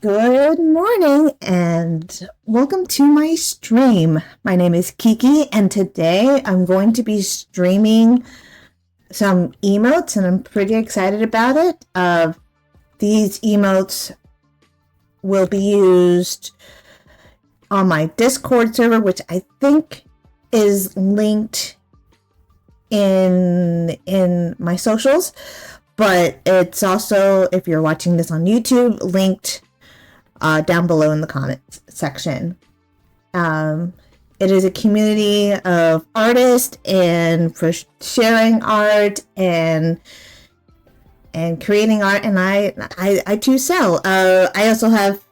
Good morning and welcome to my stream. My name is Kiki and today I'm going to be streaming some emotes and I'm pretty excited about it. These emotes will be used on my Discord server, which I think is linked in my socials, but it's also, if you're watching this on YouTube, linked down below in the comments section. It is a community of artists and for sharing art and creating art, and I too sell. I also have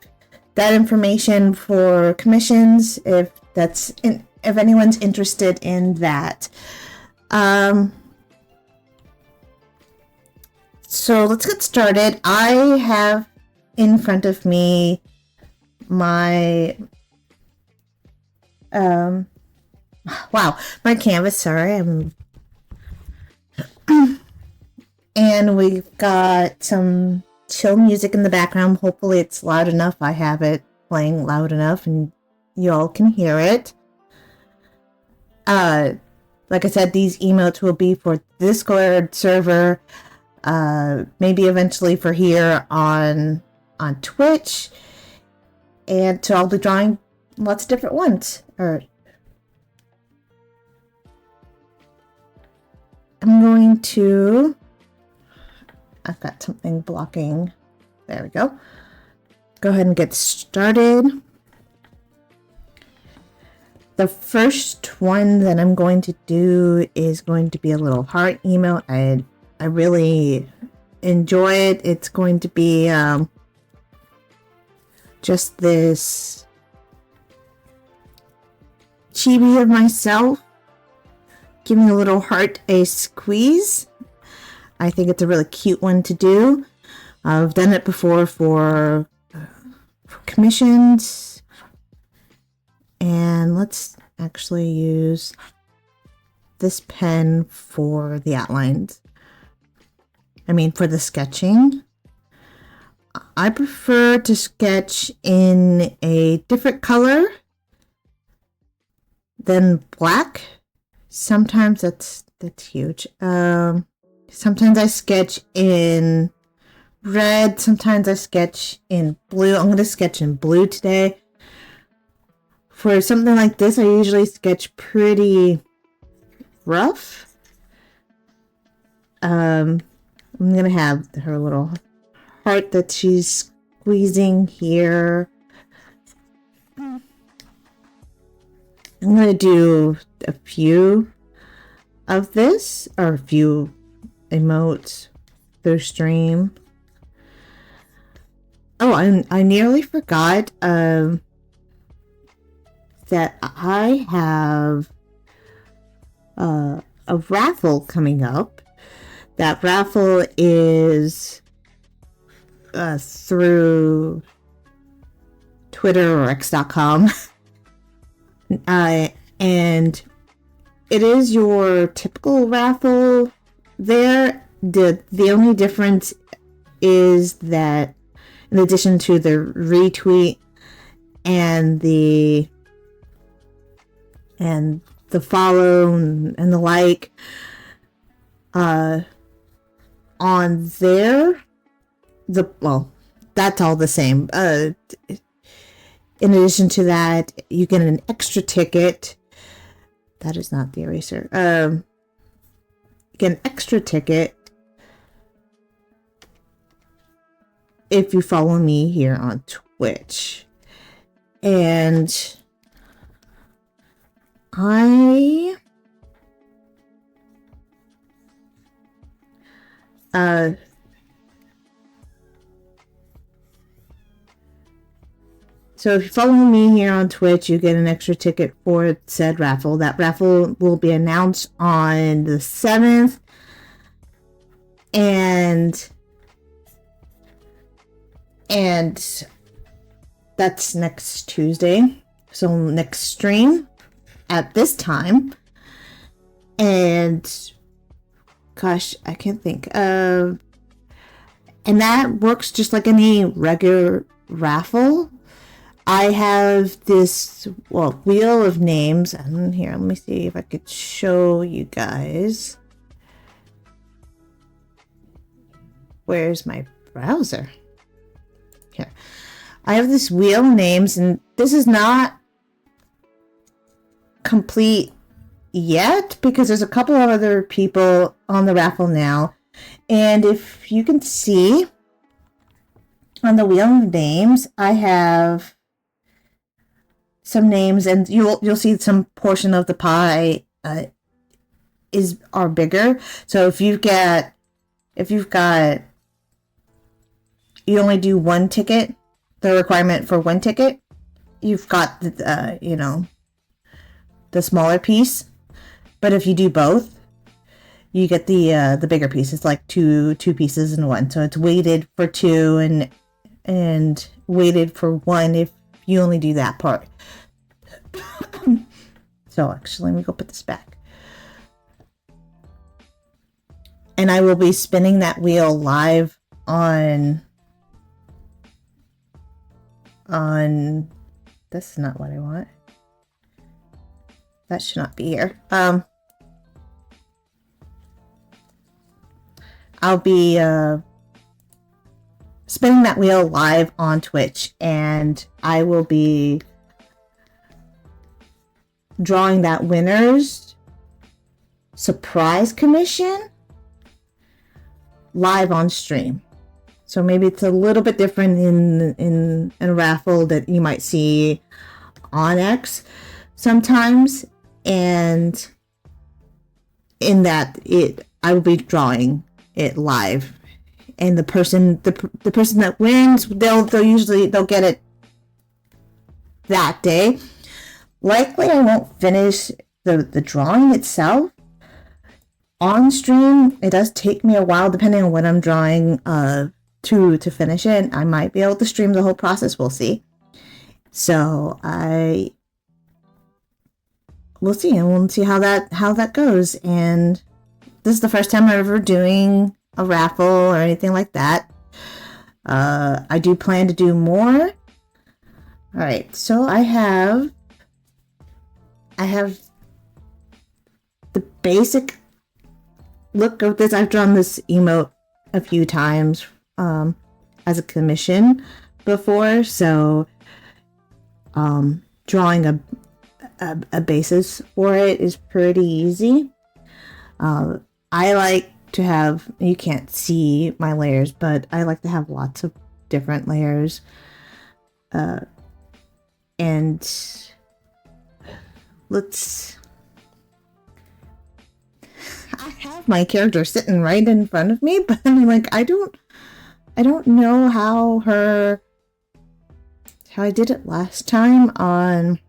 that information for commissions if anyone's interested in that. So let's get started. I have in front of me my my canvas. Sorry, and we've got some chill music in the background. Hopefully it's loud enough. I have it playing loud enough and y'all can hear it. Like I said, these emotes will be for Discord server, maybe eventually for here on Twitch, and so I'll be drawing lots of different ones. I'm going to, I've got something blocking. There we go. Go ahead and get started. The first one that I'm going to do is going to be a little heart emote. I really enjoy it. It's going to be just this chibi of myself giving a little heart a squeeze. I think it's a really cute one to do. I've done it before for commissions, and let's actually use this pen for the outlines. For the sketching. I prefer to sketch in a different color than black. Sometimes that's huge. Sometimes I sketch in red. Sometimes I sketch in blue. I'm going to sketch in blue today. For something like this, I usually sketch pretty rough. I'm going to have her little heart that she's squeezing here. I'm going to do a few of this, or a few emotes through stream. Oh, I nearly forgot that I have a raffle coming up. That raffle is through Twitter or X.com. And it is your typical raffle there. The only difference is that in addition to the retweet and the follow and the like, on there, that's all the same. In addition to that, you get an extra ticket. That is not the eraser. You get an extra ticket if you follow me here on Twitch. And so if you follow me here on Twitch, you get an extra ticket for said raffle. That raffle will be announced on the 7th. And that's next Tuesday. So next stream at this time. And gosh, I can't think. And that works just like any regular raffle. I have this, well, wheel of names. And here, let me see if I could show you guys. Where's my browser? Here. I have this wheel of names, and this is not complete yet because there's a couple of other people on the raffle now. And if you can see on the wheel of names, I have some names, and you'll see some portion of the pie are bigger. So if you've got you only do one ticket, the requirement for one ticket, you've got the smaller piece. But if you do both, you get the bigger piece. It's like two pieces in one. So it's weighted for two and weighted for one if you only do that part. So actually, let me go put this back. And I will be spinning that wheel live on this is not what I want. That should not be here. I'll be spinning that wheel live on Twitch, and I will be drawing that winner's surprise commission live on stream. So maybe it's a little bit different in a raffle that you might see on X sometimes, and in that I will be drawing it live, and the person that wins, they'll get it that day. Likely I won't finish the drawing itself on stream. It does take me a while depending on what I'm drawing to finish it. I might be able to stream the whole process, we'll see. So we'll see, and we'll see how that goes. And this is the first time I'm ever doing a raffle or anything like that. I do plan to do more. Alright, so I have the basic look of this. I've drawn this emote a few times as a commission before, so drawing a basis for it is pretty easy. I like to have, you can't see my layers, but I like to have lots of different layers. And I have my character sitting right in front of me, but I'm like, I don't know how I did it last time on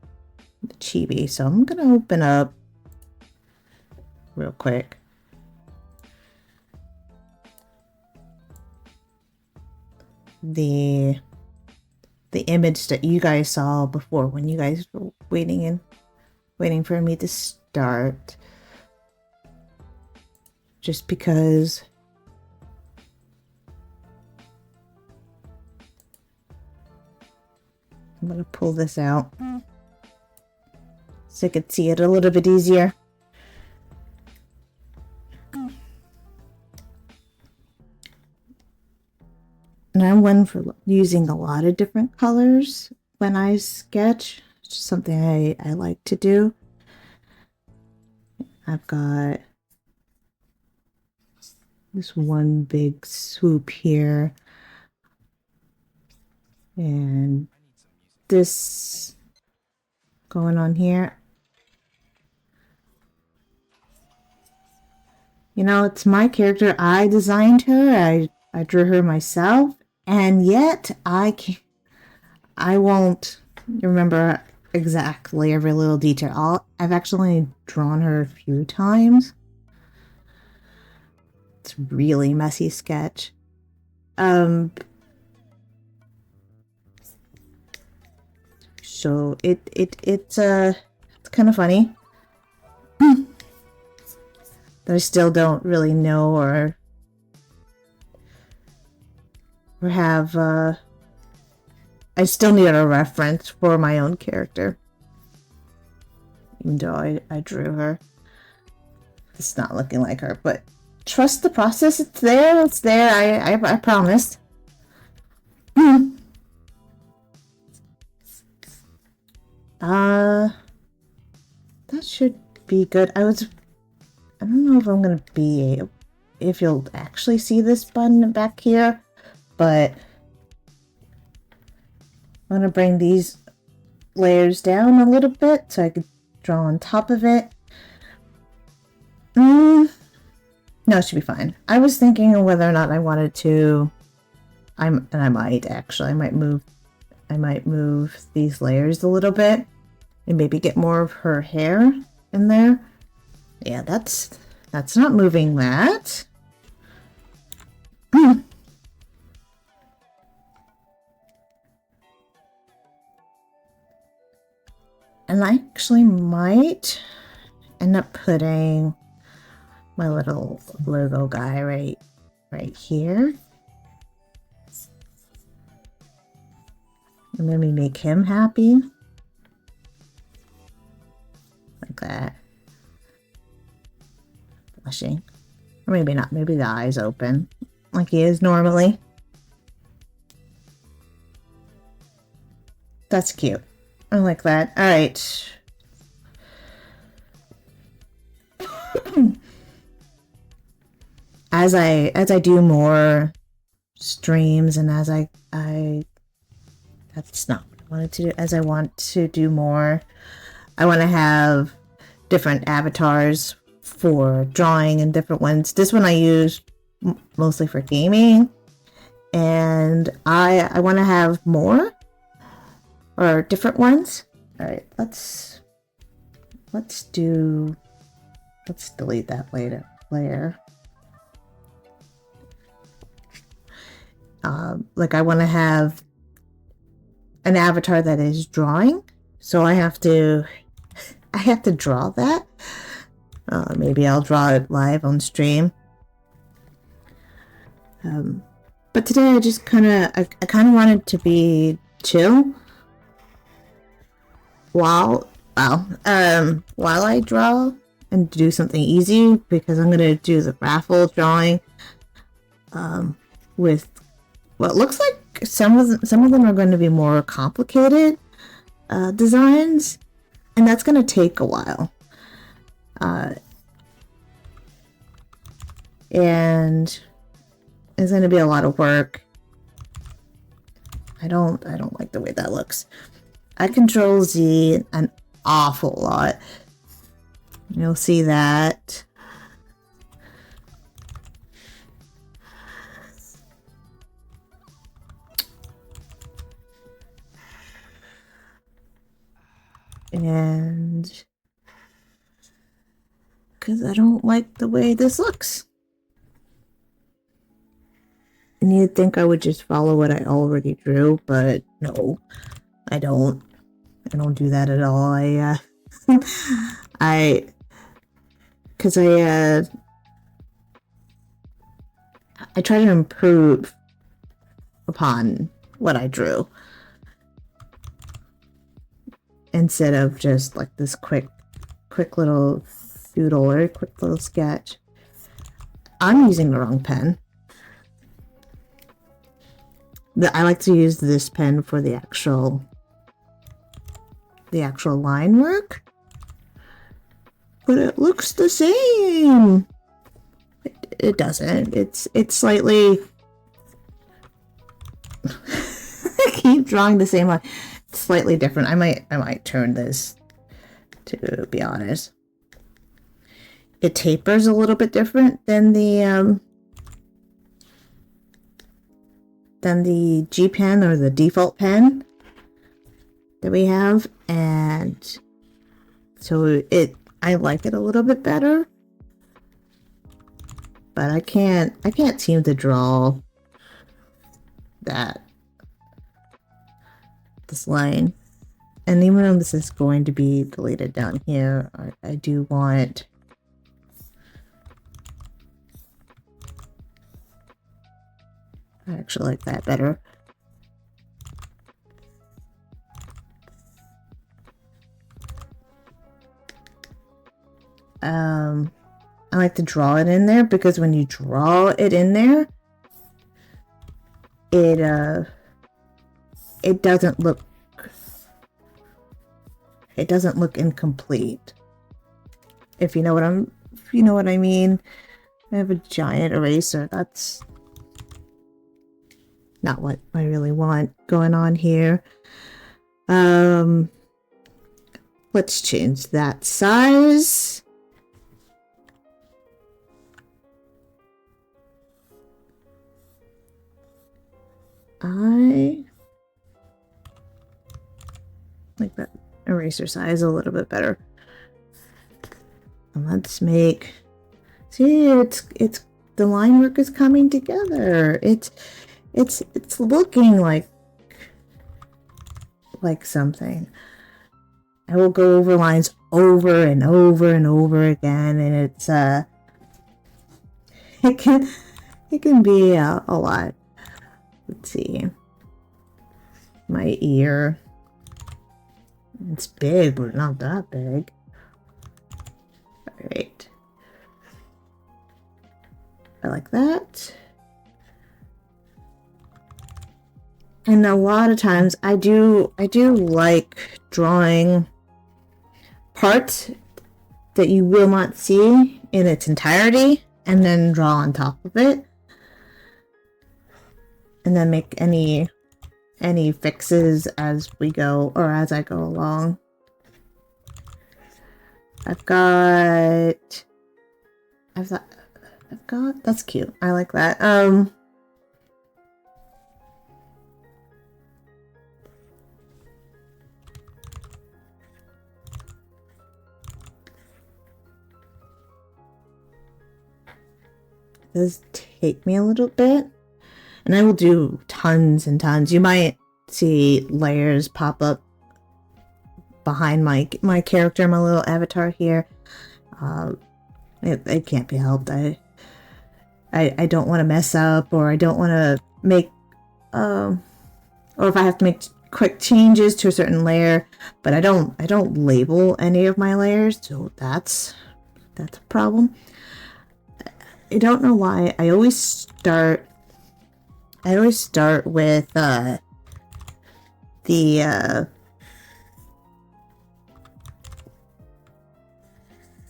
the chibi. So I'm gonna open up real quick. The image that you guys saw before when you guys were waiting for me to start, just because I'm gonna pull this out so I could see it a little bit easier. And I'm one for using a lot of different colors when I sketch. It's just something I like to do. I've got this one big swoop here. And this going on here. You know, it's my character. I designed her. I drew her myself. And yet, I won't remember exactly every little detail. I've actually drawn her a few times. It's a really messy sketch. So it's kind of funny that I still don't really know or have I still need a reference for my own character. Even though I drew her. It's not looking like her, but trust the process. It's there. It's there. I promised. That should be good. I don't know if I'm gonna be if you'll actually see this button back here, but I'm gonna bring these layers down a little bit so I could draw on top of it. No, it should be fine. I was thinking of whether or not I wanted to. I might actually. I might move these layers a little bit and maybe get more of her hair in there. Yeah, that's not moving that. And I actually might end up putting my little logo guy right here. And let me make him happy. Like that. Blushing. Or maybe not. Maybe the eyes open. Like he is normally. That's cute. I like that. Alright. As I do more streams and as that's not what I wanted to do. As I want to do more, I want to have different avatars for drawing and different ones. This one I use mostly for gaming, and I want to have more or different ones. All right, let's delete that layer. Like I want to have an avatar that is drawing, so I have to draw that. Maybe I'll draw it live on stream. But today I just I kind of wanted to be chill while I draw and do something easy, because I'm gonna do the raffle drawing with what looks like some of them are going to be more complicated designs, and that's going to take a while. And it's going to be a lot of work. I don't like the way that looks. I Control Z an awful lot. You'll see that. And because I don't like the way this looks. And you'd think I would just follow what I already drew, but no, I don't. I don't do that at all. I try to improve upon what I drew, instead of just like this quick little doodle or a quick little sketch. I'm using the wrong pen. I like to use this pen for the actual line work, but it looks the same. It doesn't. It's slightly. I keep drawing the same line. It's slightly different. I might turn this, to be honest. It tapers a little bit different than the G pen or the default pen that we have, and so I like it a little bit better, but I can't seem to draw this line. And even though this is going to be deleted down here, I do want I actually like that better. I like to draw it in there, because when you draw it in there, it doesn't look incomplete. If you know what I mean. I have a giant eraser. That's not what I really want going on here. Let's change that size. I like that eraser size a little bit better. And let's make, see, it's the line work is coming together. It's looking like something. I will go over lines over and over and over again, and it's it can be a lot. Let's see. My ear. It's big, but not that big. Alright. I like that. And a lot of times I do like drawing parts that you will not see in its entirety, and then draw on top of it, and then make any fixes as we go, or as I go along. I've got, that's cute. I like that. Does take me a little bit, and I will do tons and tons. You might see layers pop up behind my character, my little avatar here. It can't be helped. I don't want to mess up, or I don't want to make or if I have to make quick changes to a certain layer, but I don't label any of my layers, so that's a problem. I don't know why. I always start with the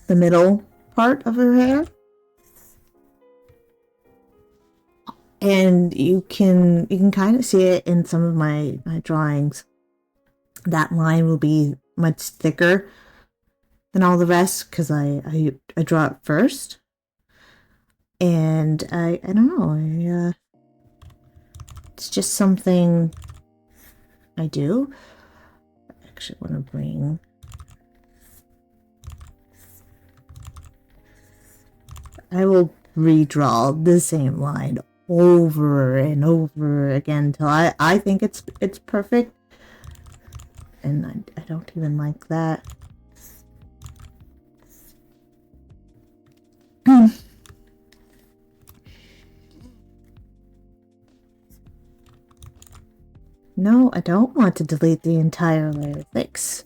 middle part of her hair, and you can kind of see it in some of my drawings. That line will be much thicker than all the rest, because I draw it first. And I don't know, it's just something I do. I actually want to bring, I will redraw the same line over and over again until I think it's perfect. And I don't even like that. No, I don't want to delete the entire layer. Thanks.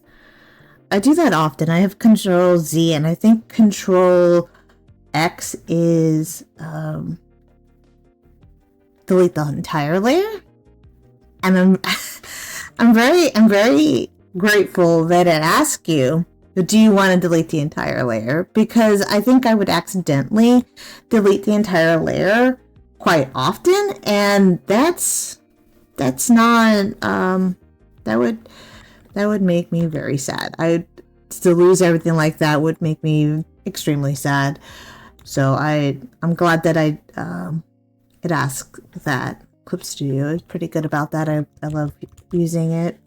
I do that often. I have Control Z, and I think Control X is delete the entire layer. And I'm very grateful that it asks you, do you want to delete the entire layer? Because I think I would accidentally delete the entire layer quite often, and that's not that would make me very sad. To lose everything like that would make me extremely sad. So I'm glad that it asks that. Clip Studio is pretty good about that. I love using it.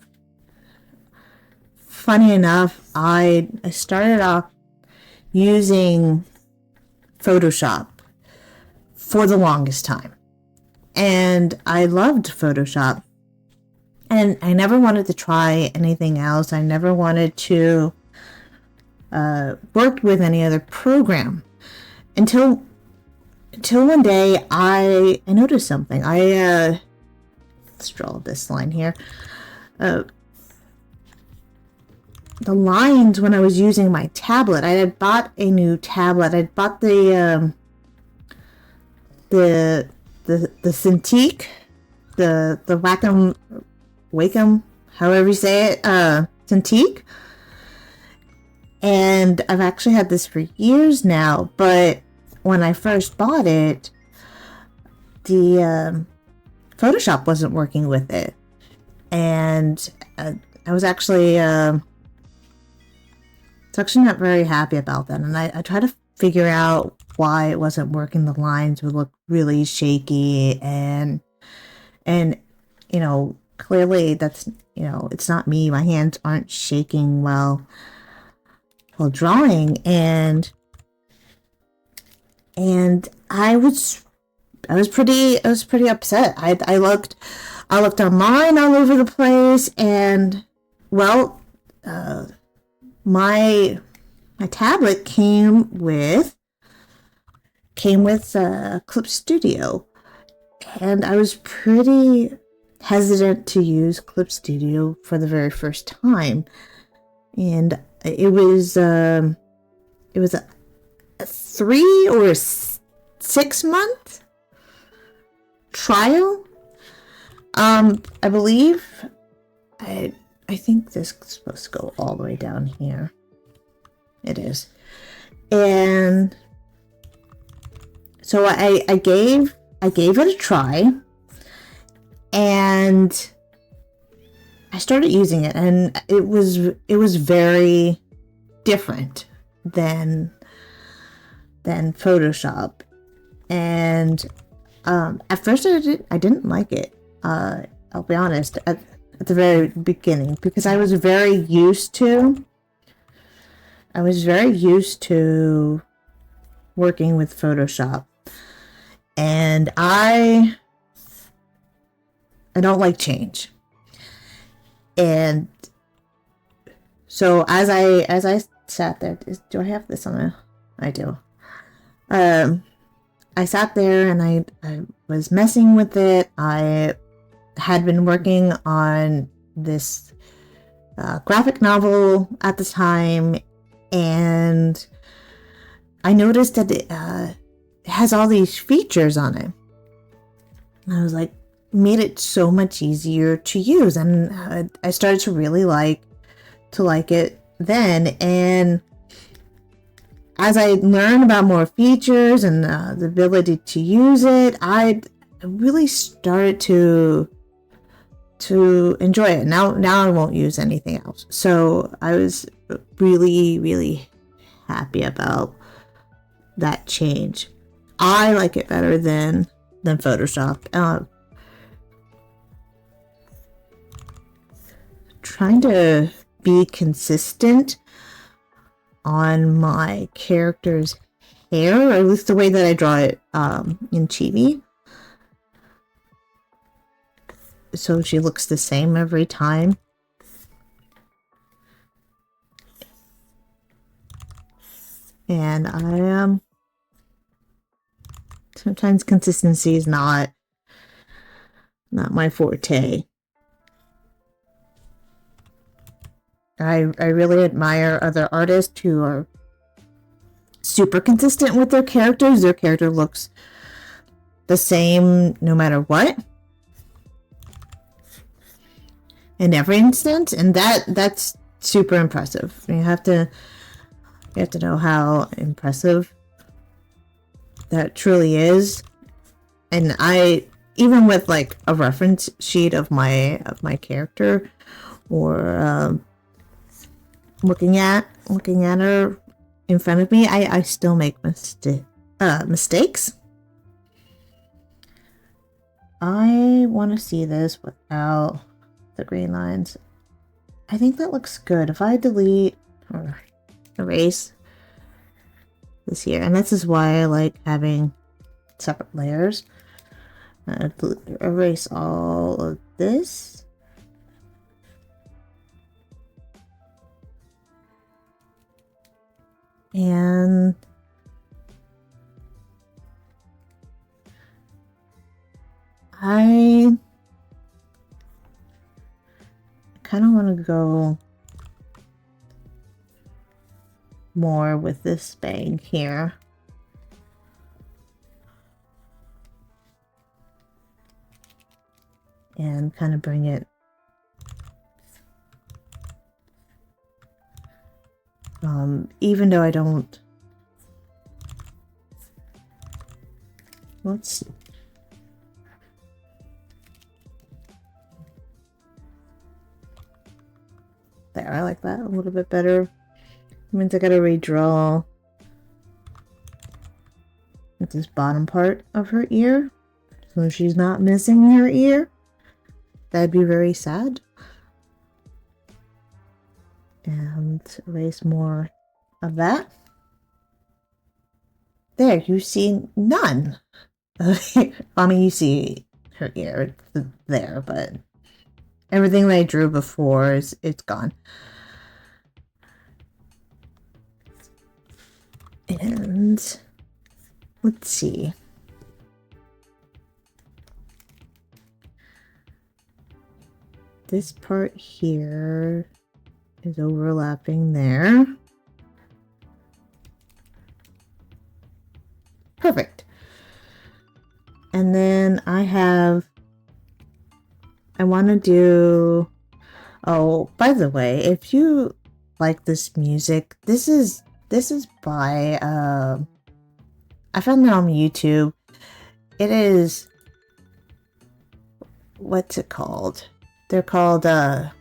Funny enough, I started off using Photoshop for the longest time. And I loved Photoshop. And I never wanted to try anything else. I never wanted to work with any other program. Until one day I noticed something. Let's draw this line here. the lines when I was using my tablet. I had bought a new tablet. I'd bought the Cintiq, the Wacom, however you say it, Cintiq. And I've actually had this for years now, but when I first bought it, the Photoshop wasn't working with it. And I was actually not very happy about that. And I tried to figure out why it wasn't working. The lines would look really shaky, and clearly that's, it's not me. My hands aren't shaking well while drawing, and I was pretty upset. I looked online all over the place, and well, my tablet came with Clip Studio, and I was pretty hesitant to use Clip Studio for the very first time, and it was a 3 or 6 month trial. I believe I think this is supposed to go all the way down here. It is. And so I gave it a try, and I started using it, and it was very different than Photoshop. And at first I didn't like it. I'll be honest, at the very beginning, because I was very used to working with Photoshop, and I don't like change. And so as I sat there, do I have this on? I do. I sat there and I was messing with it. I had been working on this graphic novel at the time, and I noticed that it has all these features on it. And I was like, made it so much easier to use, and I started to really like it then. And as I learned about more features and the ability to use it, I really started to enjoy it. Now I won't use anything else. So I was really, really happy about that change. I like it better than Photoshop. Trying to be consistent on my character's hair, or at least the way that I draw it in Chibi, so she looks the same every time. And I sometimes consistency is not my forte. I really admire other artists who are super consistent with their characters. Their character looks the same no matter what, in every instance, and that's super impressive. You have to know how impressive that truly is. And I, even with like a reference sheet of my character, or looking at her in front of me, I still make mistakes. I want to see this without the green lines. I think that looks good. If I delete or erase this here, and this is why I like having separate layers. Erase all of this. And I kind of want to go more with this bag here. And kind of bring it even though I don't, let's there, I like that a little bit better. It means I gotta redraw with this bottom part of her ear, so she's not missing her ear. That'd be very sad. And erase more of that. There, you see none. I mean, you see her ear there, but everything that I drew before it's gone. And let's see. This part here is overlapping there. Perfect. And then I want to do, oh, by the way, if you like this music, this is by, I found it on YouTube. It is, what's it called? They're called, I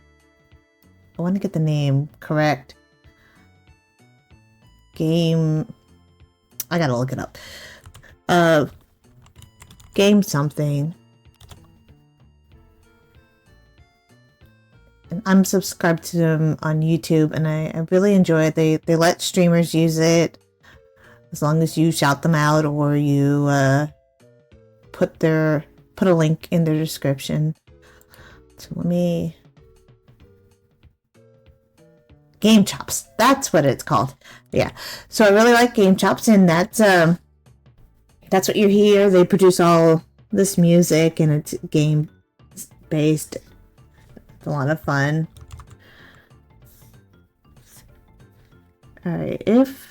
want to get the name correct. I gotta look it up. Game something. And I'm subscribed to them on YouTube, and I really enjoy it. They let streamers use it as long as you shout them out or you put a link in their description. So let me... Game Chops. That's what it's called. Yeah. So I really like Game Chops, and that's what you hear. They produce all this music, and it's game based. It's a lot of fun. Alright, if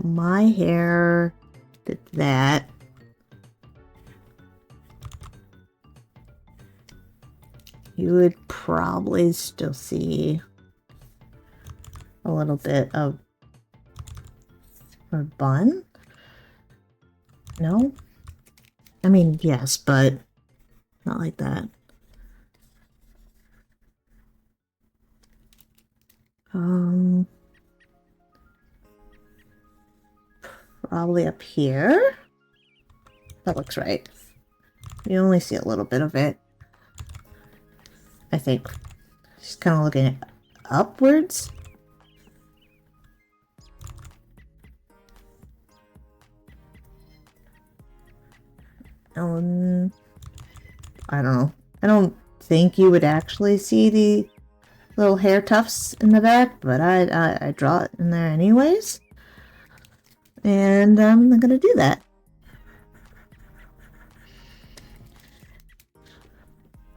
my hair did that, you would probably still see a little bit of her bun. No? I mean, yes, but not like that. Probably up here. That looks right. You only see a little bit of it, I think. She's kind of looking upwards. I don't know. I don't think you would actually see the little hair tufts in the back, but I draw it in there anyways. And I'm gonna do that.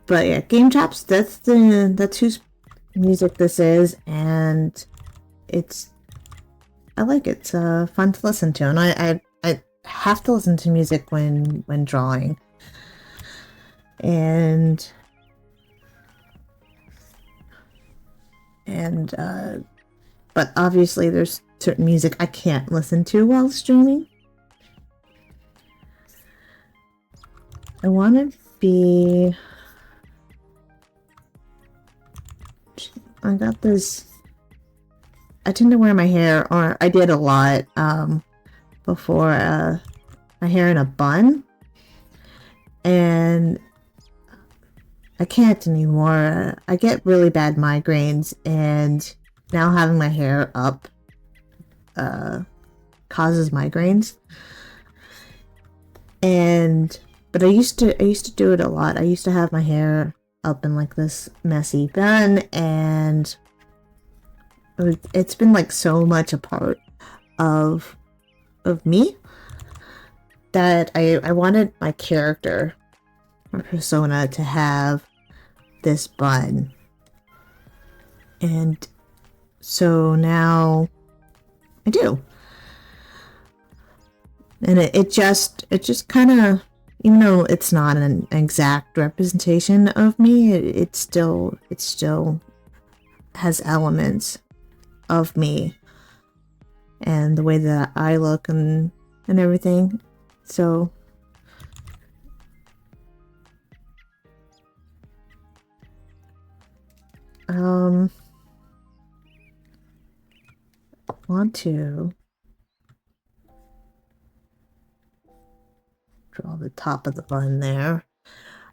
But yeah, Game Chops, that's whose music this is, and I like it. It's fun to listen to, and I have to listen to music when drawing. And but obviously there's certain music I can't listen to while streaming. I want to be... I got this... I tend to wear my hair, or I did a lot before, my hair in a bun. And I can't anymore. I get really bad migraines, and now having my hair up causes migraines. But I used to do it a lot. I used to have my hair up in like this messy bun, and it's been like so much a part of me that I wanted my character or persona to have this bun. And So now I do. And it just kind of, even though it's not an exact representation of me, it still has elements of me and the way that I look and everything. So want to draw the top of the bun there.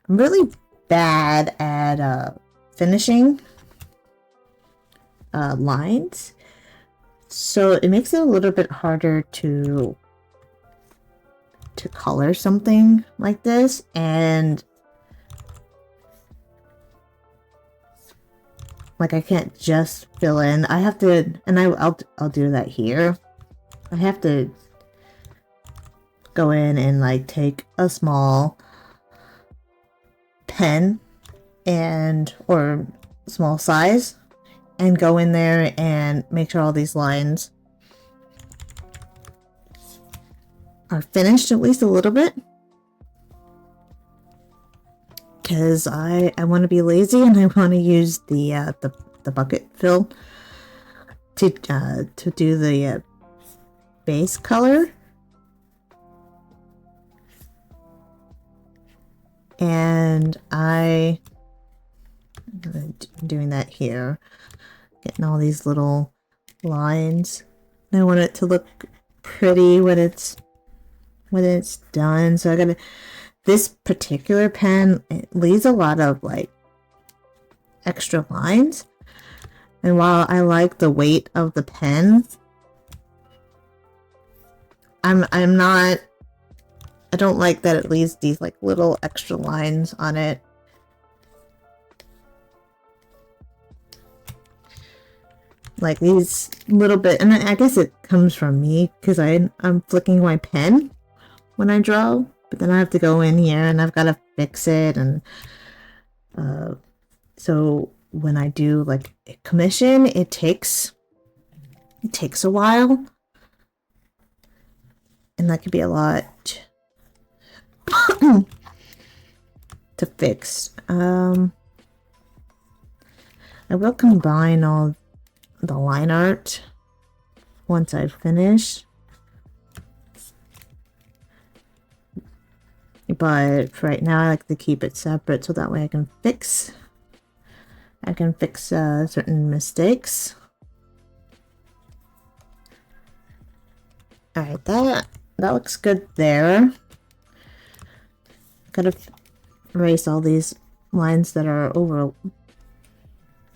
I'm really bad at finishing lines, so it makes it a little bit harder to color something like this. And like, I can't just fill in. I have to, and I'll do that here. I have to go in and like take a small pen or small size and go in there and make sure all these lines are finished at least a little bit, because I want to be lazy and I want to use the bucket fill to do the base color. And I'm doing that here, getting all these little lines. And I want it to look pretty when it's done. So I gotta, this particular pen, it leaves a lot of like extra lines. And while I like the weight of the pen, I don't like that it leaves these like little extra lines on it. Like these little bit, and I guess it comes from me because I'm flicking my pen when I draw, but then I have to go in here and I've got to fix it. And so when I do like a commission, it takes a while, and that could be a lot to fix. I will combine all the line art once I finish, but for right now I like to keep it separate so that way I can fix certain mistakes. All right, that looks good there. Gotta erase all these lines that are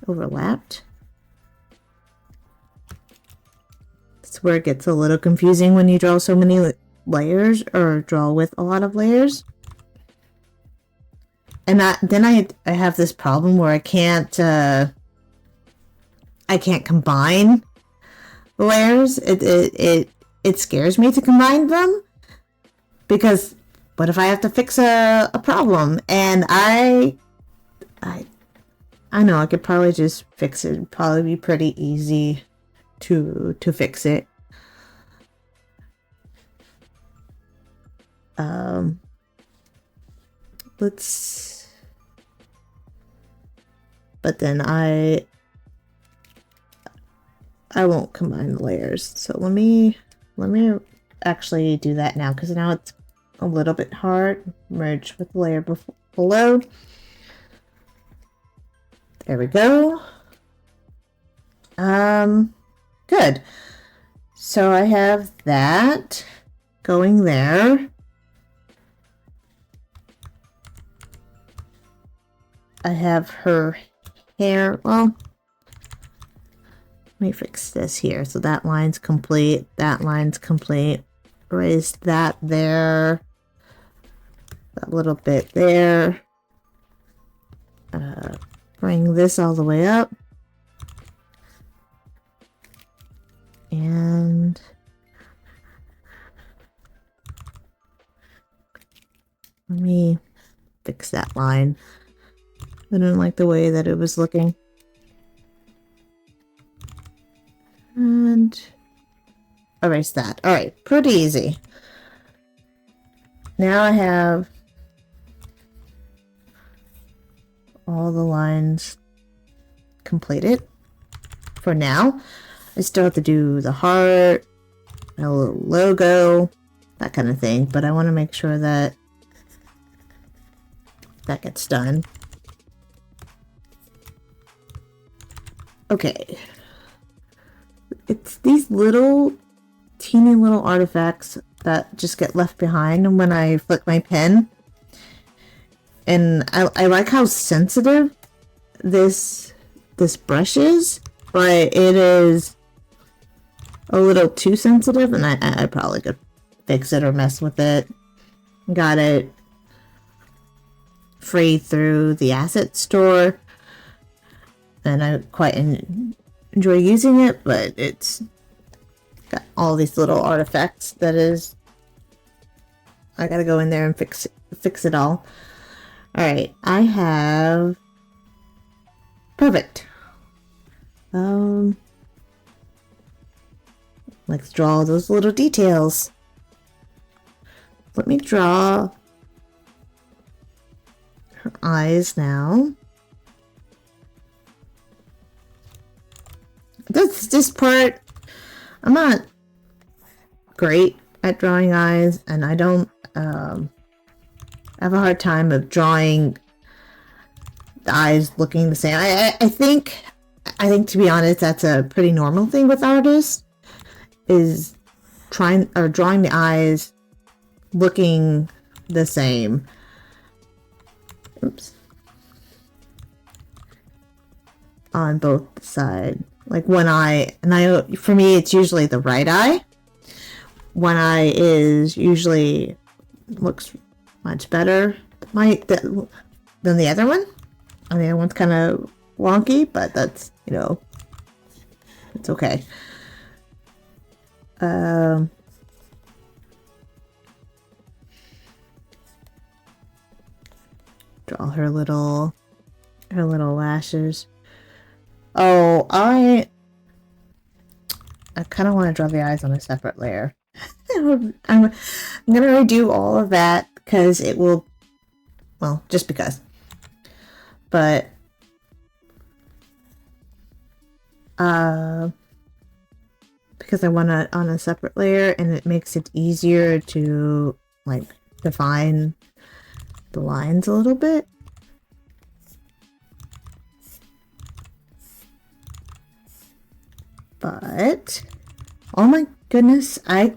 overlapped. That's where it gets a little confusing when you draw so many layers or draw with a lot of layers. And then I have this problem where I can't combine the layers. It scares me to combine them, because what if I have to fix a problem? And I know I could probably just fix it. It'd probably be pretty easy to fix it. But then I won't combine the layers. So let me actually do that now, because now it's a little bit hard. Merge with the layer below. There we go. Good. So I have that going there. I have her hair. Well, let me fix this here. So that line's complete. That line's complete. Erase that there. That little bit there. Bring this all the way up. And let me fix that line. I didn't like the way that it was looking. erase that. Alright, pretty easy. Now I have all the lines completed for now. I still have to do the heart, a little logo, that kind of thing, but I want to make sure that that gets done. Okay. It's these little, teeny little artifacts that just get left behind when I flick my pen. And I like how sensitive this brush is, but it is a little too sensitive, and I probably could fix it or mess with it. Got it free through the asset store, and I quite enjoy using it, but it's got all these little artifacts that is I gotta go in there and fix it all. Alright, I have perfect. Let's draw those little details. Let me draw her eyes now. This part, I'm not great at drawing eyes, and I don't have a hard time of drawing the eyes looking the same. I think to be honest, that's a pretty normal thing with artists, is drawing the eyes looking the same. Oops. On both sides. Like one eye, and for me it's usually the right eye. One eye is usually looks much better than the other one. I mean, the other one's kind of wonky, but that's, you know, it's okay. Draw her little lashes. Oh, I kind of want to draw the eyes on a separate layer. I'm gonna redo all of that because it will, well, just because. But because I want it on a separate layer, and it makes it easier to like define the lines a little bit. But oh my goodness, I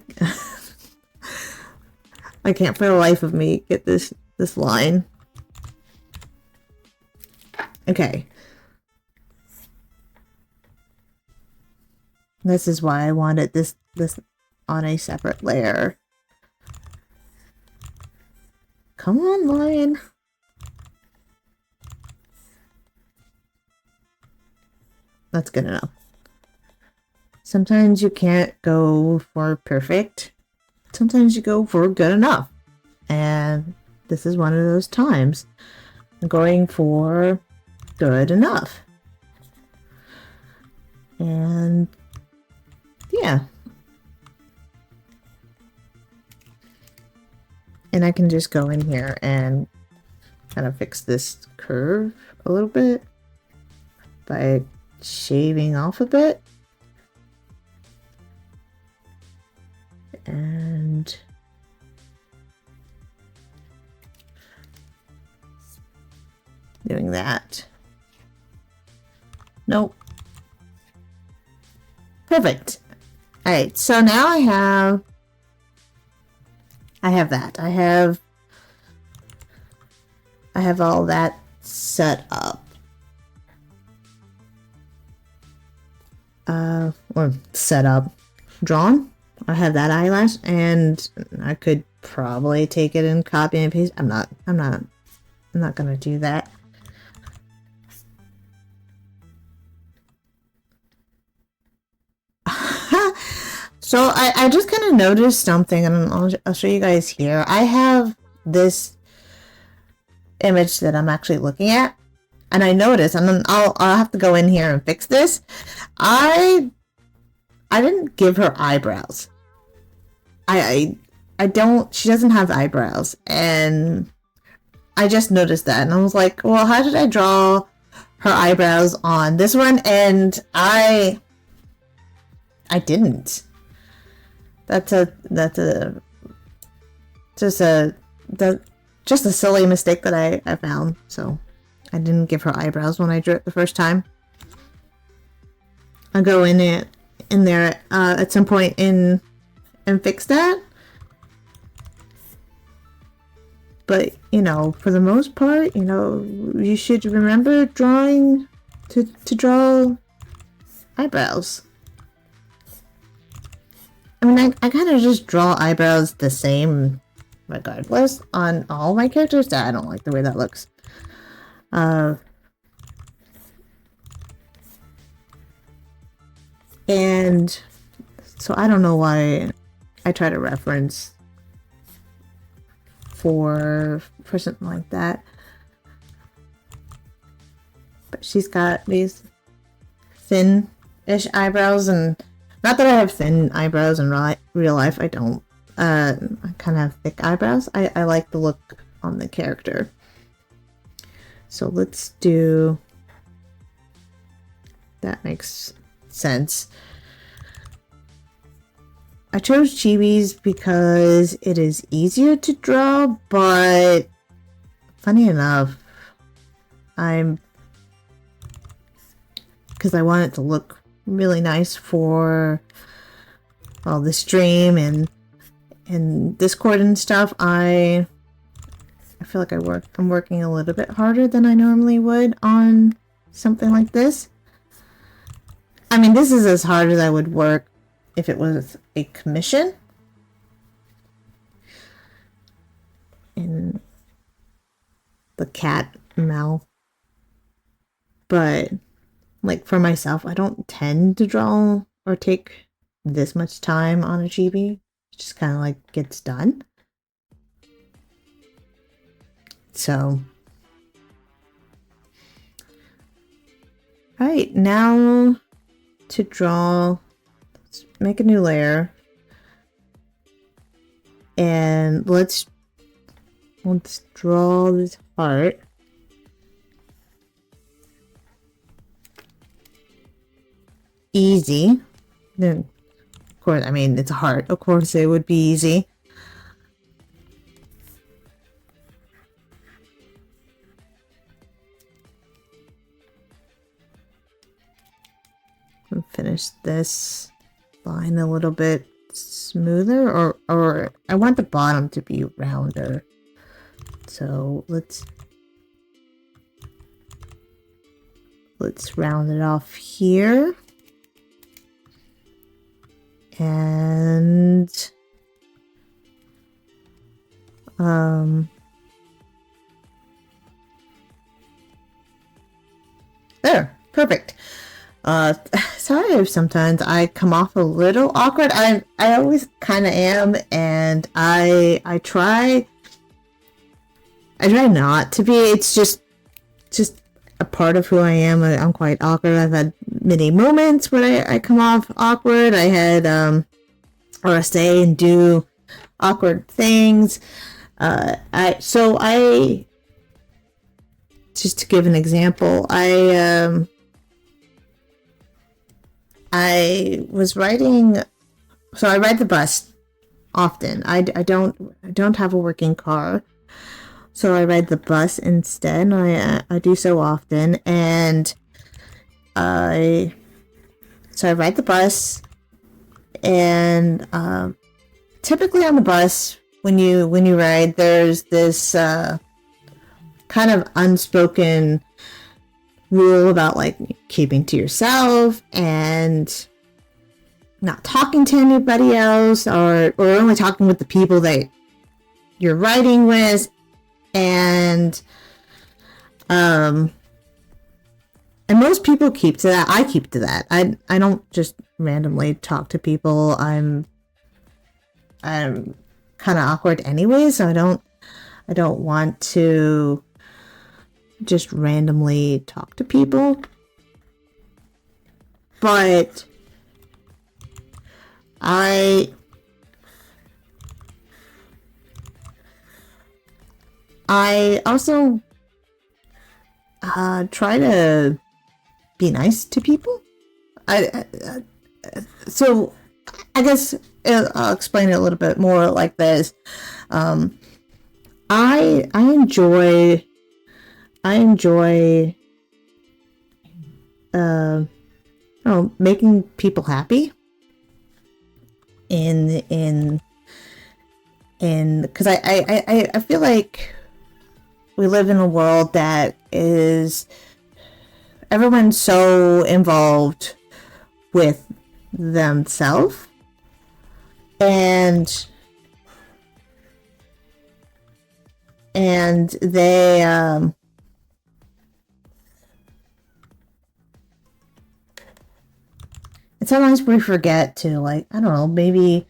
can't for the life of me get this line. Okay. This is why I wanted this on a separate layer. Come on, line. That's good enough. Sometimes you can't go for perfect. Sometimes you go for good enough. And this is one of those times. I'm going for good enough. And yeah. And I can just go in here and kind of fix this curve a little bit by shaving off a bit. And doing that. Nope. Perfect. Alright, so now I have that. I have all that set up. Or set up. Drawn. I have that eyelash, and I could probably take it and copy and paste. I'm not gonna do that. So I just kind of noticed something, and I'll show you guys here. I have this image that I'm actually looking at, and I noticed, and then I'll have to go in here and fix this. I didn't give her eyebrows. I don't, she doesn't have eyebrows, and I just noticed that, and I was like, well, how did I draw her eyebrows on this one? And I didn't. That's a just a just a silly mistake that I found. So I didn't give her eyebrows when I drew it the first time. I'll go in there at some point and fix that. But, you know, for the most part, you know, you should remember drawing to draw eyebrows. I mean, I kind of just draw eyebrows the same regardless on all my characters. I don't like the way that looks. And so I don't know why I try to reference for something like that. But she's got these thin-ish eyebrows, and not that I have thin eyebrows in real life. I don't. I kind of have thick eyebrows. I like the look on the character. So let's do... That makes sense. I chose chibis because it is easier to draw, but funny enough, because I want it to look really nice for all the stream and Discord and stuff. I feel like I'm working a little bit harder than I normally would on something like this. I mean, this is as hard as I would work if it was a commission. And the cat mouth. But, like, for myself, I don't tend to draw or take this much time on a chibi. It just kind of, like, gets done. So. Alright, now to draw... Make a new layer, and let's draw this heart. Easy. Then, of course, I mean, it's a heart. Of course, it would be easy. Finish this line a little bit smoother, or I want the bottom to be rounder. So let's round it off here. And there, perfect. Sorry if sometimes I come off a little awkward. I always kind of am, and I try not to be. It's just a part of who I am. I'm quite awkward. I've had many moments where I come off awkward. I had or say and do awkward things. I just to give an example, I was riding, so I ride the bus often. I don't have a working car, so I ride the bus instead. I do so often, and I ride the bus, and typically on the bus when you ride, there's this kind of unspoken rule about like keeping to yourself and not talking to anybody else, or only talking with the people that you're riding with, and most people keep to that. I keep to that. I don't just randomly talk to people. I'm kind of awkward anyway, so I don't want to just randomly talk to people. But I I also try to be nice to people. So I guess I'll explain it a little bit more like this. Um, I enjoy making people happy in because I feel like we live in a world that is everyone's so involved with themselves, and they and sometimes we forget to, like, I don't know, maybe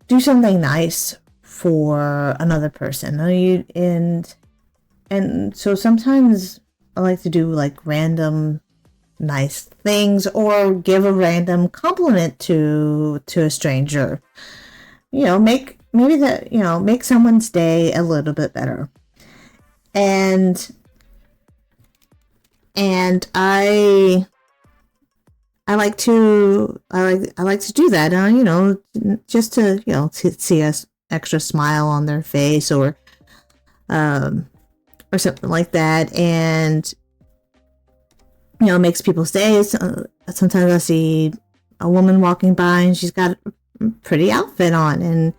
do something nice for another person. And so sometimes I like to do like random nice things or give a random compliment to a stranger. Make someone's day a little bit better. And I like to do that, just to, to see a extra smile on their face, or something like that. And it makes people's days. Sometimes I see a woman walking by and she's got a pretty outfit on, and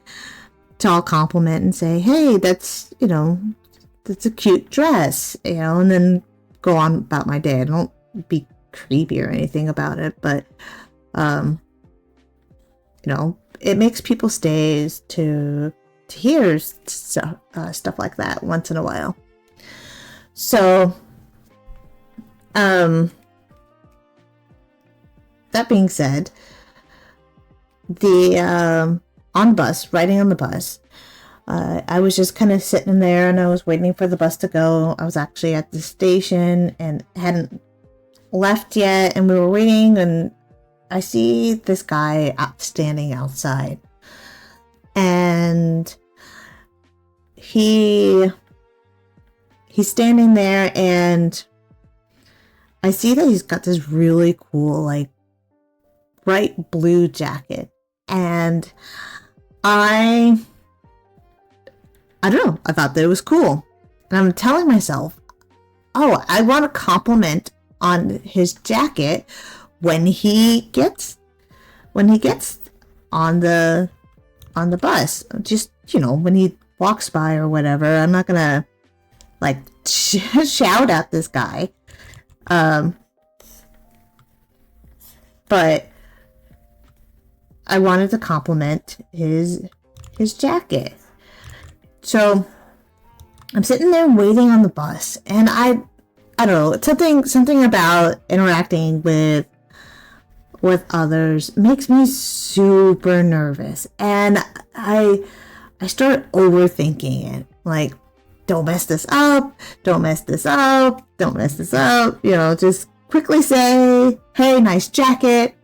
I'll compliment and say, hey, that's a cute dress, and then go on about my day. I don't be creepy or anything about it, but it makes people's days to hear stuff like that once in a while. So that being said, the riding on the bus, I was just kind of sitting there and I was waiting for the bus to go. I was actually at the station and hadn't left yet, and we were waiting, and I see this guy standing outside, and he's standing there, and I see that he's got this really cool, like, bright blue jacket, and I don't know, I thought that it was cool, and I'm telling myself, oh, I want to compliment on his jacket when he gets on the bus. Just, when he walks by or whatever. I'm not gonna like shout at this guy, but I wanted to compliment his jacket. So I'm sitting there waiting on the bus, and I don't know, something about interacting with others makes me super nervous, and I start overthinking it. Like, don't mess this up, just quickly say, hey, nice jacket,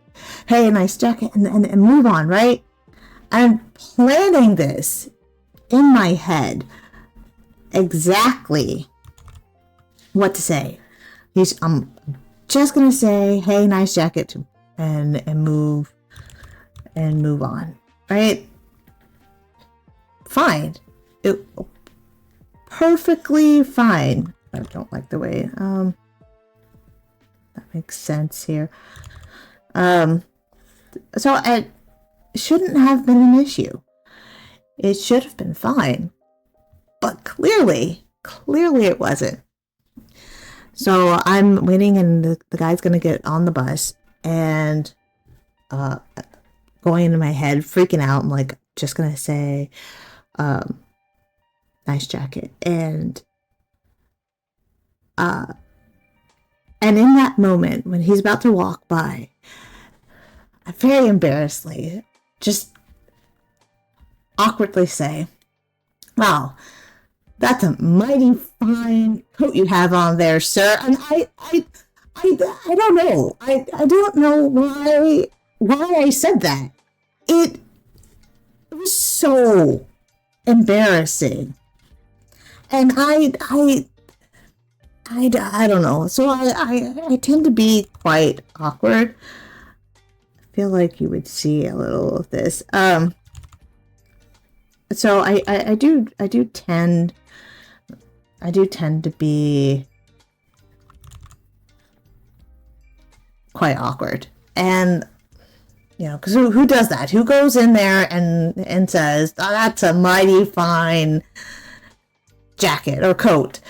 and move on, right? I'm planning this in my head exactly what to say. I'm just gonna say, hey, nice jacket, and move on, right? Fine. Perfectly fine. I don't like the way that makes sense here. So it shouldn't have been an issue. It should have been fine. But clearly it wasn't. So I'm waiting, and the guy's gonna get on the bus, and going into my head, freaking out. I'm like, just gonna say, nice jacket, and in that moment when he's about to walk by, I very embarrassedly just awkwardly say, wow, that's a mighty fine coat you have on there, sir. And I don't know. I don't know why I said that. It was so embarrassing. And I don't know. So I tend to be quite awkward. I feel like you would see a little of this. So I do tend to be quite awkward. And because who does that? Who goes in there and says, oh, that's a mighty fine jacket or coat,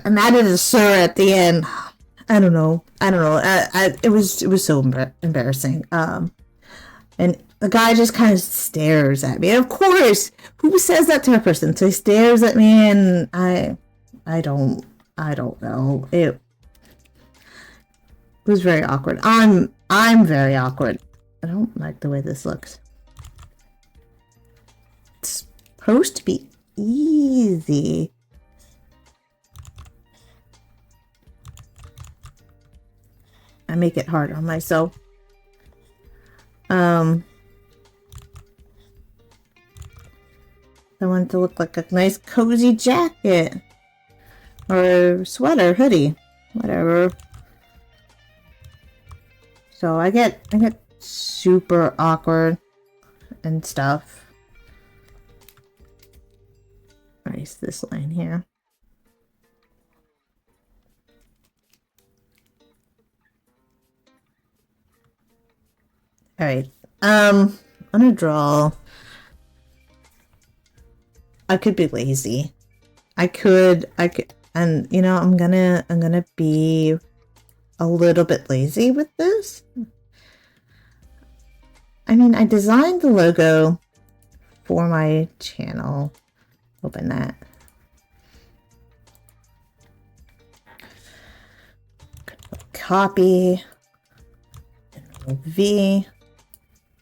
and added a sir at the end. I don't know. It was so embarrassing. And the guy just kind of stares at me. And of course, who says that to a person? So he stares at me, and I don't know. It was very awkward. I'm very awkward. I don't like the way this looks. It's supposed to be easy. I make it hard on myself. I want it to look like a nice cozy jacket or sweater, hoodie, whatever. So I get super awkward and stuff. Erase this line here. All right. I'm gonna draw. I could be lazy. I could, and I'm gonna be a little bit lazy with this. I mean, I designed the logo for my channel. Open that. Copy. V.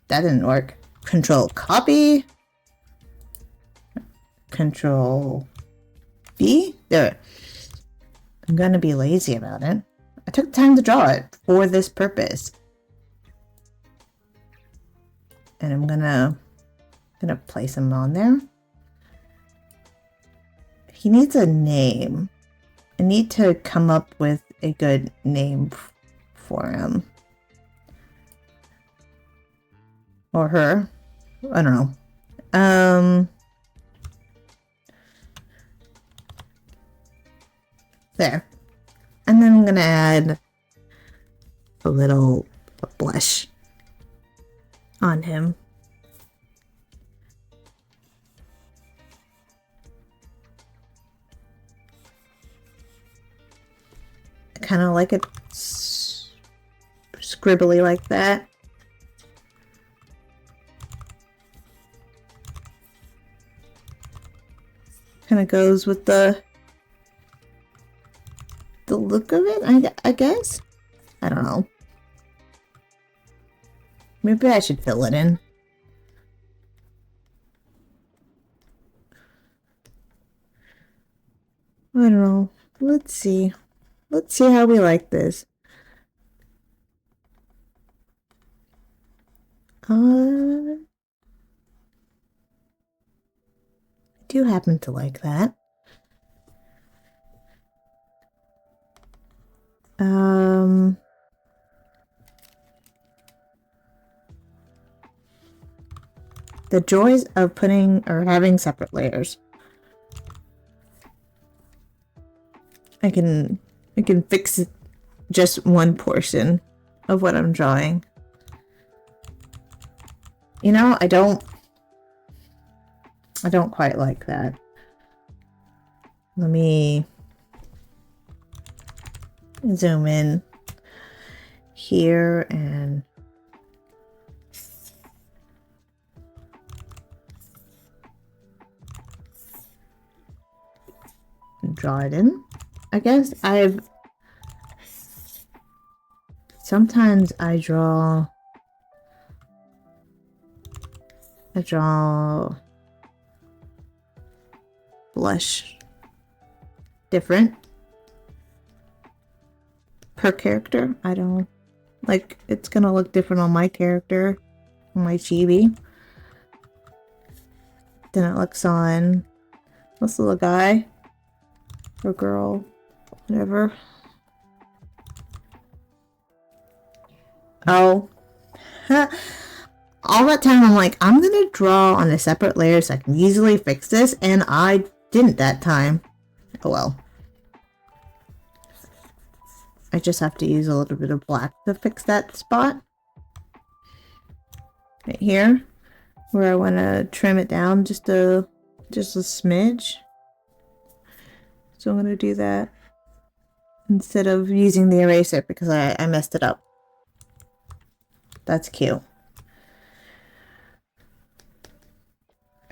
That didn't work. Control copy. Control V. There. I'm gonna be lazy about it. I took time to draw it for this purpose. And I'm gonna place him on there. He needs a name. I need to come up with a good name for him. Or her. I don't know. There. And then I'm gonna add a little blush on him. I kind of like it scribbly like that. Kind of goes with the look of it, I guess. I don't know. Maybe I should fill it in. I don't know. Let's see. Let's see how we like this. I do happen to like that. The joys of putting or having separate layers. I can fix just one portion of what I'm drawing. I don't quite like that. Let me zoom in here and draw it in. I guess sometimes I draw blush different per character. I don't like it's gonna look different on my character, on my chibi, than it looks on This little guy or girl, whatever. Oh. All that time I'm like, I'm gonna draw on a separate layer so I can easily fix this, and I didn't that time. Oh well. I just have to use a little bit of black to fix that spot. Right here, where I want to trim it down just a smidge. So I'm gonna do that instead of using the eraser because I messed it up. That's cute.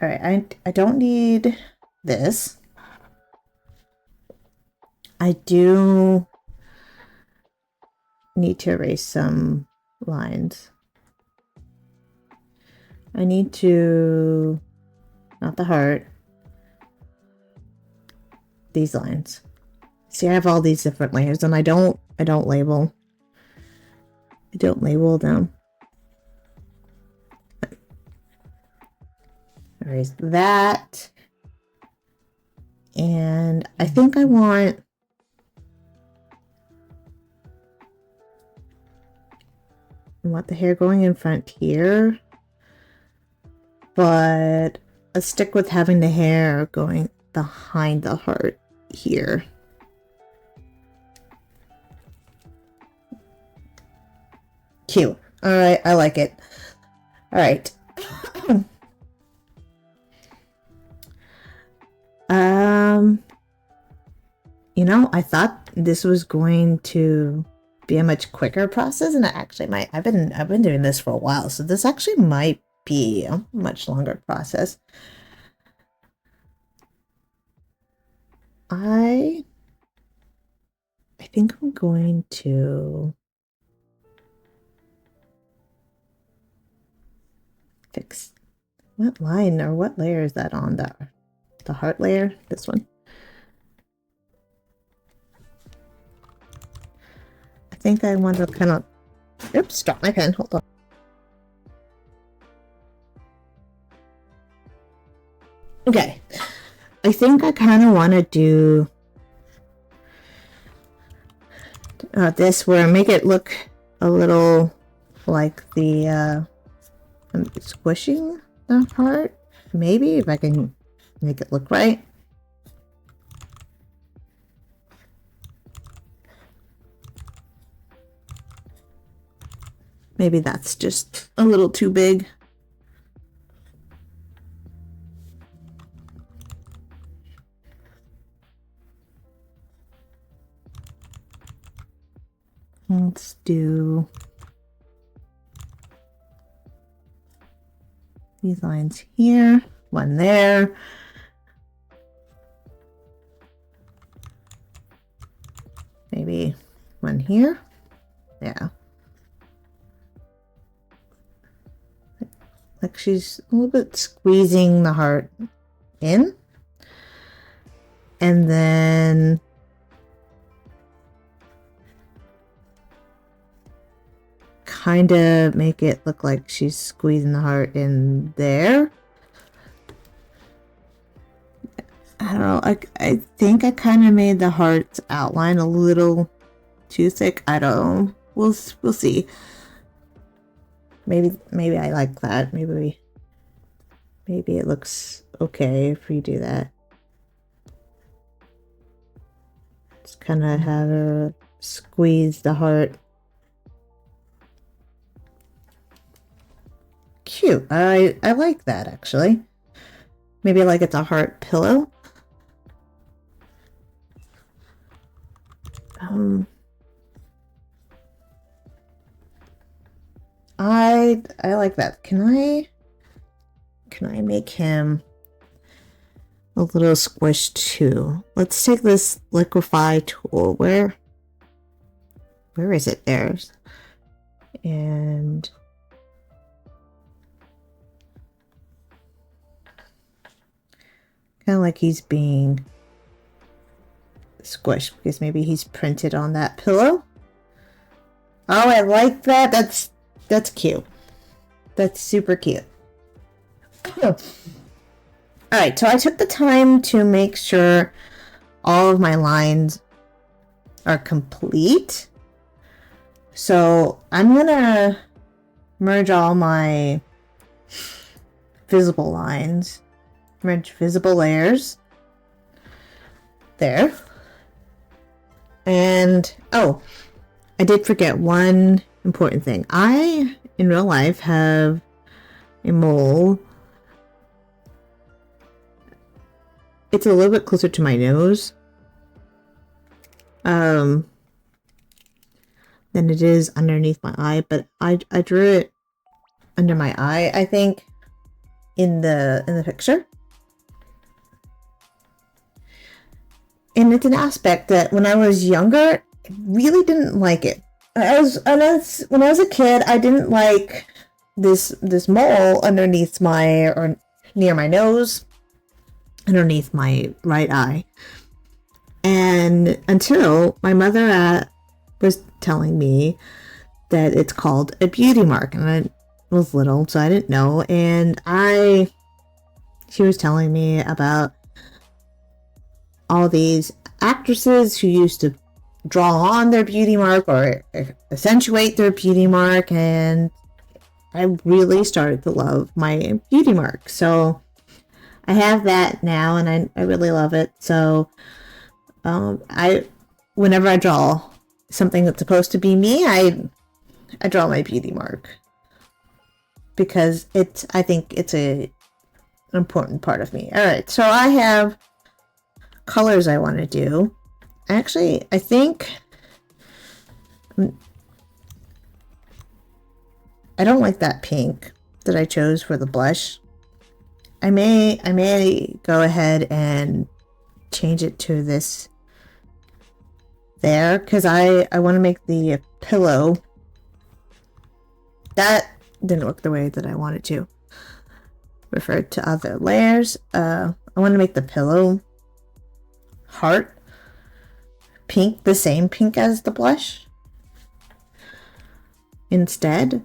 Alright, I don't need this. I do need to erase some lines. I need to, not the heart, these lines. See, I have all these different layers and I don't label. I don't label them. Erase that. And I think I want the hair going in front here. But let's stick with having the hair going behind the heart here. Cute. Alright, I like it. Alright. You know, I thought this was going to be a much quicker process, and it actually might. I've been doing this for a while, so this actually might be a much longer process. I think I'm going to fix what line or what layer is that on there? The heart layer? This one. I think I want to kind of, oops, drop my pen, hold on. Okay, I think I kind of want to do this where I make it look a little like the, I'm squishing the heart, maybe, if I can make it look right. Maybe that's just a little too big. Let's do these lines here, one there. Maybe one here. Yeah. Like she's a little bit squeezing the heart in. And then kind of make it look like she's squeezing the heart in there. I don't know. I think I kind of made the heart's outline a little too thick. I don't know. We'll see. Maybe I like that. Maybe it looks okay if we do that. Just kind of have her squeeze the heart. Cute. I like that actually. Maybe like it's a heart pillow. I like that. Can I make him a little squished too? Let's take this liquefy tool. Where is it? There's. And kind of like he's being squished because maybe he's printed on that pillow. Oh, I like that. That's cute. That's super cute. Alright, so I took the time to make sure all of my lines are complete. So I'm gonna merge all my visible lines, merge visible layers. There. And, oh, I did forget one important thing. I, in real life, have a mole. It's a little bit closer to my nose than it is underneath my eye, but I drew it under my eye, I think, in the picture. And it's an aspect that when I was younger, I really didn't like it. When I was a kid, I didn't like this mole underneath my, or near my nose, underneath my right eye. And until my mother was telling me that it's called a beauty mark, and I was little, so I didn't know. And she was telling me about all these actresses who used to draw on their beauty mark or accentuate their beauty mark, and I really started to love my beauty mark. So I have that now, and I really love it. So whenever I draw something that's supposed to be me, I draw my beauty mark because I think it's an important part of me. All right, so I have colors I want to do. Actually, I think I don't like that pink that I chose for the blush. I may go ahead and change it to this there, because I want to make the pillow. That didn't look the way that I wanted to. Refer to other layers. I want to make the pillow heart pink, the same pink as the blush instead.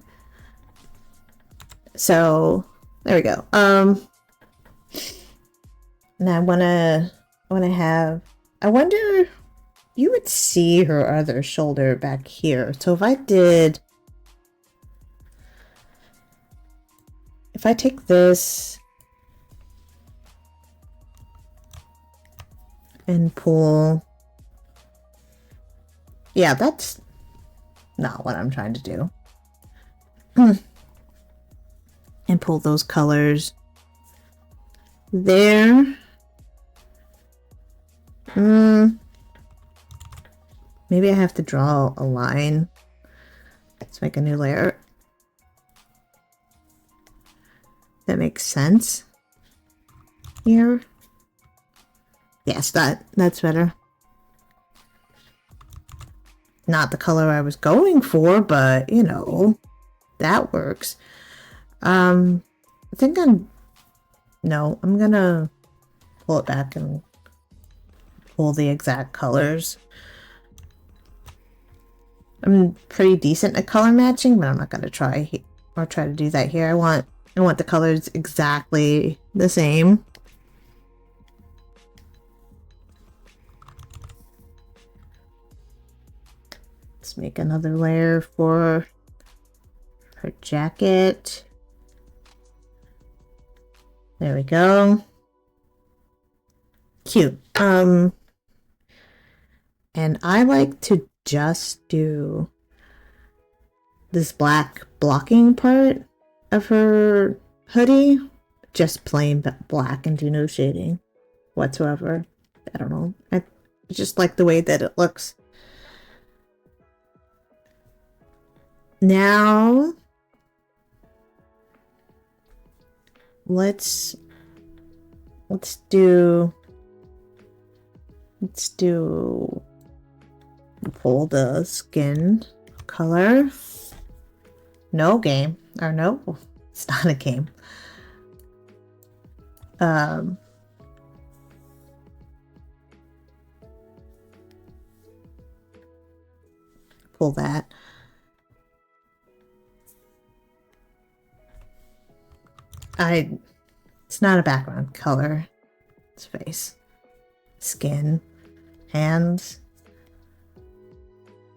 So there we go. And I wonder, you would see her other shoulder back here. So if I take this and pull, yeah, that's not what I'm trying to do. And pull those colors there. Maybe I have to draw a line. Let's make a new layer. That makes sense here. Yes, that's better. Not the color I was going for, but you know, that works. I think I'm gonna pull it back and pull the exact colors. I'm pretty decent at color matching, but I'm not gonna try to do that here. I want the colors exactly the same. Let's make another layer for her jacket. There we go. Cute. And I like to just do this black blocking part of her hoodie. Just plain black and do no shading whatsoever. I don't know. I just like the way that it looks. Now let's do pull the skin color. No game, or no, it's not a game. Pull that. It's not a background color. It's face, skin, hands,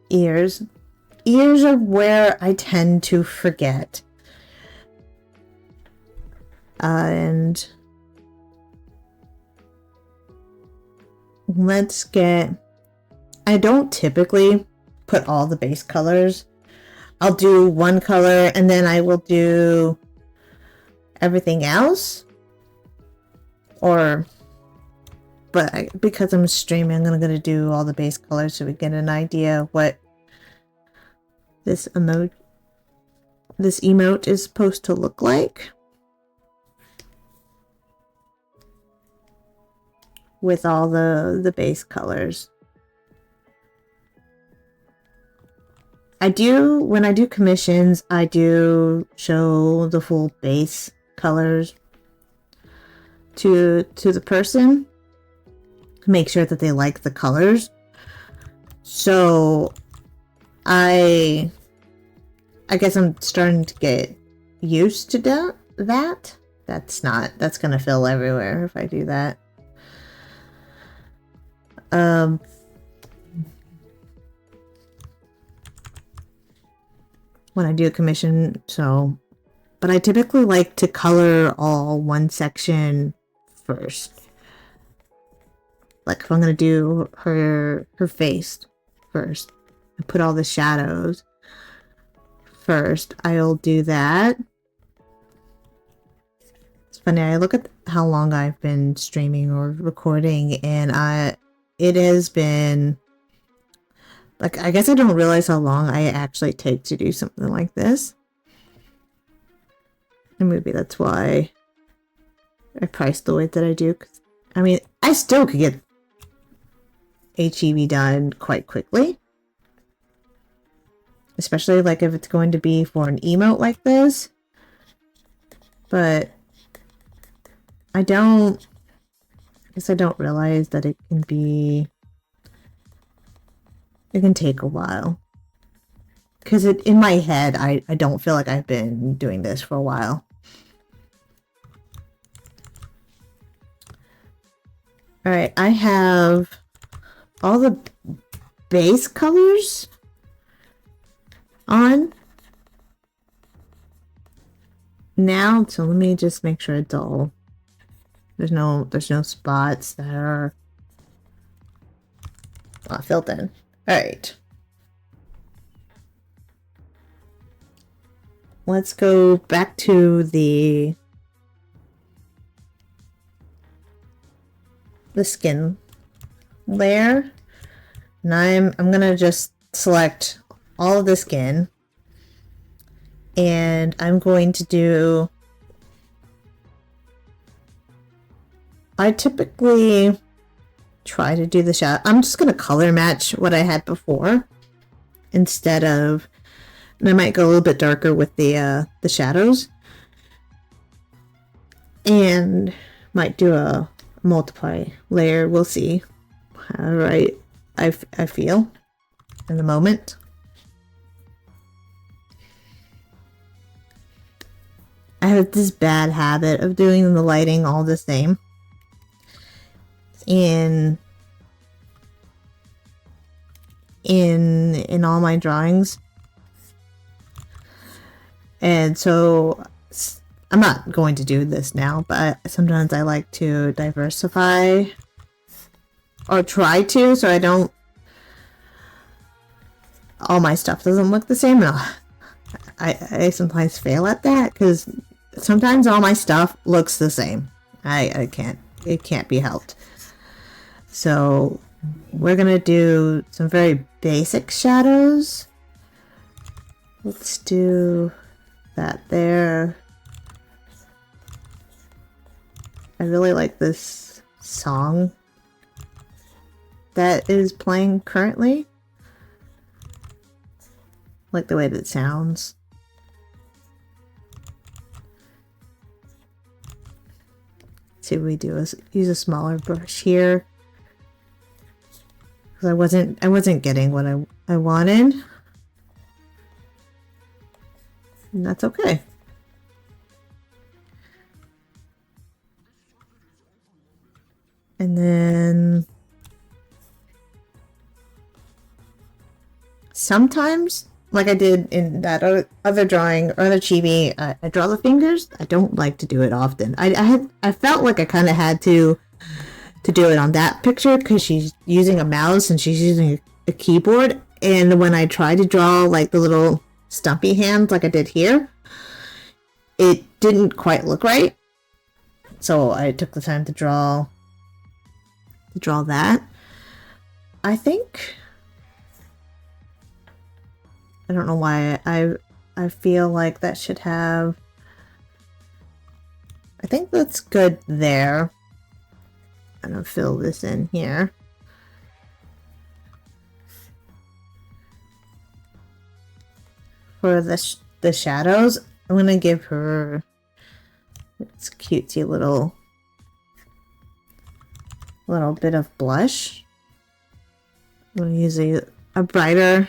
ears. Ears are where I tend to forget. And let's get... I don't typically put all the base colors. I'll do one color and then I will do everything else. But because I'm streaming, I'm gonna do all the base colors so we get an idea of what this emote is supposed to look like with all the base colors. When I do commissions, I do show the full base colors to the person to make sure that they like the colors. So I guess I'm starting to get used to that. That's gonna fill everywhere if I do that. When I do a commission, but I typically like to color all one section first. Like if I'm gonna do her face first, I put all the shadows first. I'll do that. It's funny, I look at how long I've been streaming or recording, and it has been like, I guess I don't realize how long I actually take to do something like this. And maybe that's why I price the way that I do. 'Cause, I mean, I still could get HEV done quite quickly. Especially like if it's going to be for an emote like this. But I guess I don't realize that it can take a while. Because in my head, I don't feel like I've been doing this for a while. Alright, I have all the base colors on now, so let me just make sure it's all... There's no spots that are filled in. Alright. Let's go back to the skin layer. And I'm gonna just select all of the skin. And I'm going to do... I typically try to do the shadow. I'm just going to color match what I had before instead of... And I might go a little bit darker with the shadows. And might do a multiply layer. We'll see how right I feel in the moment. I have this bad habit of doing the lighting all the same in all my drawings, and so I'm not going to do this now, but sometimes I like to diversify or try to, so I don't... all my stuff doesn't look the same, and I sometimes fail at that because sometimes all my stuff looks the same. It can't be helped. So we're gonna do some very basic shadows. Let's do that there. I really like this song that is playing currently. Like the way that it sounds. Let's see what we do is use a smaller brush here. Because I wasn't getting what I wanted. And that's okay. And then sometimes, like I did in that other drawing, or other chibi, I draw the fingers. I don't like to do it often. I felt like I kind of had to do it on that picture because she's using a mouse and she's using a keyboard. And when I tried to draw like the little stumpy hands like I did here, it didn't quite look right. So I took the time to draw that. I think, I don't know why I feel like that should have, I think that's good there. I'm gonna fill this in here. For the shadows, I'm gonna give her this cutesy little bit of blush. I'm gonna use a brighter,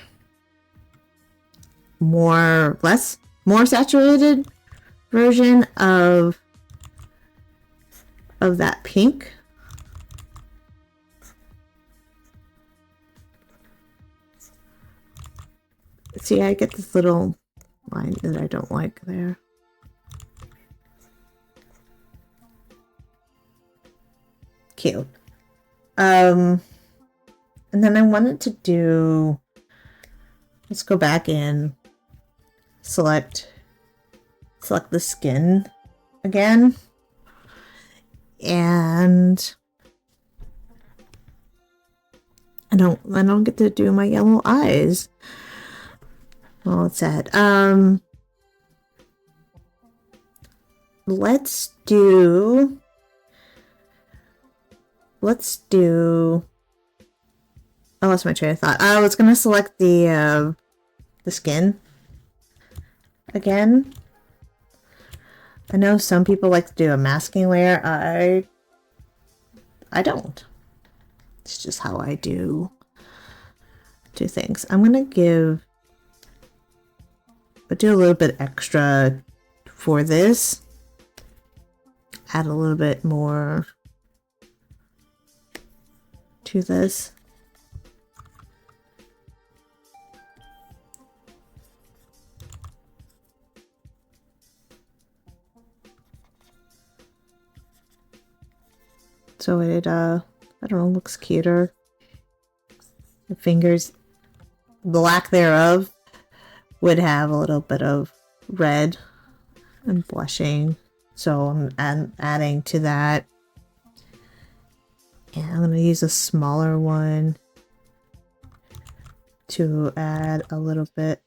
more saturated version of that pink. See, I get this little line that I don't like there. Cute. And then I wanted to do, let's go back in, select the skin again, and I don't get to do my yellow eyes. Oh, it's sad. Let's do, I lost my train of thought. I was gonna select the skin again. I know some people like to do a masking layer. I don't. It's just how I do things. I'm gonna do a little bit extra for this. Add a little bit more to this. So it, I don't know, looks cuter. The fingers, the lack thereof, would have a little bit of red and blushing. So I'm adding to that. And I'm going to use a smaller one to add a little bit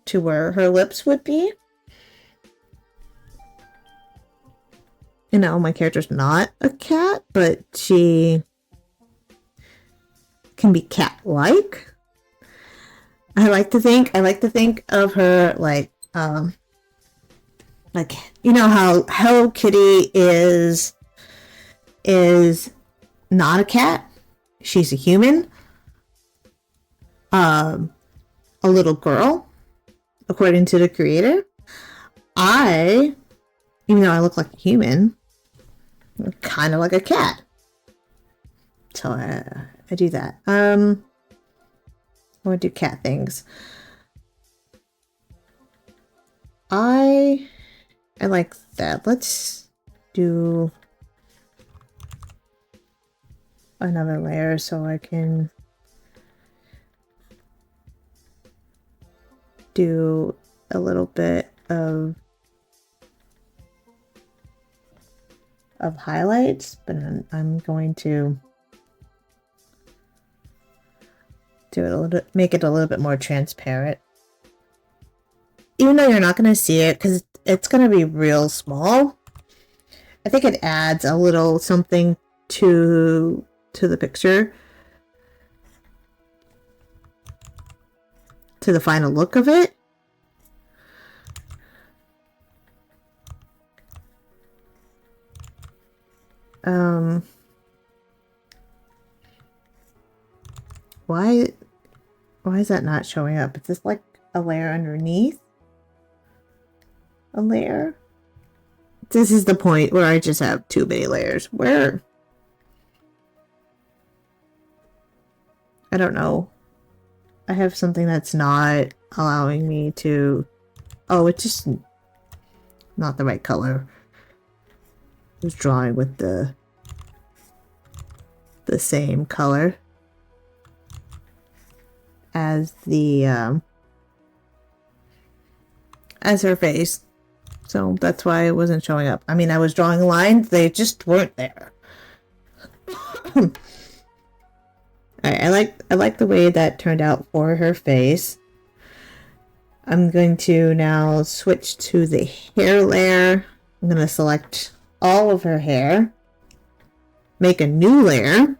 to where her lips would be. You know, my character's not a cat, but she can be cat-like. I like to think of her like you know how Hello Kitty is not a cat. She's a human. A little girl, according to the creator. Even though I look like a human, I'm kind of like a cat. So I do that. I want to do cat things. I like that. Let's do another layer so I can do a little bit of highlights, but I'm going to do it a little, make it a little bit more transparent. Even though you're not going to see it because it's going to be real small, I think it adds a little something to the picture, to the final look of it. Why is that not showing up? Is this like a layer underneath a layer? This is the point where I just have too many layers. Where? I don't know. I have something that's not allowing me to... Oh, it's just not the right color. I was drawing with the same color as the as her face. So that's why it wasn't showing up. I mean, I was drawing lines, they just weren't there. I like the way that turned out for her face. I'm going to now switch to the hair layer. I'm going to select all of her hair, make a new layer,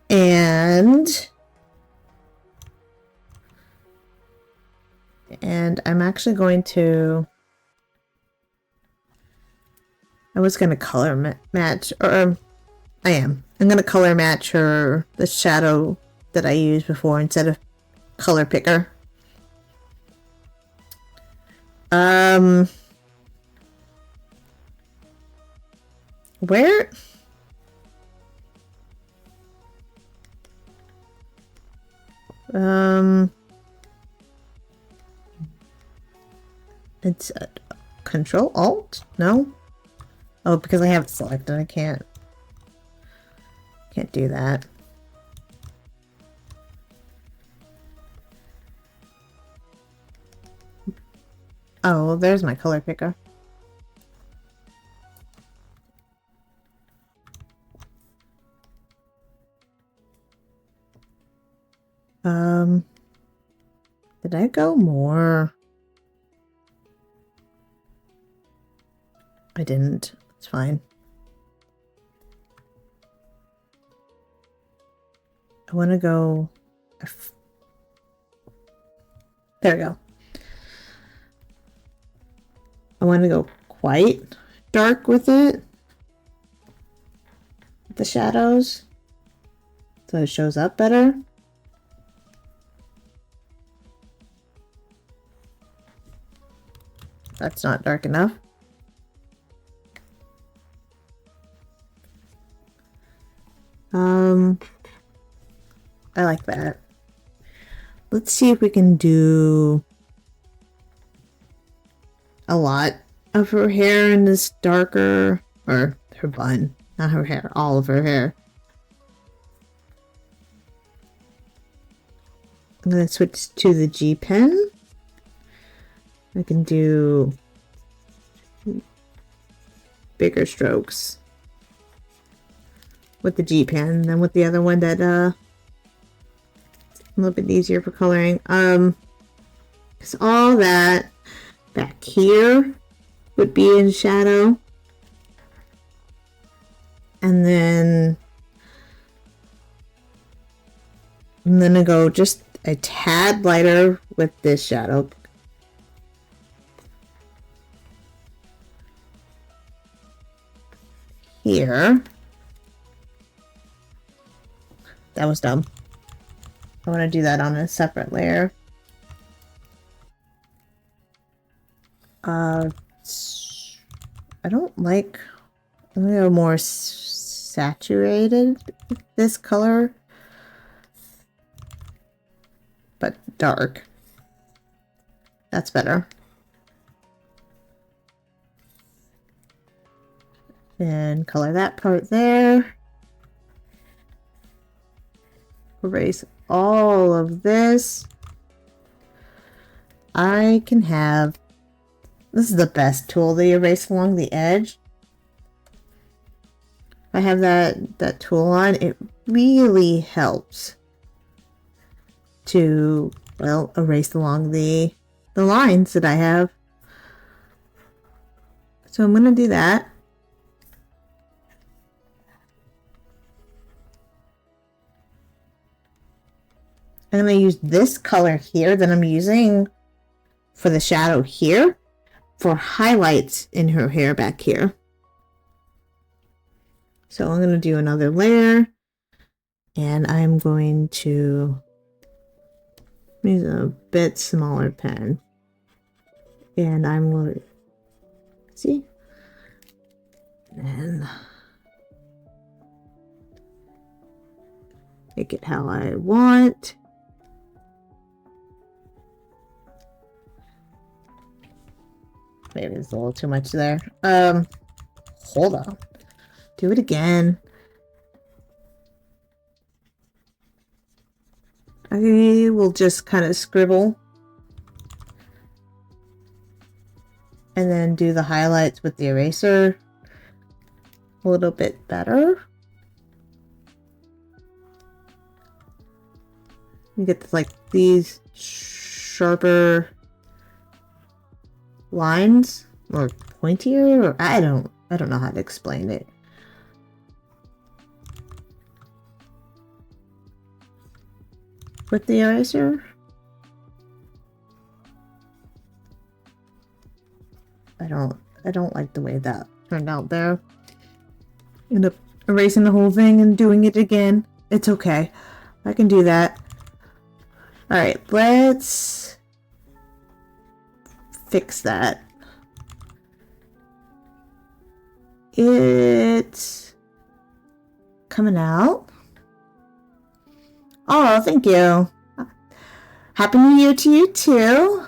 and I'm actually going to... I was going to color match, or I am. I'm going to color match her, the shadow that I used before instead of color picker. Where? It's Control Alt? No? Oh, because I have it selected, I can't do that. Oh, well, there's my color picker. Did I go more? I didn't. It's fine. I want to go... There we go. I want to go quite dark with it. The shadows. So it shows up better. That's not dark enough. I like that. Let's see if we can do a lot of her hair in this darker, or her bun, not her hair, all of her hair. I'm going to switch to the G pen. I can do bigger strokes with the G pen than with the other one that a little bit easier for coloring. Because all that back here would be in shadow. And then I'm gonna go just a tad lighter with this shadow. Here. That was dumb. I want to do that on a separate layer. I don't like... I'm gonna go more saturated with this color, but dark. That's better. And color that part there. Erase all of this. I can have... This is the best tool, the erase along the edge. If I have that tool on, it really helps to, well, erase along the lines that I have. So I'm going to do that. I'm going to use this color here that I'm using for the shadow here for highlights in her hair back here. So I'm going to do another layer, and I'm going to use a bit smaller pen. And I'm going to, see, And make it how I want. Maybe it's a little too much there. Hold on. Do it again. I will just kind of scribble. And then do the highlights with the eraser a little bit better. You get like these sharper lines, or pointier, or I don't know how to explain it. With the eraser, I don't like the way that turned out there. End up erasing the whole thing and doing it again. It's okay. I can do that. Alright, let's fix that. It's coming out. Oh, thank you. Happy New Year to you too.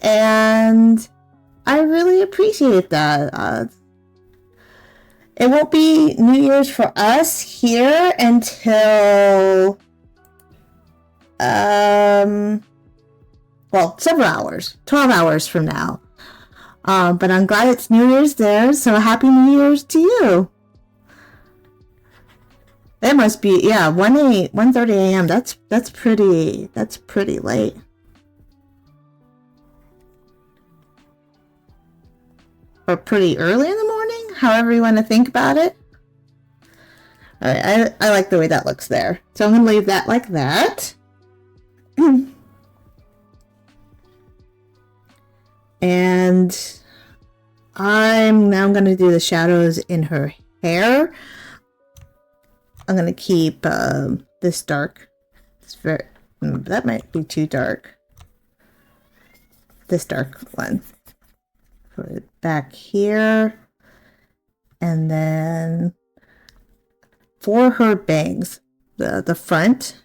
And I really appreciate that. It won't be New Year's for us here until well, several hours, 12 hours from now. But I'm glad it's New Year's there, so happy New Year's to you. It must be, yeah, 1:30 a.m. That's pretty late. Or pretty early in the morning, however you want to think about it. Alright, I like the way that looks there. So I'm going to leave that like that. And I'm now going to do the shadows in her hair. I'm going to keep this dark. It's very, that might be too dark. This dark one. Put it back here. And then for her bangs, the front,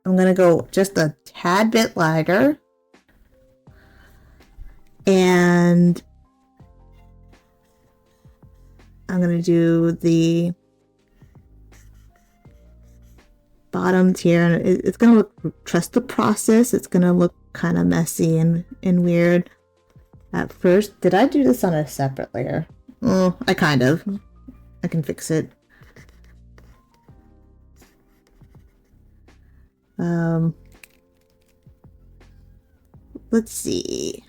I'm going to go just a tad bit lighter. And I'm going to do the bottoms here. And it's going to look, trust the process. It's going to look kind of messy and weird at first. Did I do this on a separate layer? Oh, I kind of. I can fix it. Let's see.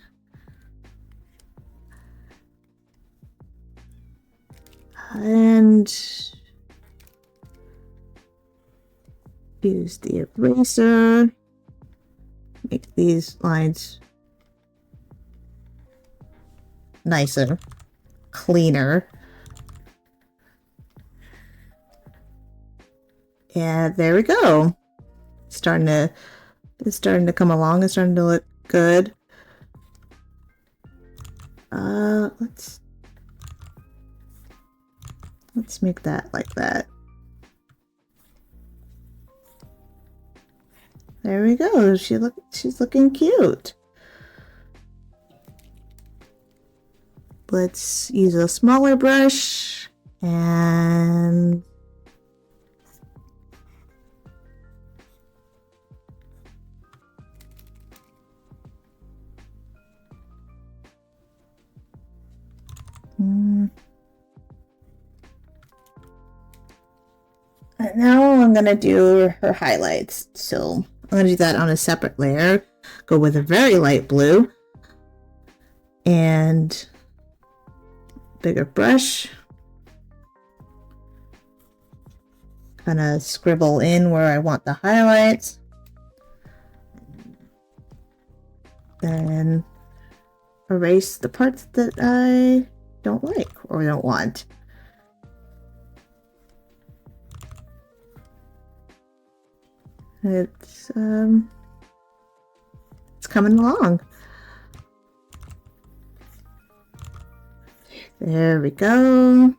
And use the eraser. Make these lines nicer, cleaner. And there we go. It's starting to come along. It's starting to look good. Let's make that like that. There we go. She's looking cute. Let's use a smaller brush and now I'm gonna do her highlights. So I'm gonna do that on a separate layer. Go with a very light blue and bigger brush. Kind of scribble in where I want the highlights. Then erase the parts that I don't like or don't want. It's coming along. There we go.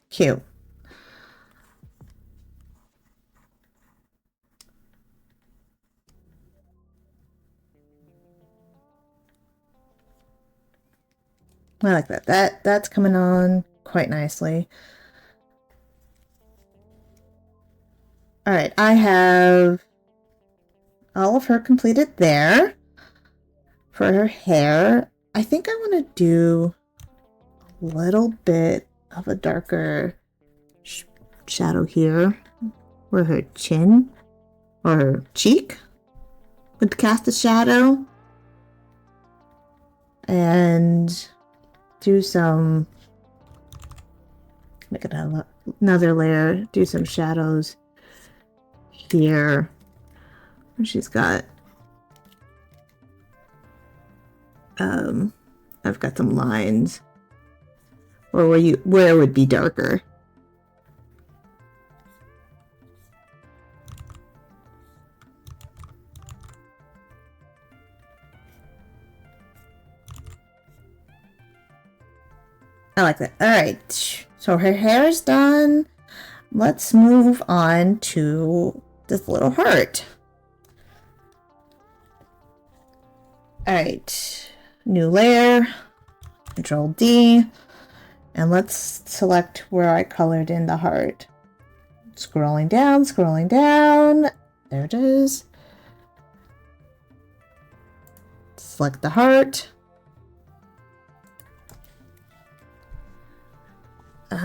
Cute. I like that. That's coming on quite nicely. All right, I have all of her completed there. For her hair, I think I want to do a little bit of a darker shadow here where her chin or her cheek would cast a shadow, and do some, make it another layer, do some shadows here where she's got I've got some lines or where it would be darker. I like that. All right, so her hair is done. Let's move on to this little heart. All right, new layer, Control D, and let's select where I colored in the heart. Scrolling down. There it is. Select the heart. I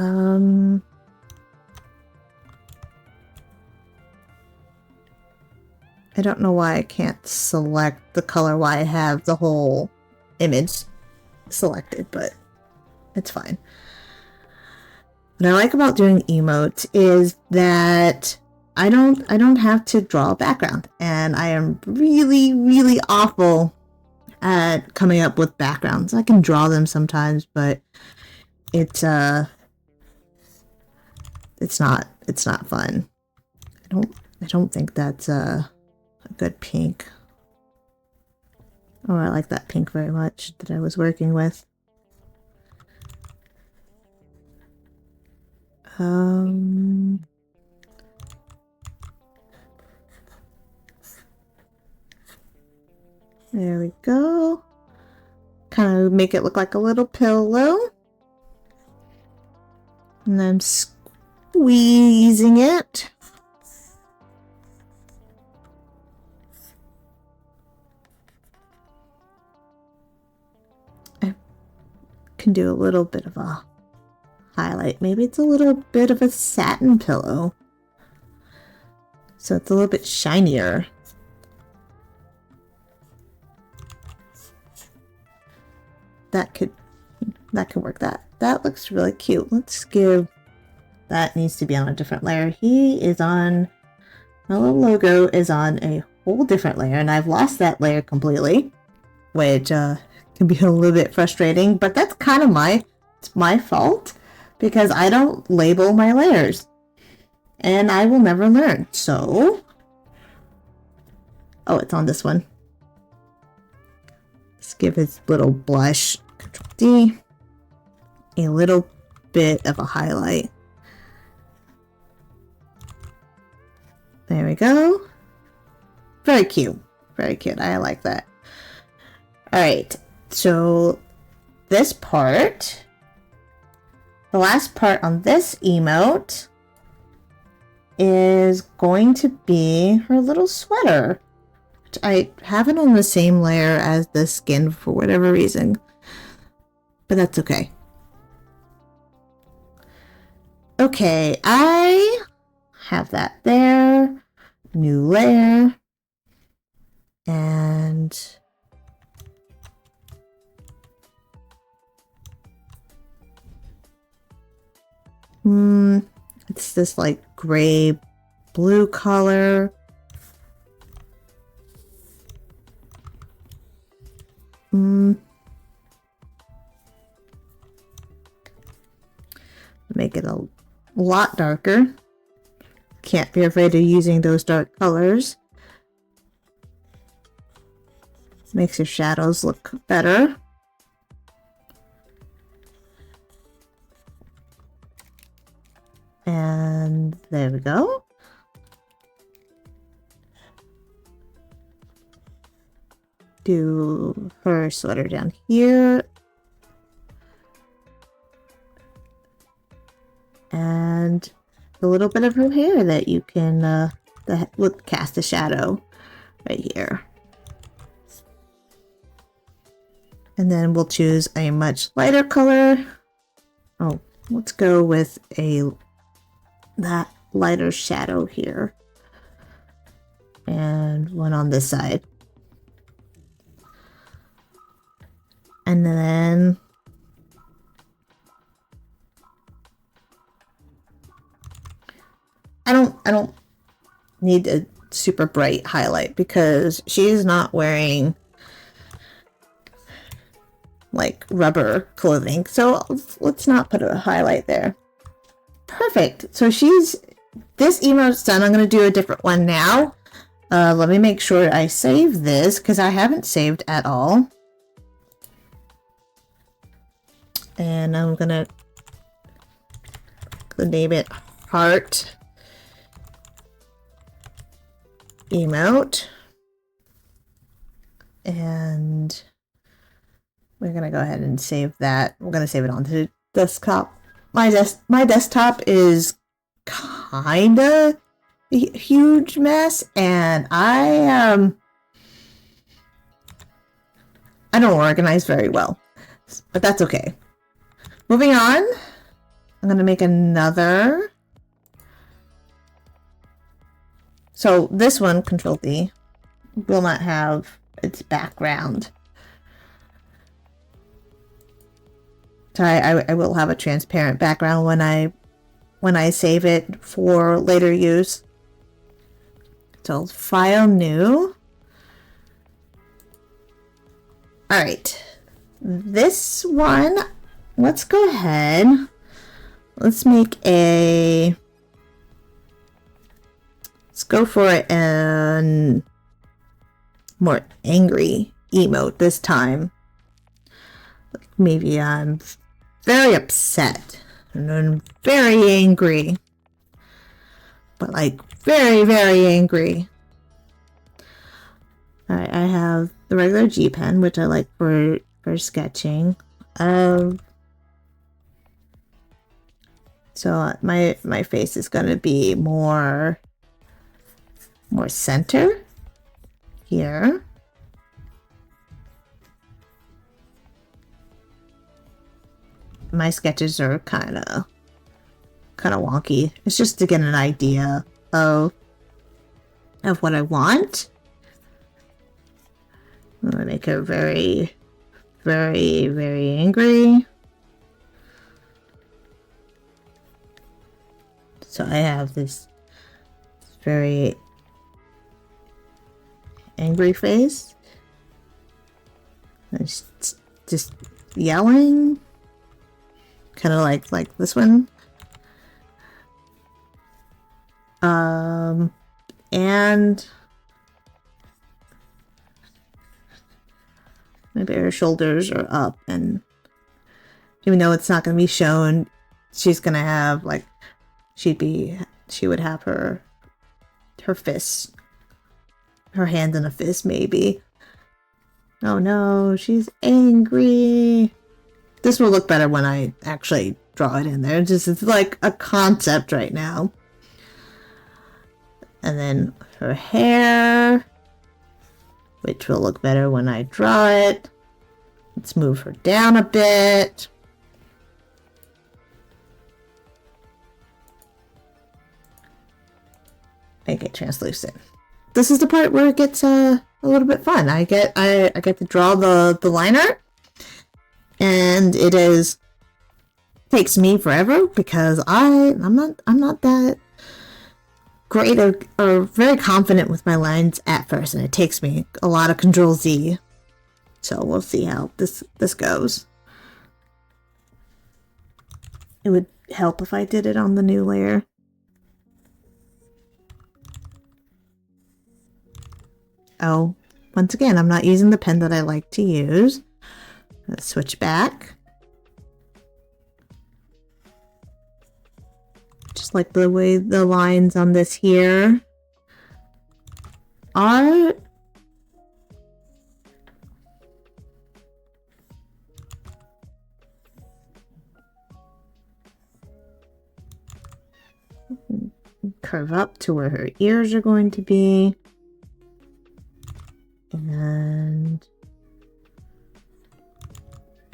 don't know why I can't select the color while I have the whole image selected, but it's fine. What I like about doing emotes is that I don't have to draw a background, and I am really awful at coming up with backgrounds. I can draw them sometimes, but it's not fun. I don't think that's a good pink. Oh, I like that pink very much that I was working with. There we go. Kind of make it look like a little pillow. And then squeezing it. I can do a little bit of a highlight. Maybe it's a little bit of a satin pillow, so it's a little bit shinier. That could work. That looks really cute. Let's give that, needs to be on a different layer. He is on, my little logo is on a whole different layer, and I've lost that layer completely, which can be a little bit frustrating, but that's kind of it's my fault, because I don't label my layers, and I will never learn. So, oh, it's on this one. Let's give his little blush, Control D, a little bit of a highlight. There we go. Very cute. Very cute. I like that. Alright, so this part, the last part on this emote, is going to be her little sweater. Which I have it on the same layer as the skin for whatever reason, but that's okay. Okay, I have that there. New layer. And it's this like gray blue color. Make it a lot darker. can't be afraid of using those dark colors. Makes your shadows look better. And there we go. Do her sweater down here. And a little bit of her hair that you can cast a shadow right here. And then we'll choose a much lighter color. Oh, let's go with that lighter shadow here. And one on this side. And then I don't need a super bright highlight because she's not wearing like rubber clothing. So let's not put a highlight there. Perfect. So this emote's done. I'm going to do a different one now. Let me make sure I save this because I haven't saved at all. And I'm going to name it Heart Emote. And we're going to go ahead and save that. We're going to save it onto the desktop. My desktop is kind of a huge mess, and I don't organize very well, but that's okay. Moving on, I'm going to make another. So this one, Control D, will not have its background. So I will have a transparent background when I save it for later use. So File, New. All right, this one, let's go ahead. Let's go for a more angry emote this time. Maybe I'm very upset and I'm very angry, but like very, very angry. All right, I have the regular G pen, which I like for sketching. So my face is gonna be more center here. My sketches are kind of wonky. It's just to get an idea of what I want. I'm gonna make her very, very, very angry. So I have this very angry face. It's just yelling. Kind of like this one. And maybe her shoulders are up, and even though it's not going to be shown, she's going to have like she would have her fist, her hand in a fist maybe. Oh no, she's angry. This will look better when I actually draw it in there. It's like a concept right now. And then her hair, which will look better when I draw it. Let's move her down a bit. Make it translucent. This is the part where it gets a little bit fun. I get to draw the line art. And takes me forever because I'm not that great or very confident with my lines at first, and it takes me a lot of Control Z. So we'll see how this goes. It would help if I did it on the new layer. Oh, once again, I'm not using the pen that I like to use. Let's switch back. Just like the way the lines on this here are. Curve up to where her ears are going to be.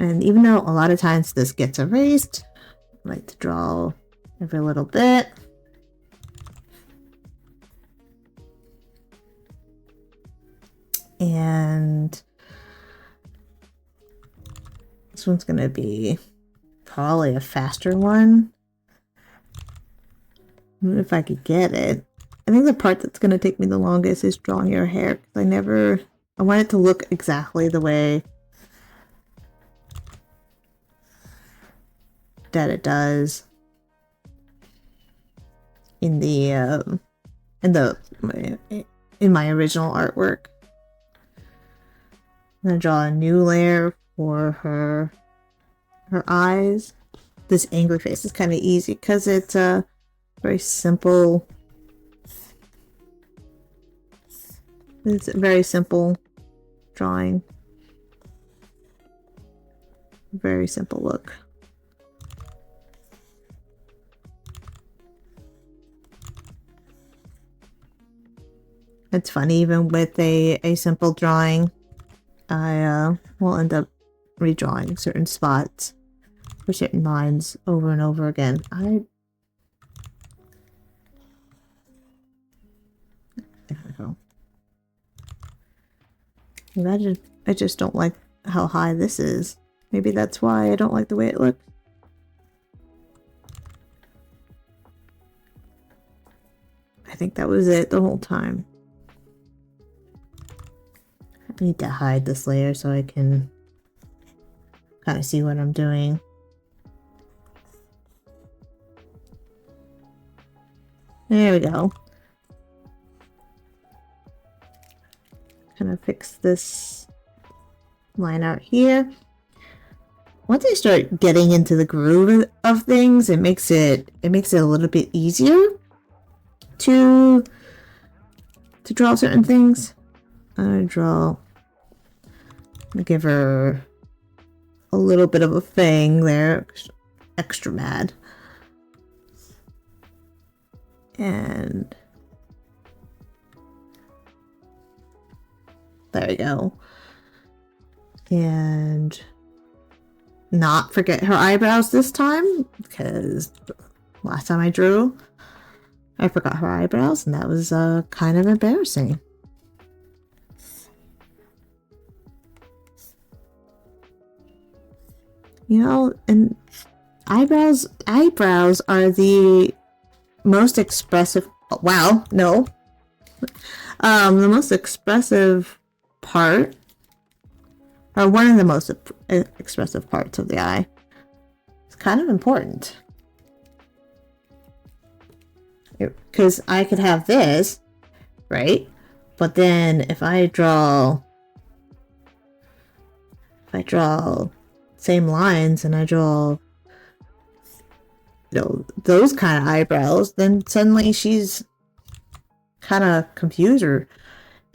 And even though a lot of times this gets erased, I like to draw every little bit. And this one's going to be probably a faster one. I don't know if I could get it. I think the part that's going to take me the longest is drawing your hair, because I want it to look exactly the way that it does in my original artwork. I'm gonna draw a new layer for her eyes. This angry face is kind of easy because it's a very simple. It's a very simple drawing. Very simple look. It's funny, even with a simple drawing, I will end up redrawing certain spots for certain lines over and over again. There we go. Imagine, I just don't like how high this is. Maybe that's why I don't like the way it looks. I think that was it the whole time. I need to hide this layer so I can kind of see what I'm doing. There we go. Kind of fix this line out here. Once I start getting into the groove of things, it makes it a little bit easier to draw certain things. I'm gonna give her a little bit of a fang there, extra mad. And there we go. And not forget her eyebrows this time, because last time I drew, I forgot her eyebrows, and that was kind of embarrassing. You know, and eyebrows are the most expressive. Wow, no. The most expressive part, or one of the most expressive parts of the eye. It's kind of important. Because I could have this, right? But then if I draw same lines and I draw, you know, those kind of eyebrows, then suddenly she's kind of confused or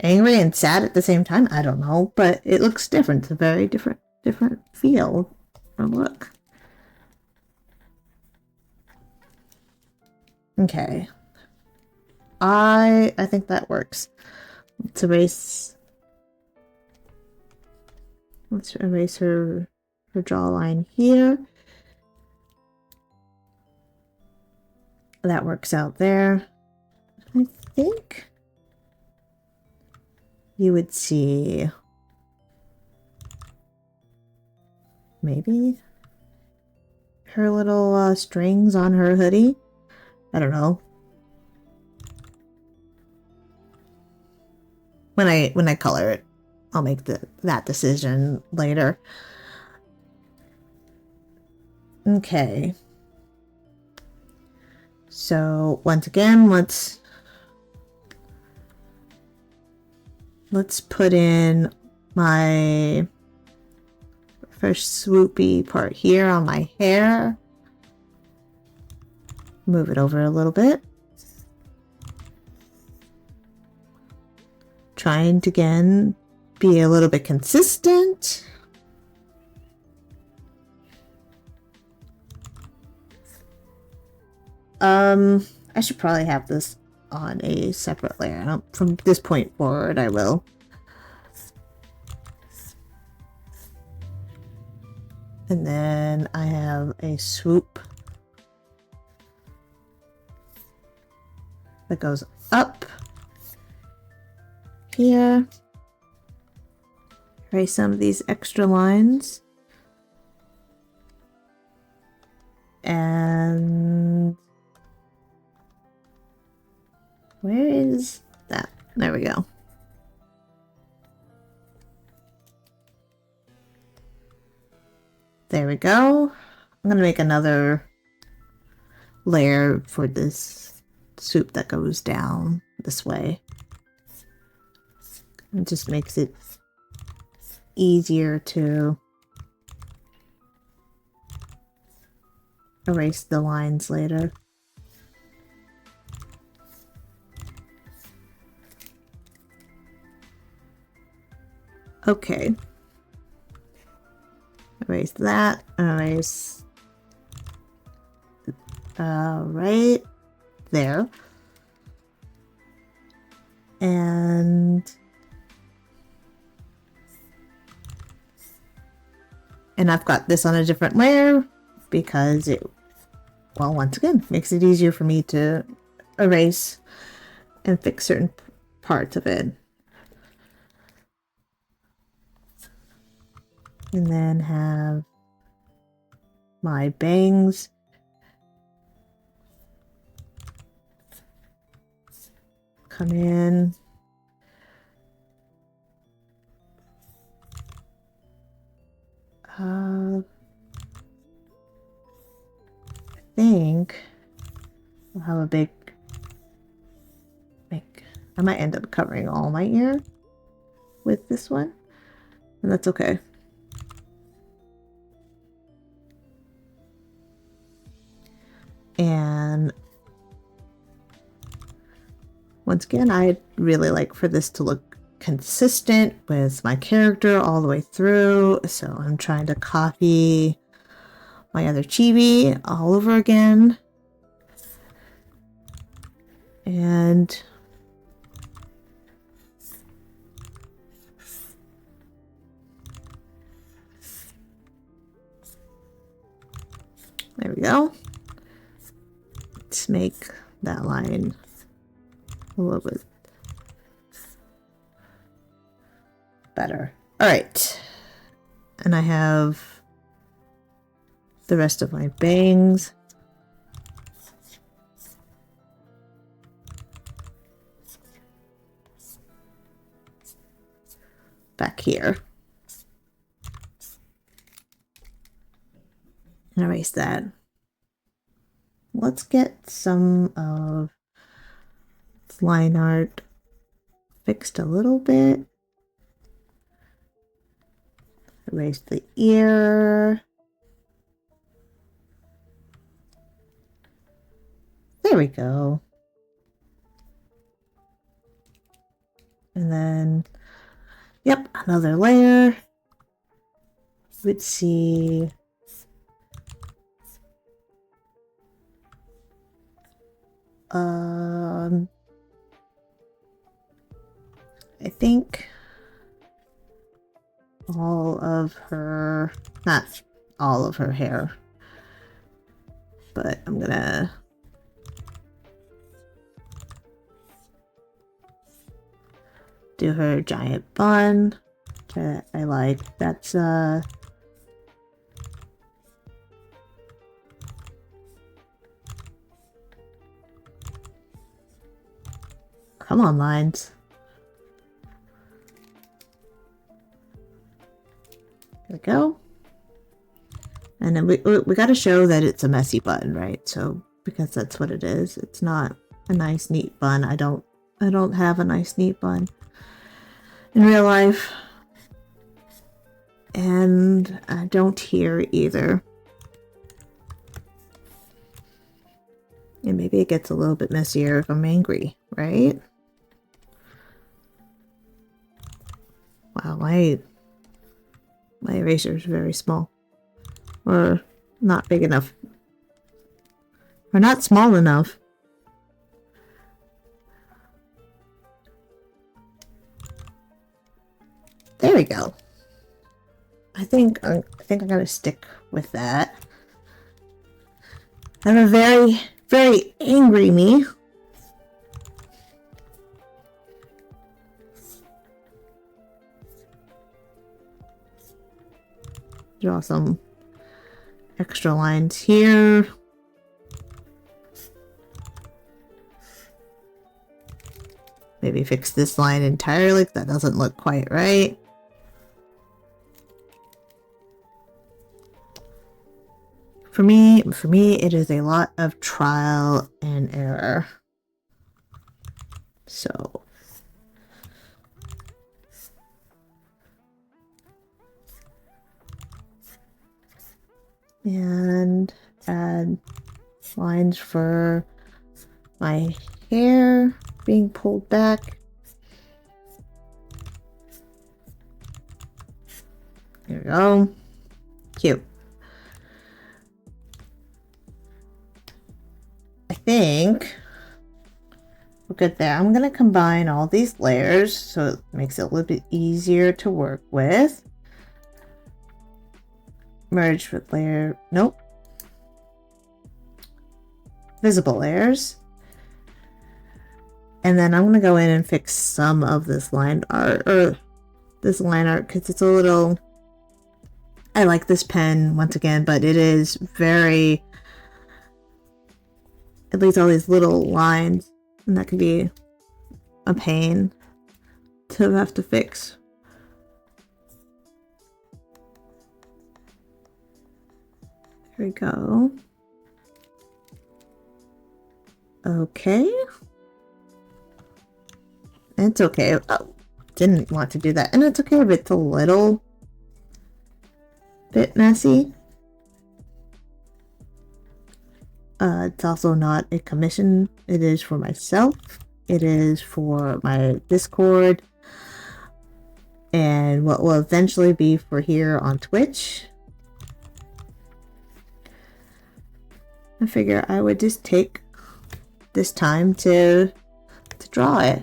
angry and sad at the same time. I don't know, but it looks different. It's a very different feel or look. Okay. I think that works. Let's erase her jawline here. That works out there. I think you would see maybe her little strings on her hoodie. I don't know. When I color it, I'll make that decision later. Okay. So once again, let's let's put in my first swoopy part here on my hair. Move it over a little bit. Trying to, again, be a little bit consistent. I should probably have this on a separate layer. From this point forward, I will. And then I have a swoop that goes up here. Erase some of these extra lines. And where is that? There we go. There we go. I'm gonna make another layer for this soup that goes down this way. It just makes it easier to erase the lines later. Okay. Erase that. Erase right there. And I've got this on a different layer because it, well, once again, makes it easier for me to erase and fix certain parts of it. And then have my bangs come in. I think I'll have a big, I might end up covering all my ear with this one, and that's okay. And once again, I'd really like for this to look consistent with my character all the way through, so I'm trying to copy my other chibi all over again. And there we go. Let's make that line a little bit better. All right. And I have the rest of my bangs. Back here. And erase that. Let's get some of this line art fixed a little bit. Erase the ear. There we go. And then, yep, another layer. Let's see. I think all of her, not all of her hair, but I'm gonna do her giant bun that I like. That's come on, lines. There we go. And then we got to show that it's a messy bun, right? So because that's what it is. It's not a nice neat bun. I don't have a nice neat bun. in real life. And I don't here either. And maybe it gets a little bit messier if I'm angry, right? Wow, my eraser is very small. Or not big enough. Or not small enough. There we go. I think I'm gonna stick with that. I'm a very, very angry me. Draw some extra lines here. Maybe fix this line entirely. That doesn't look quite right. For me, it is a lot of trial and error. So. And add lines for my hair being pulled back. There we go. Cute. I think we're good there. I'm going to combine all these layers so it makes it a little bit easier to work with. Merge with layer, nope. Visible layers. And then I'm going to go in and fix some of this line art, because it's a little, I like this pen once again, but it is very, it leaves all these little lines, and that can be a pain to have to fix. There we go. Okay. It's okay. Oh, didn't want to do that. And it's okay if it's a little bit messy. It's also not a commission. It is for myself. It is for my Discord. And what will eventually be for here on Twitch. I figure I would just take this time to draw it.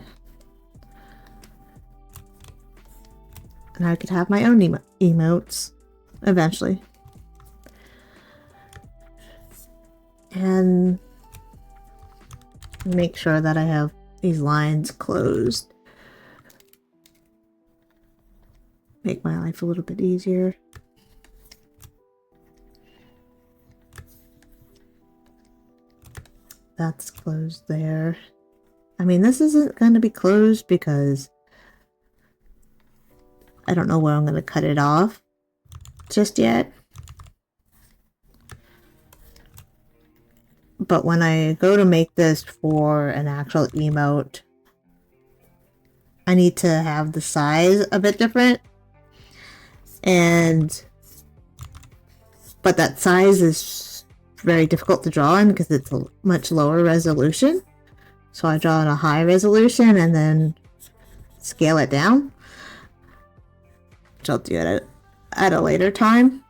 And I could have my own emotes eventually. And make sure that I have these lines closed. Make my life a little bit easier. That's closed there. I mean, this isn't going to be closed because I don't know where I'm going to cut it off just yet. But when I go to make this for an actual emote, I need to have the size a bit different. But that size is very difficult to draw in because it's a much lower resolution. So I draw in a high resolution and then scale it down, which I'll do at a later time.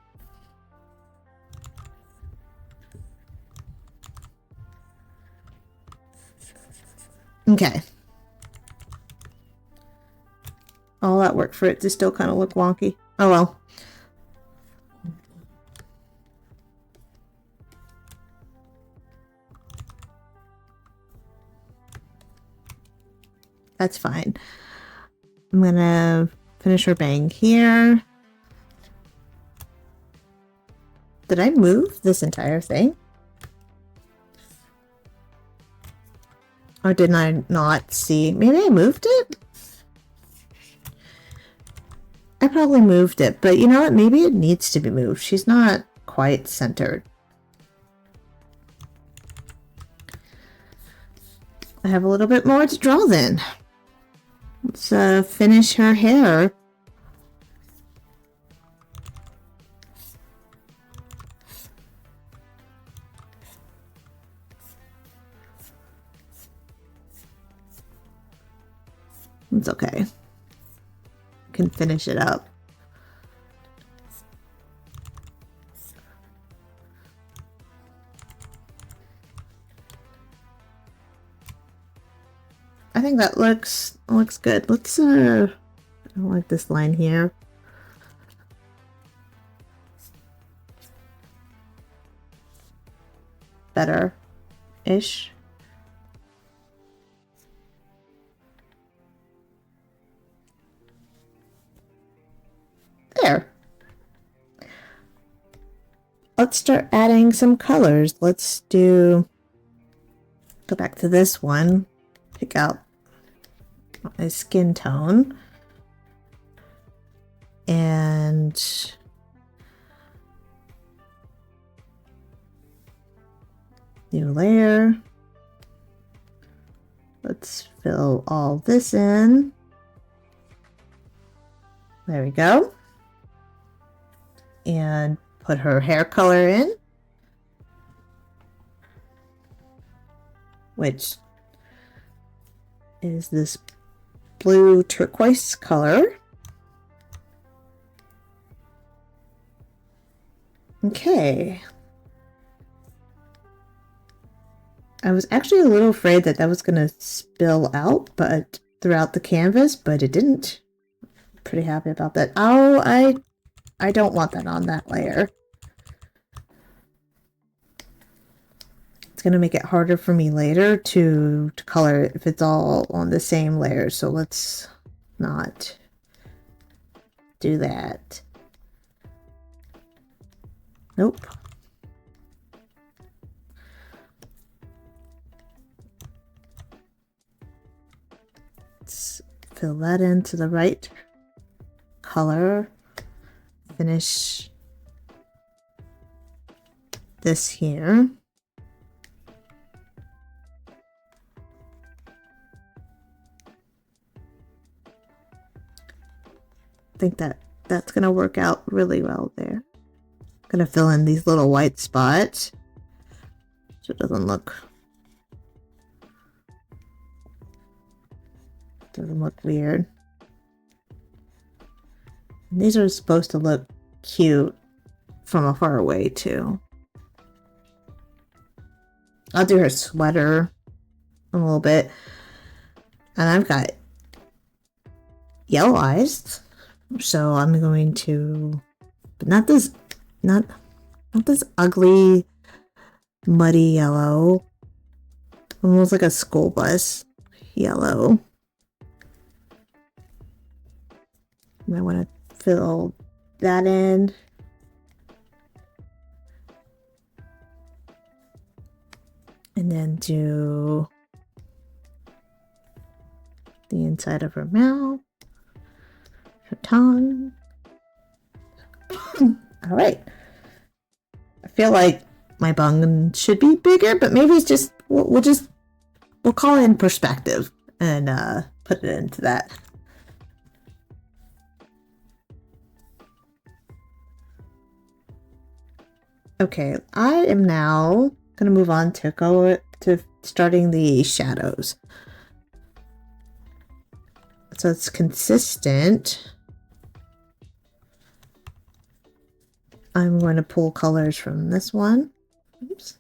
Okay. All that work for it to still kind of look wonky. Oh well. That's fine. I'm gonna finish her bang here. Did I move this entire thing? Or did I not see? Maybe I moved it? I probably moved it, but you know what? Maybe it needs to be moved. She's not quite centered. I have a little bit more to draw then. Let's finish her hair. It's okay. Can finish it up. I think that looks good. Let's I don't like this line here. Better-ish. There. Let's start adding some colors. Let's go back to this one. Pick out my skin tone. And new layer. Let's fill all this in. There we go. And put her hair color in, which is this blue turquoise color. Okay. I was actually a little afraid that was going to spill out throughout the canvas, but it didn't. Pretty happy about that. Oh, I don't want that on that layer. It's going to make it harder for me later to color if it's all on the same layer. So let's not do that. Nope. Let's fill that into the right color. Finish this here. I think that's gonna work out really well there. Gonna fill in these little white spots so it doesn't look weird. And these are supposed to look cute from afar away too. I'll do her sweater a little bit. And I've got yellow eyes. So I'm going to, but not this ugly muddy yellow. Almost like a school bus yellow. I want to fill that in. And then do the inside of her mouth, her tongue. All right. I feel like my bung should be bigger, but maybe it's just, we'll call it in perspective and put it into that. Okay, I am now going to move on to starting the shadows. So it's consistent. I'm going to pull colors from this one. Oops.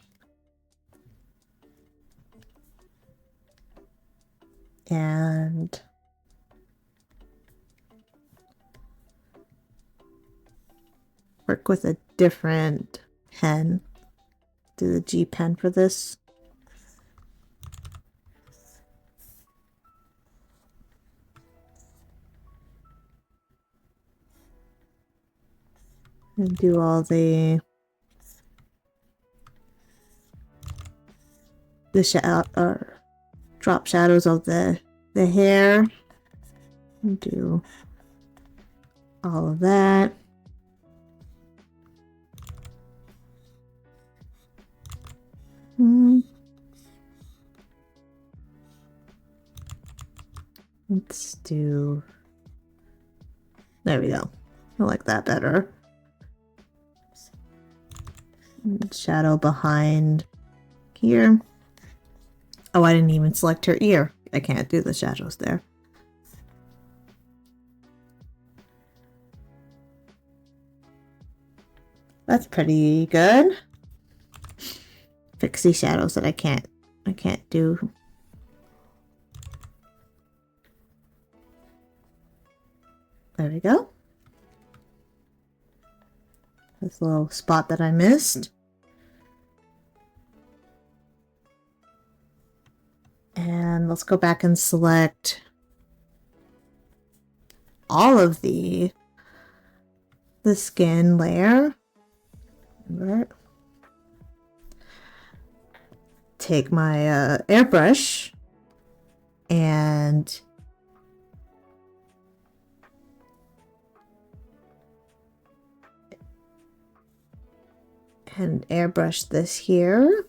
And work with a different pen. Do the G pen for this. And do all the drop shadows of the hair. And do all of that. Let's do... There we go. I like that better. Shadow behind here. Oh, I didn't even select her ear. I can't do the shadows there. That's pretty good. Fix these shadows that I can't do. There we go. This little spot that I missed. And let's go back and select all of the skin layer. Remember? Take my airbrush and airbrush this here.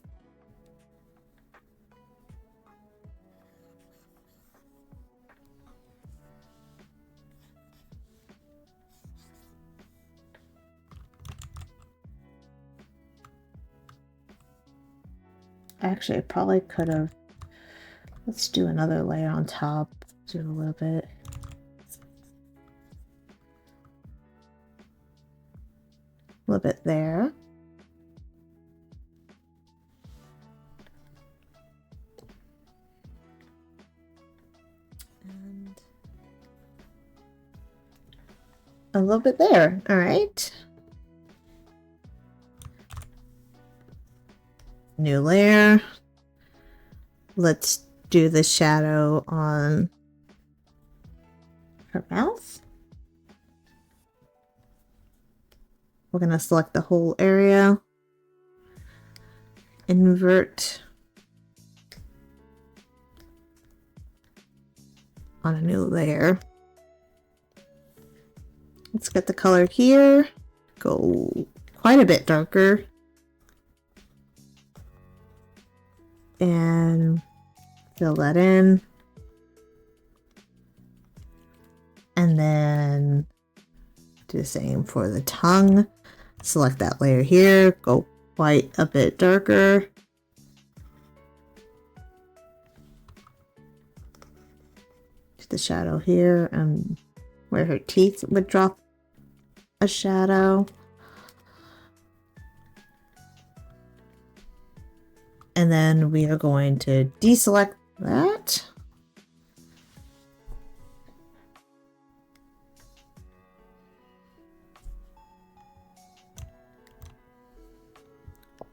Actually, I probably could have. Let's do another layer on top. Do a little bit. A little bit there. And a little bit there. All right. New layer. Let's do the shadow on her mouth. We're going to select the whole area. Invert on a new layer. Let's get the color here. Go quite a bit darker. And fill that in. And then do the same for the tongue. Select that layer here. Go quite a bit darker. Do the shadow here and where her teeth would drop a shadow. And then we are going to deselect that.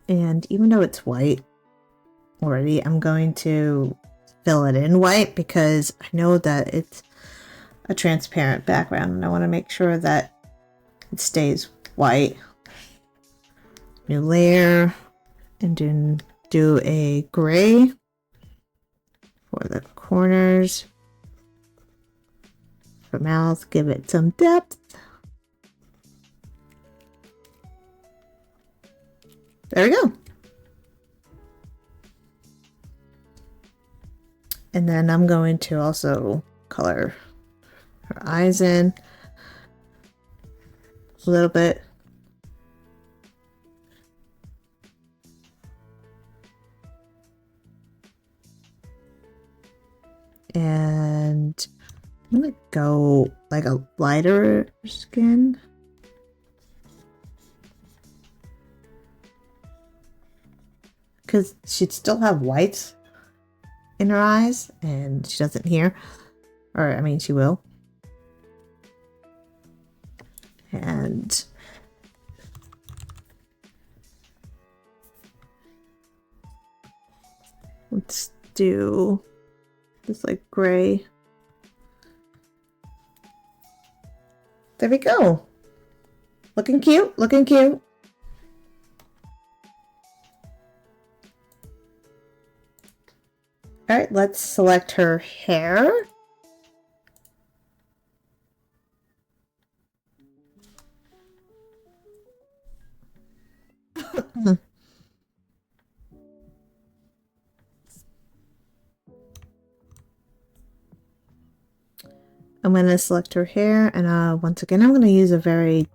And even though it's white already, I'm going to fill it in white because I know that it's a transparent background and I want to make sure that it stays white. New layer and do a gray for the corners. For mouth, give it some depth. There we go. And then I'm going to also color her eyes in a little bit. And I'm gonna go like a lighter skin. Because she'd still have whites in her eyes, and she doesn't here. Or, I mean, she will. And let's do this like gray. There we go. Looking cute, looking cute. All right, let's select her hair. I'm going to select her hair, and once again, I'm going to use a very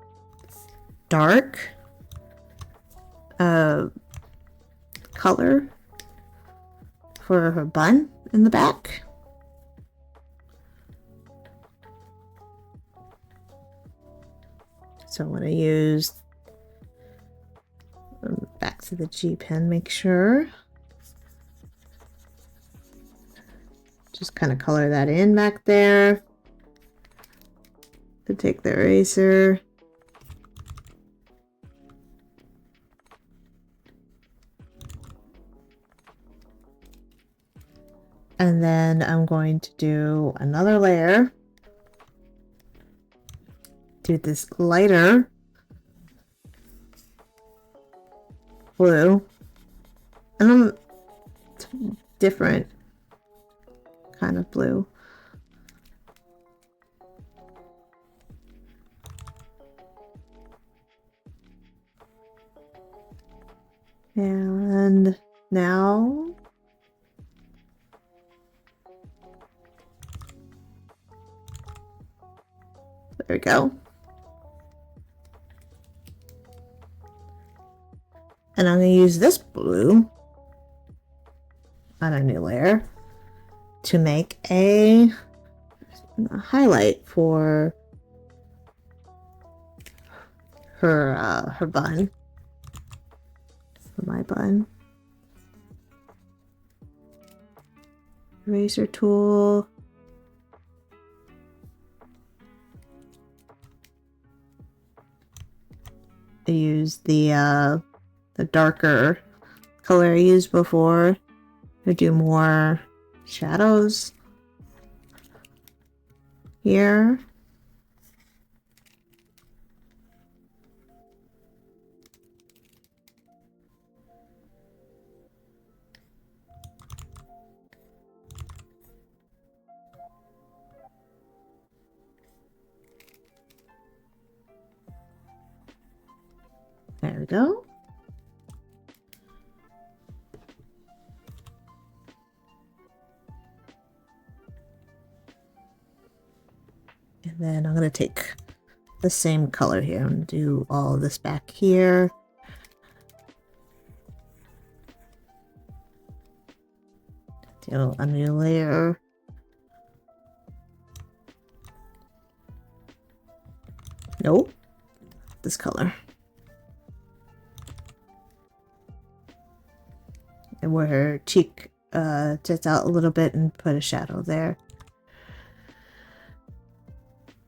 dark color for her bun in the back. So I'm going to use back to the G pen, make sure. Just kind of color that in back there. To take the eraser. And then I'm going to do another layer. Do this lighter blue. And different kind of blue. And now there we go. And I'm going to use this blue on a new layer to make a highlight for her bun. For my bun. Eraser tool. I use the darker color I used before to do more shadows here. There we go. And then I'm going to take the same color here and do all this back here. Do a new layer. Nope. This color. And where her cheek jets out a little bit and put a shadow there.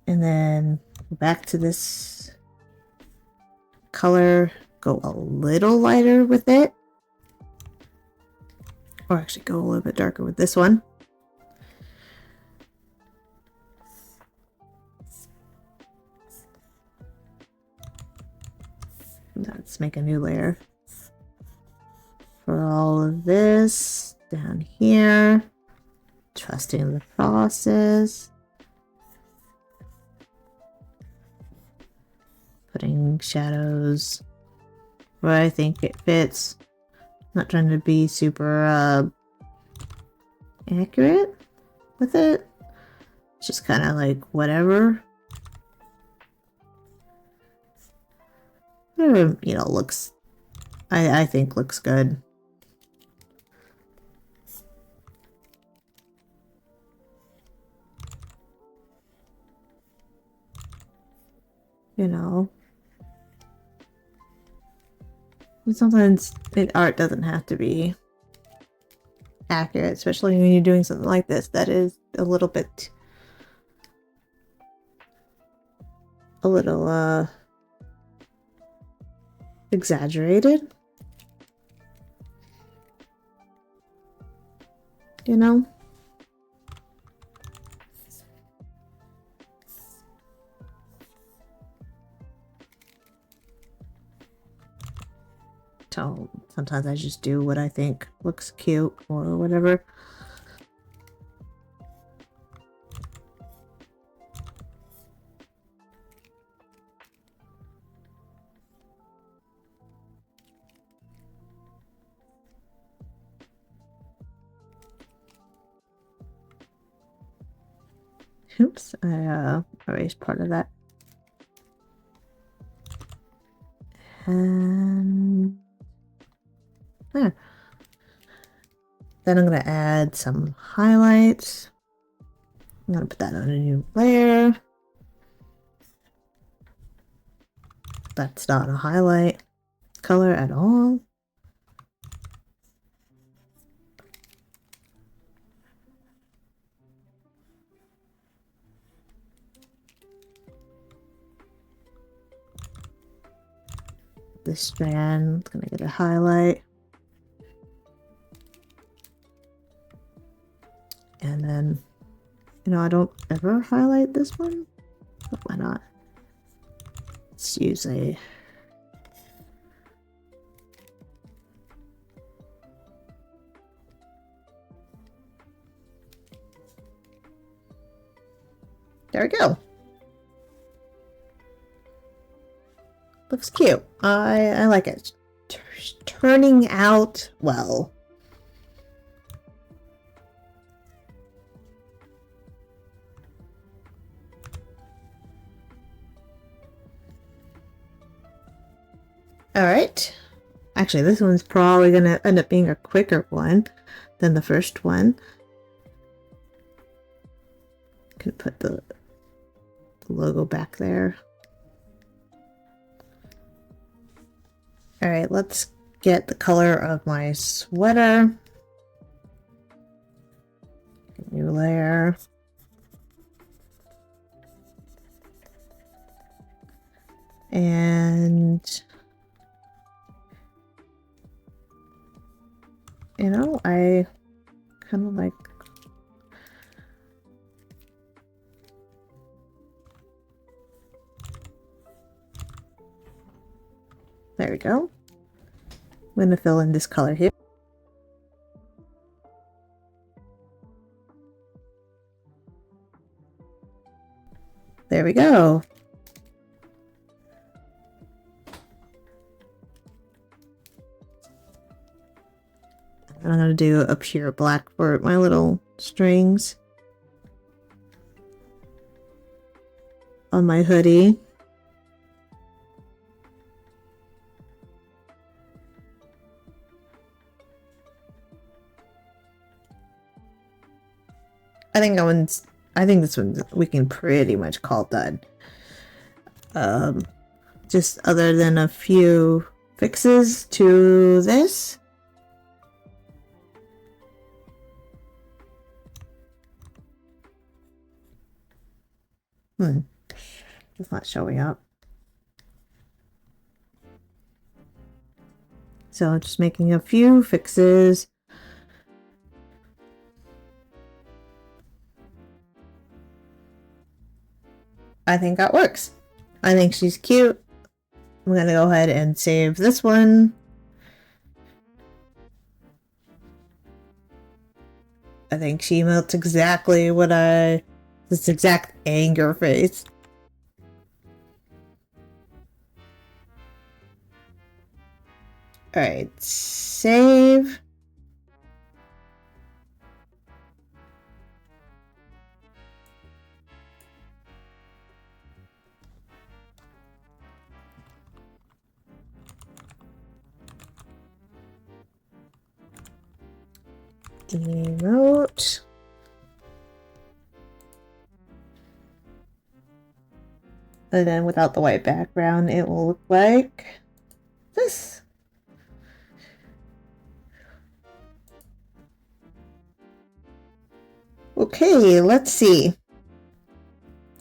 And then back to this color, go a little lighter with it. Or actually go a little bit darker with this one. Let's make a new layer for all of this down here. Trusting the process. Putting shadows where I think it fits. Not trying to be super accurate with it. It's just kind of like whatever. Whatever, you know, looks, I think looks good. You know. Sometimes art doesn't have to be accurate, especially when you're doing something like this that is a little exaggerated. You know? So sometimes I just do what I think looks cute or whatever. Oops, I erased part of that. And there. Then I'm going to add some highlights. I'm going to put that on a new layer. That's not a highlight color at all. This strand is going to get a highlight. And then, you know, I don't ever highlight this one, but why not? Let's use a there we go. Looks cute. I like it. Turning out well. Alright. Actually, this one's probably going to end up being a quicker one than the first one. Can put the logo back there. Alright, let's get the color of my sweater. New layer. And you know, I kind of like there we go. I'm going to fill in this color here. There we go. And I'm going to do a pure black for my little strings on my hoodie. I think this one we can pretty much call done. Just other than a few fixes to this. It's not showing up. So I'm just making a few fixes. I think that works. I think she's cute. I'm gonna go ahead and save this one. I think she emotes exactly what this exact anger face. Alright, save. Emote. And then without the white background, it will look like this. Okay, let's see.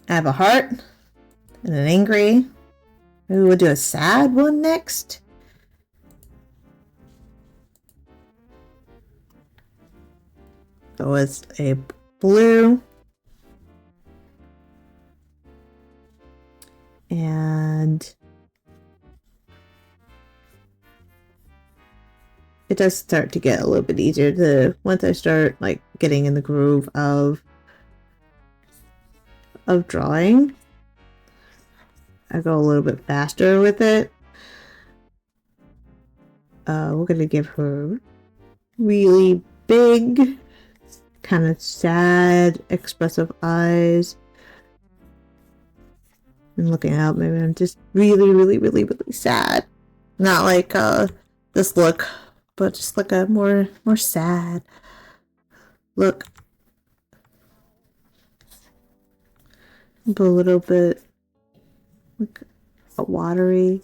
I have a heart and an angry. Maybe we'll do a sad one next. So it's a blue. And it does start to get a little bit easier to once I start like getting in the groove of drawing. I go a little bit faster with it. We're gonna give her really big, kind of sad, expressive eyes. I'm looking out. Maybe I'm just really, really, really, really sad. Not like this look, but just like a more sad look. A little bit like a watery.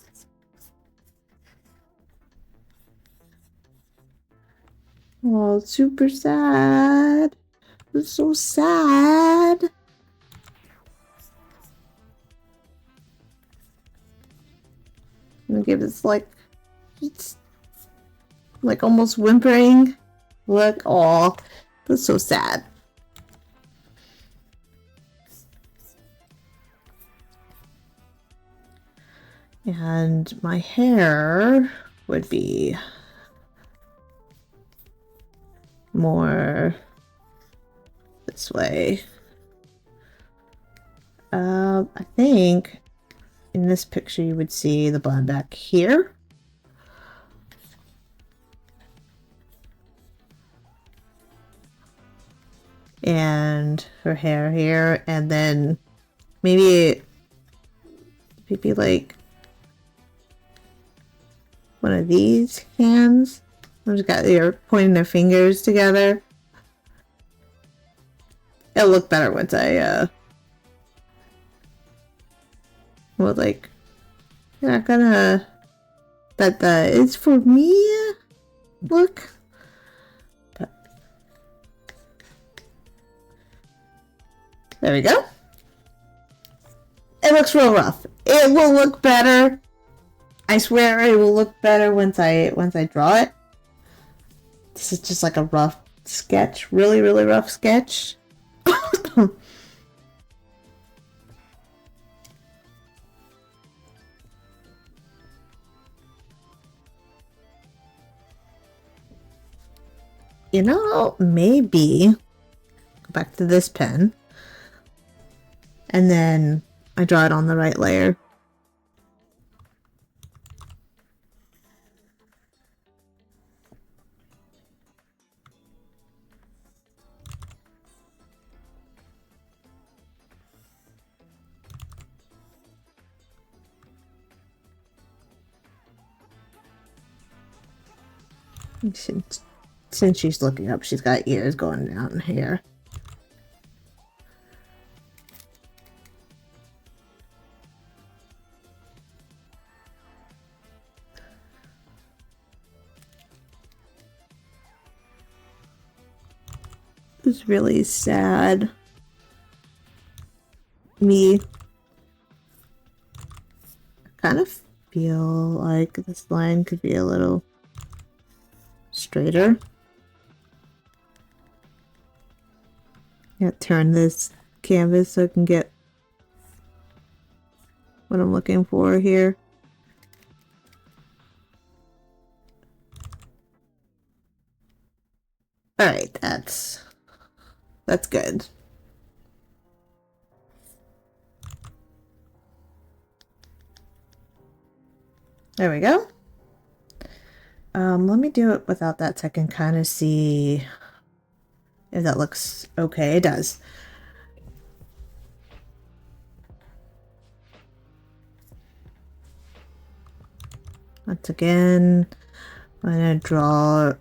Oh, it's super sad. It's so sad. I'm gonna give this like, it's like almost whimpering. Look, oh, that's so sad. And my hair would be more this way. I think in this picture you would see the blonde back here. And her hair here, and then maybe like one of these hands. They're pointing their fingers together. It'll look better once I well, like, you're not gonna that is for me look. But there we go. It looks real rough. It will look better. I swear it will look better once I draw it. This is just like a rough sketch. Really, really rough sketch. You know, maybe go back to this pen and then I draw it on the right layer. Since she's looking up, she's got ears going down here. It's really sad. Me. I kind of feel like this line could be a little straighter. Yeah, turn this canvas so I can get what I'm looking for here. Alright, that's good. There we go. Let me do it without that so I can kind of see if that looks okay. It does. Once again, I'm gonna draw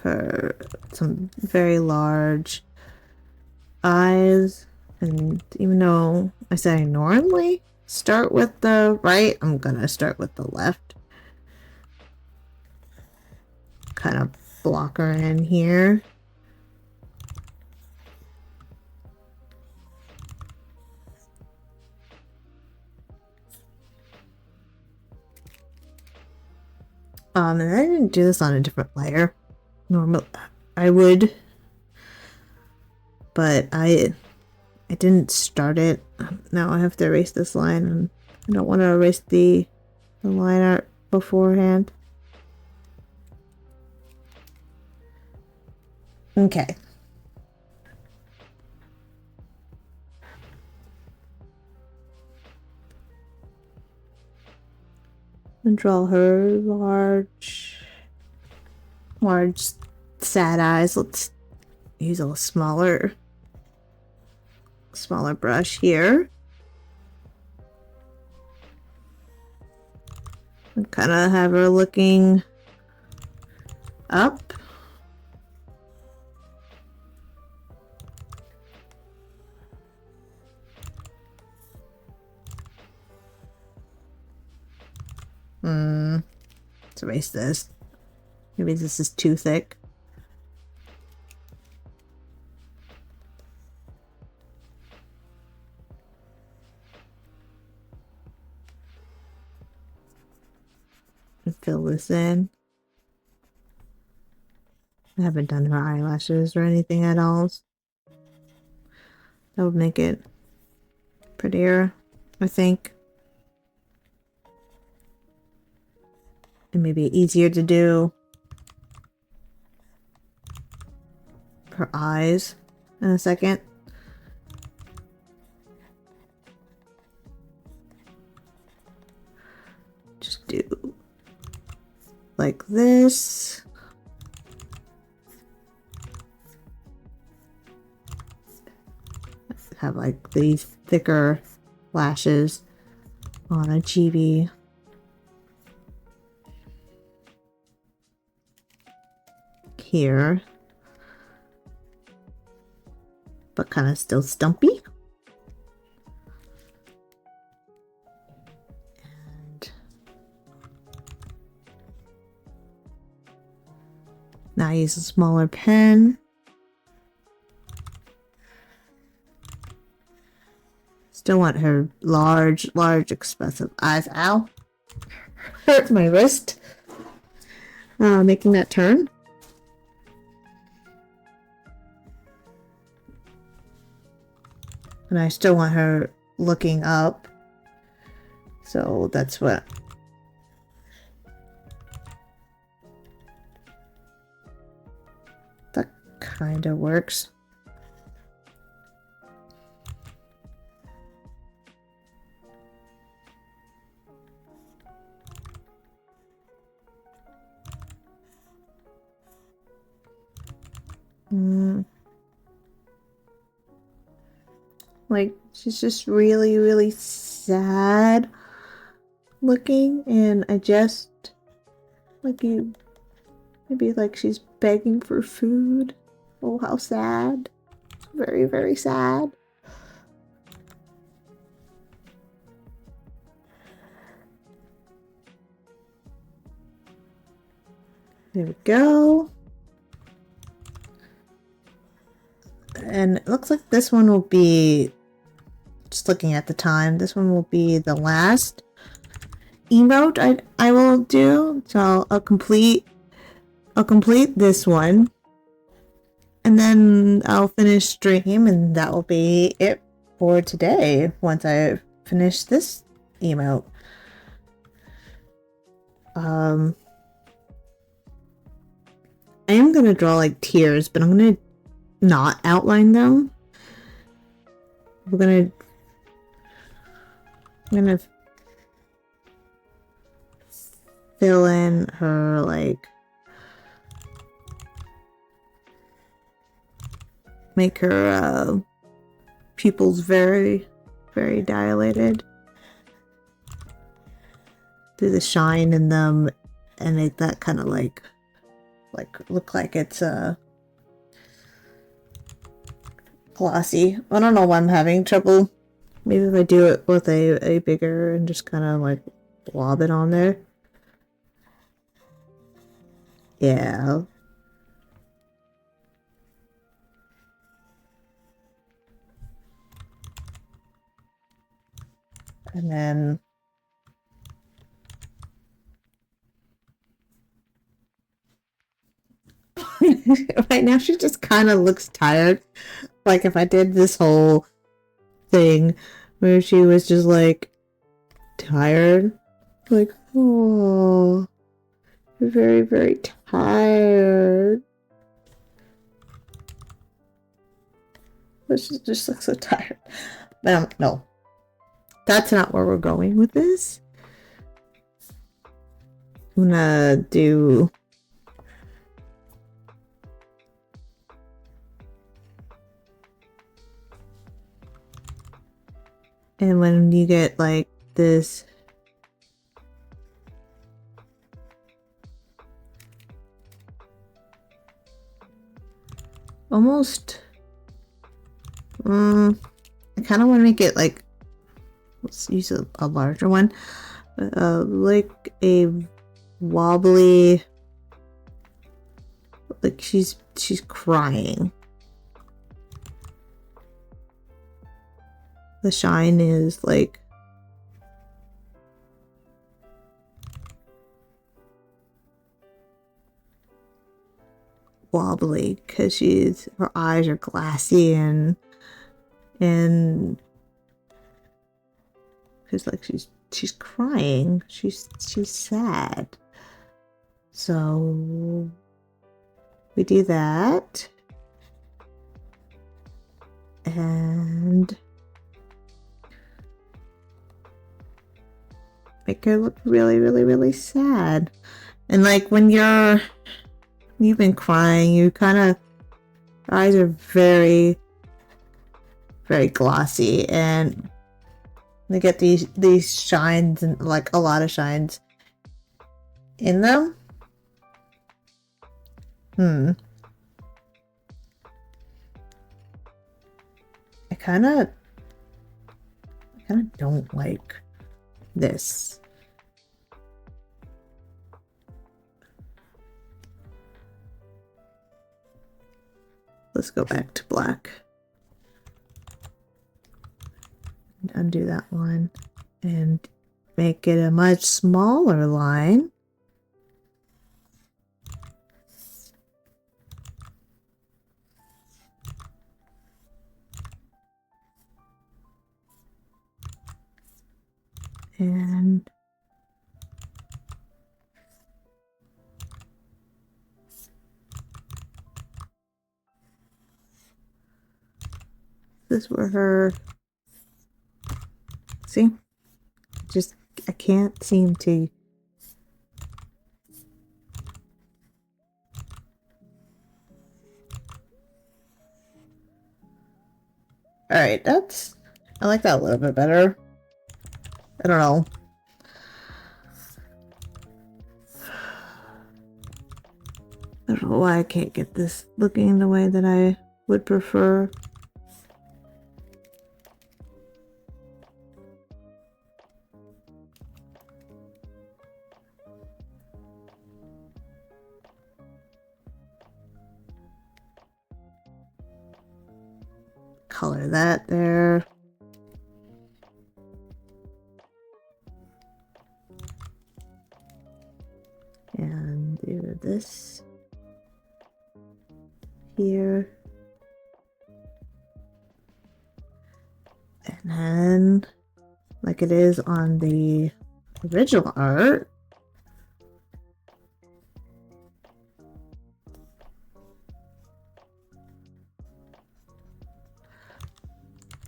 her some very large eyes, and even though I said I normally start with the right, I'm gonna start with the left. Kind of block her in here. And I didn't do this on a different layer. Normally I would, but I didn't start it. Now I have to erase this line, and I don't want to erase the line art beforehand. Okay. And draw her large sad eyes. Let's use a smaller brush here. And kind of have her looking up. Let's erase this. Maybe this is too thick. And fill this in. I haven't done her eyelashes or anything at all. That would make it prettier, I think. And maybe easier to do her eyes in a second. Just do like this. Have like these thicker lashes on a chibi. Here. But kind of still stumpy. And now I use a smaller pen. Still want her large, expressive eyes. Ow! Hurt my wrist. Making that turn. And I still want her looking up. So that's what. That kind of works. Like, she's just really sad looking, and I just like maybe like she's begging for food. Oh, how sad. Very sad. There we go. And it looks like this one will be, just looking at the time, this one will be the last emote I will do. So I'll complete this one. And then I'll finish stream, and that will be it for today once I finish this emote. I am gonna draw like tears, but I'm gonna not outline them. I'm gonna fill in her like, make her pupils very dilated. Do the shine in them and make that kind of like look like it's glossy. I don't know why I'm having trouble. Maybe if I do it with a bigger and just kind of like blob it on there. Yeah. And then right now she just kind of looks tired. Like if I did this whole thing where she was just like tired, like, oh, very tired. But she just looks so tired. But no, that's not where we're going with this. I'm gonna do and when you get like this almost, I kind of want to make it like, let's use a larger one, like a wobbly, like she's crying. The shine is like wobbly because her eyes are glassy and because like she's crying. She's sad. So we do that. And make her look really, really, really sad. And like when you've been crying, you kind of, your eyes are very, very glossy, and they get these shines, and like a lot of shines in them. I kind of don't like this. Let's go back to black. Undo that one and make it a much smaller line. And this were her. See? Just, I can't seem to. Alright, I like that a little bit better. I don't know. I don't know why I can't get this looking the way that I would prefer. Color that there. And do this here. And then, like it is on the original art,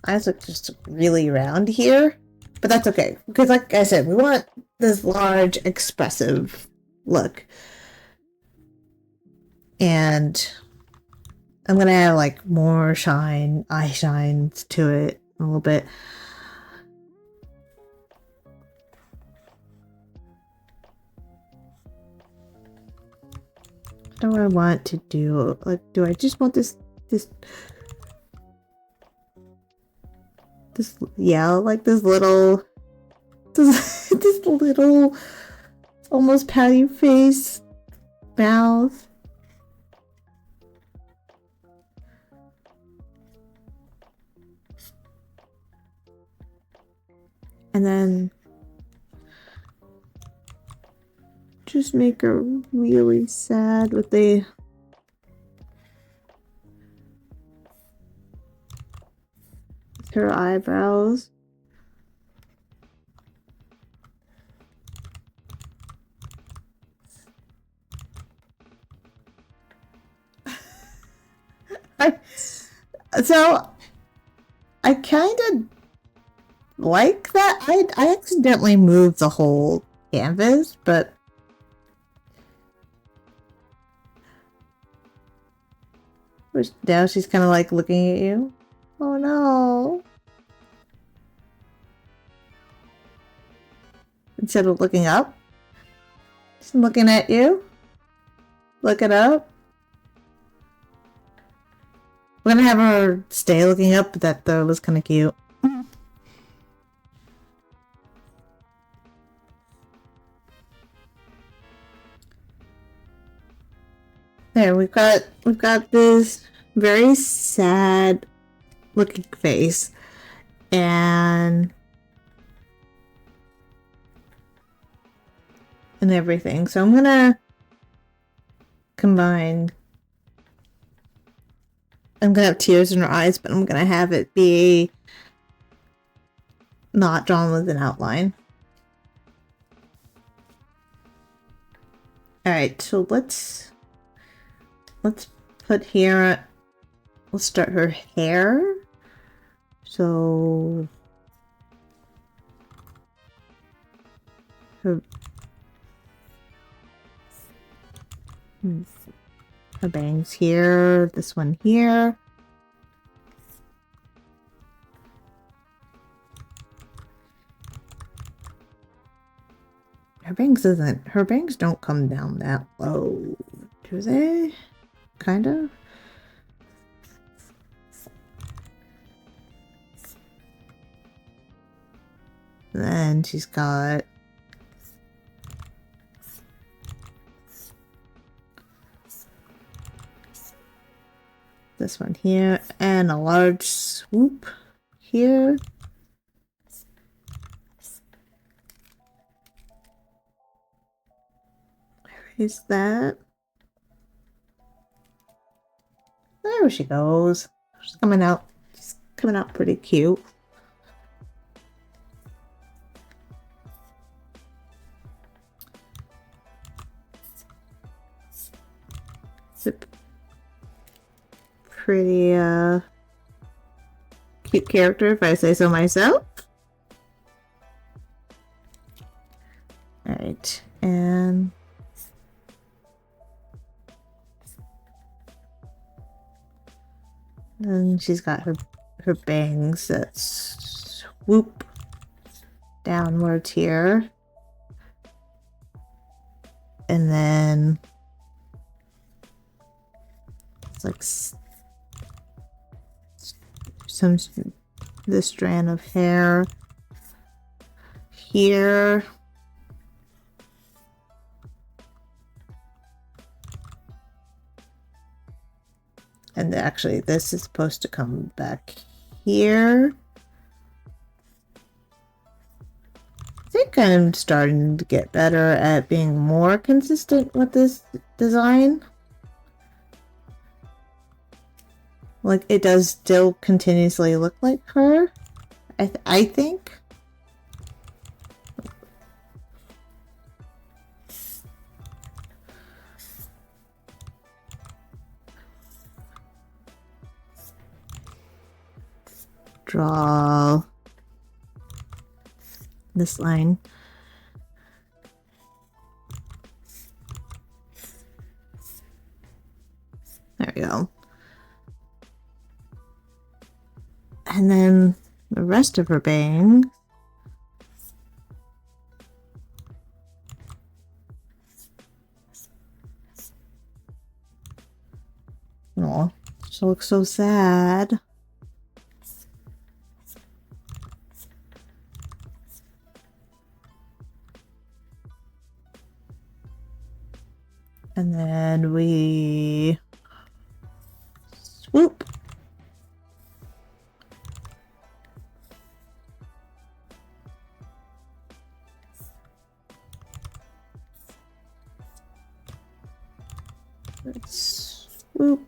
eyes look just really round here, but that's okay because, like I said, we want this large, expressive look. And I'm gonna add like more eye shines to it a little bit. What do I want to do? Like, do I just want this, yeah, like this little, this little, almost pouty face, mouth. And then just make her really sad with her eyebrows. So I kind of like that. I accidentally moved the whole canvas, but now she's kind of like looking at you. Oh no. Instead of looking up, she's looking at you. Look it up. We're gonna have her stay looking up, but that though was kind of cute. There, we've got this very sad looking face and everything. So I'm gonna combine. I'm gonna have tears in her eyes, but I'm gonna have it be not drawn with an outline. Alright, so let's put here, let's start her hair. So her bangs here, this one here. Her bangs don't come down that low, do they? Kind of. Then she's got this one here and a large swoop here. Is that? There she goes. She's coming out. She's coming out pretty cute. It's a pretty cute character, if I say so myself. Alright, and then she's got her bangs that swoop downwards here. And then it's like this strand of hair here. And actually, this is supposed to come back here. I think I'm starting to get better at being more consistent with this design. Like, it does still continuously look like her, I think. Draw this line. There we go. And then the rest of her bang. Oh, she looks so sad. And then we swoop. Let's swoop.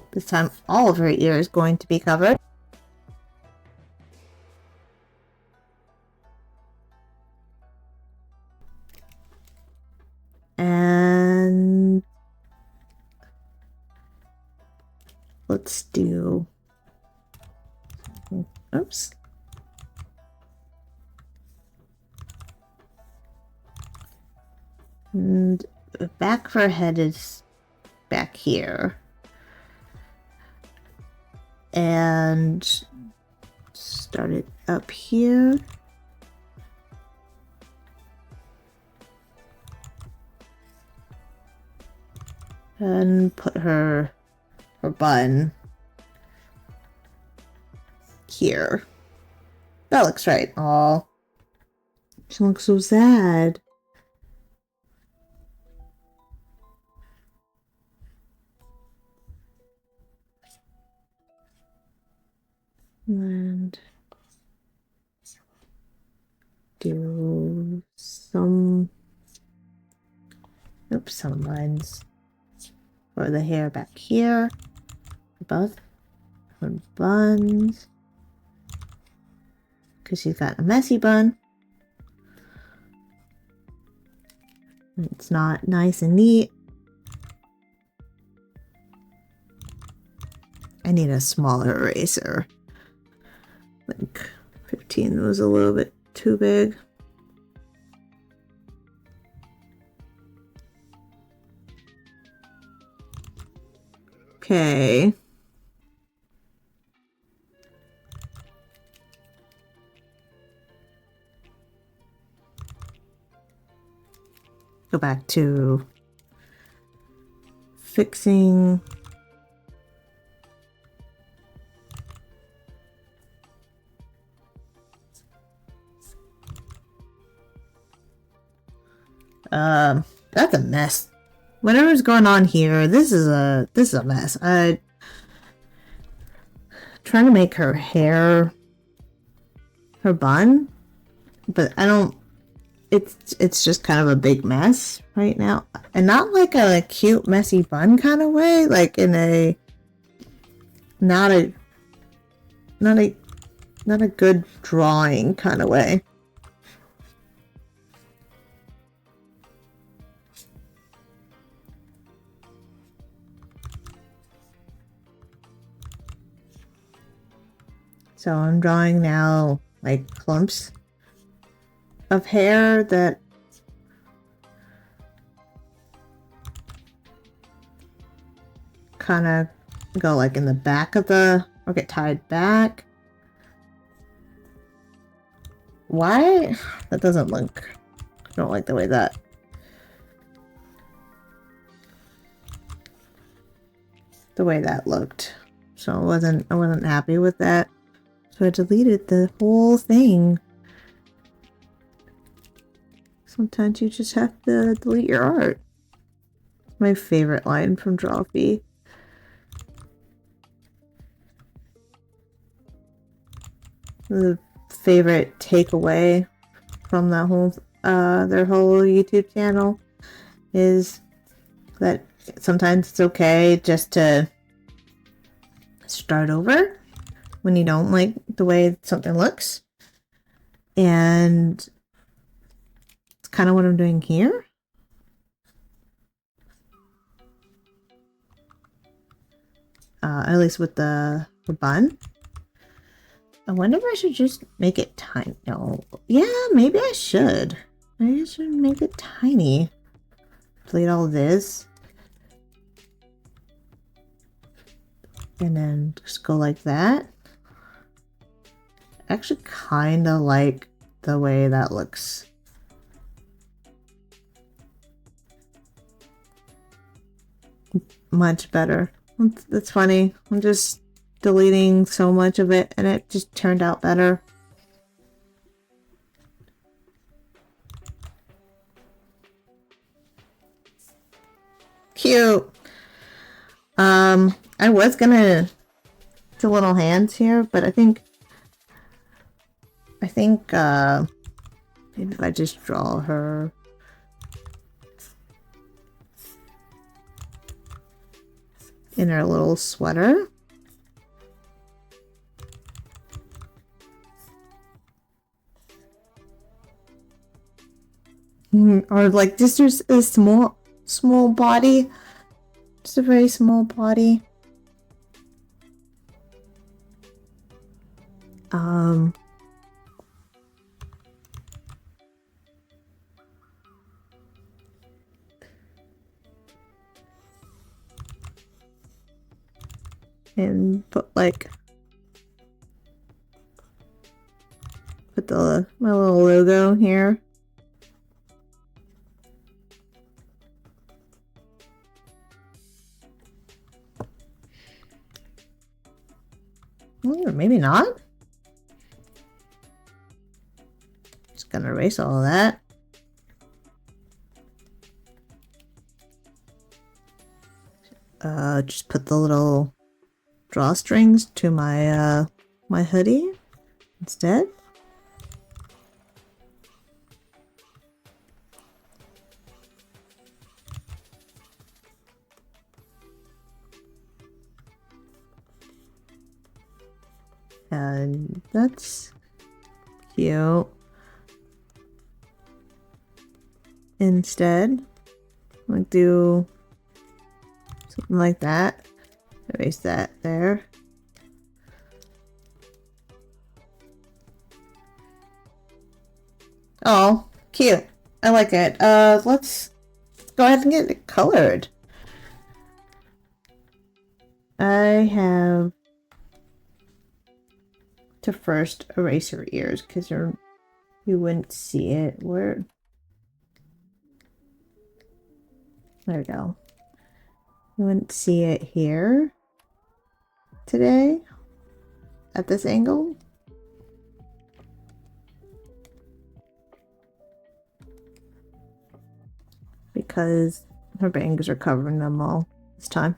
This time all of her ear is going to be covered. And let's do, oops. And the back of her head is back here. And start it up here. And put her bun here. That looks right. Aw. She looks so sad. And do some lines for the hair back here. Both her buns. Because she's got a messy bun. It's not nice and neat. I need a smaller eraser. I think 15 was a little bit too big. Okay. Go back to fixing that's a mess. Whatever's going on here, this is a mess. Trying to make her hair her bun, but I don't it's just kind of a big mess right now. And not like a cute messy bun kind of way, like in a not a good drawing kind of way. So I'm drawing now like clumps of hair that kind of go like in the back of the, or get tied back. Why? That doesn't look, I don't like the way that. The way that looked. So I wasn't happy with that. So I deleted the whole thing. Sometimes you just have to delete your art. My favorite line from Drawfee. The favorite takeaway from that whole their whole YouTube channel is that sometimes it's okay just to start over when you don't like the way something looks. And it's kind of what I'm doing here. At least with the bun. I wonder if I should just make it tiny. No. Yeah, maybe I should. Maybe I should make it tiny. Delete all this. And then just go like that. I actually kind of like the way that looks. Much better. That's funny. I'm just deleting so much of it and it just turned out better. Cute. I was gonna do little hands here, but I think maybe if I just draw her in her little sweater. Or like just a small body. Just a very small body. And put my little logo here. Maybe not. Just gonna erase all of that. Just put the little drawstrings to my my hoodie instead. And that's cute. Instead, I'll do something like that. Erase that there. Oh, cute. I like it. Let's go ahead and get it colored. I have to first erase your ears because you wouldn't see it. There we go. You wouldn't see it here today at this angle. Because her bangs are covering them all this time.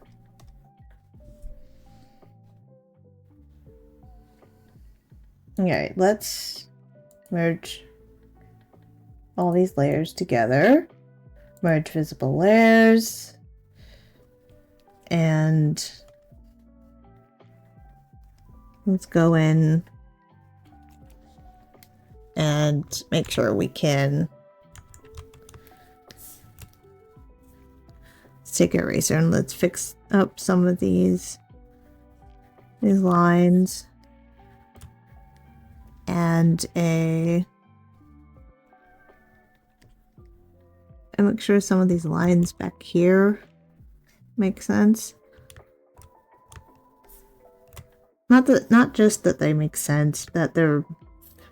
Okay, let's merge all these layers together. Merge visible layers. And let's go in and make sure we can take an eraser and let's fix up some of these lines. And make sure some of these lines back here make sense. Not just that they make sense, that they're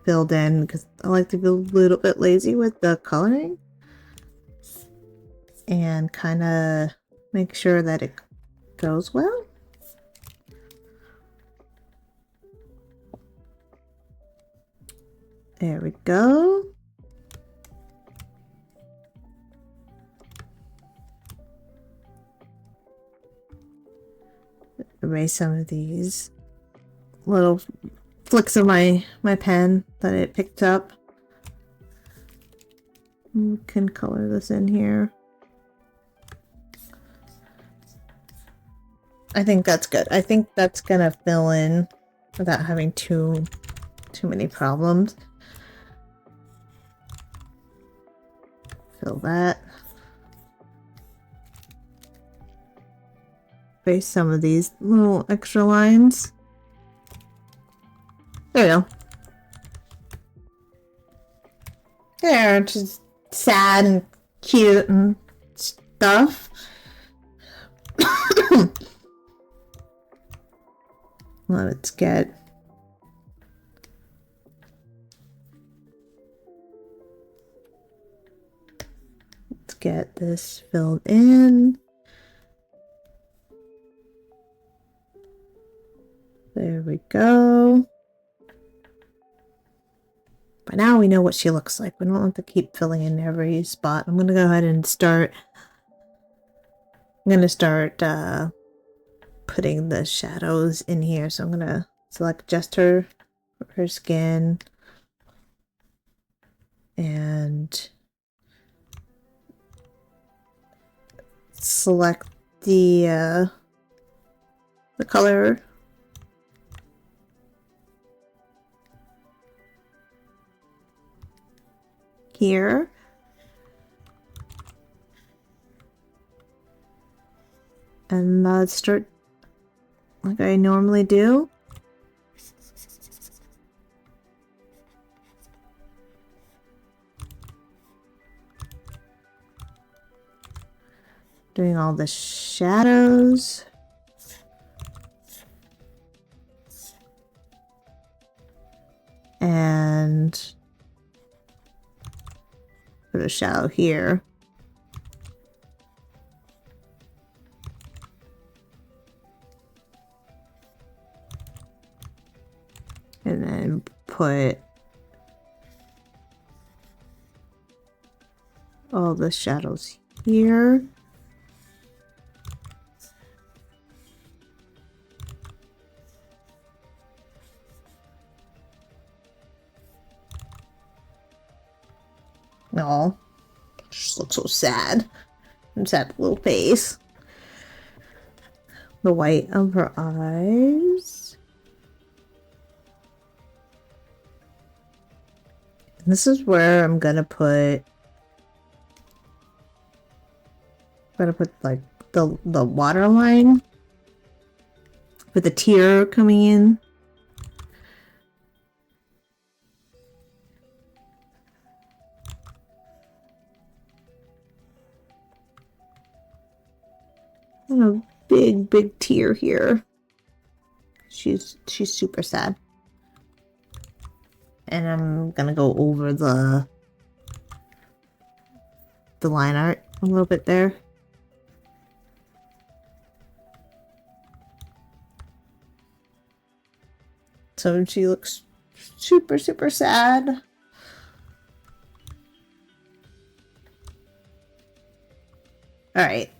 filled in, because I like to be a little bit lazy with the coloring. And kind of make sure that it goes well. There we go. Erase some of these little flicks of my pen that it picked up. We can color this in here. I think that's good. I think that's gonna fill in without having too many problems. Fill that. Erase some of these little extra lines. There we go. They're just sad and cute and stuff. Let's get this filled in. There we go. By now we know what she looks like. We don't have to keep filling in every spot. I'm going to go ahead and start. I'm going to start putting the shadows in here. So I'm going to select just her skin and select the color here. And let's start like I normally do. Doing all the shadows. And put a shadow here. put all the shadows here. No, just looks so sad. And sad little face. The white of her eyes. And this is where I'm gonna put like the water line with the tear coming in. And a big tear here. She's super sad. And I'm gonna go over the line art a little bit there. So she looks super sad. All right.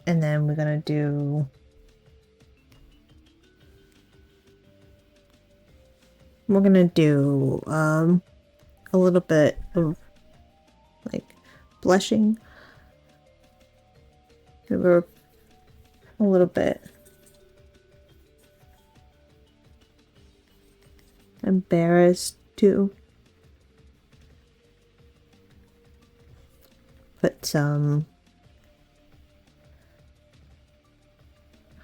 And then we're gonna do a little bit of like blushing. Give her a little bit embarrassed too. Put some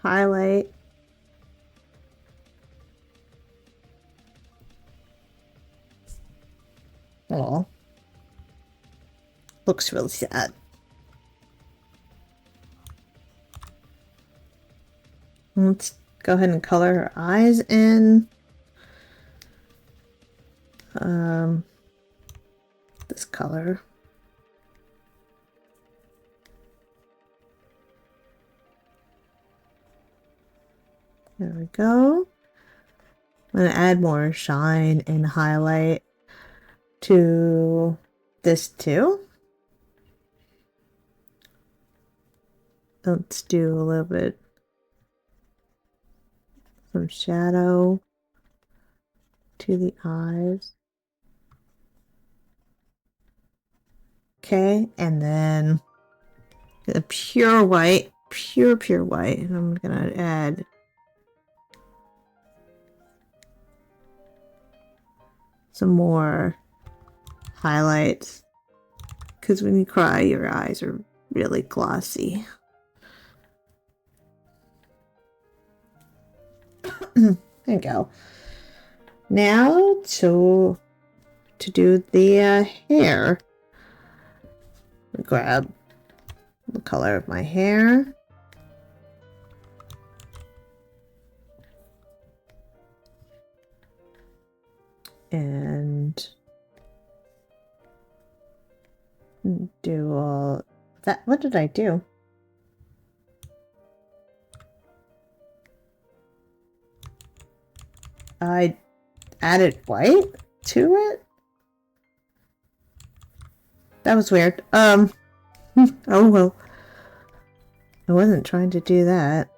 highlight. Oh, looks really sad. Let's go ahead and color her eyes in. This color. There we go. I'm gonna add more shine and highlight to this too. Let's do a little bit some shadow to the eyes. Okay, and then a pure white, pure white, and I'm gonna add some more highlights, because when you cry, your eyes are really glossy. There you go. Now to do the hair. Grab the color of my hair. And do all that. What did I do? I added white to it? That was weird. Oh well. I wasn't trying to do that.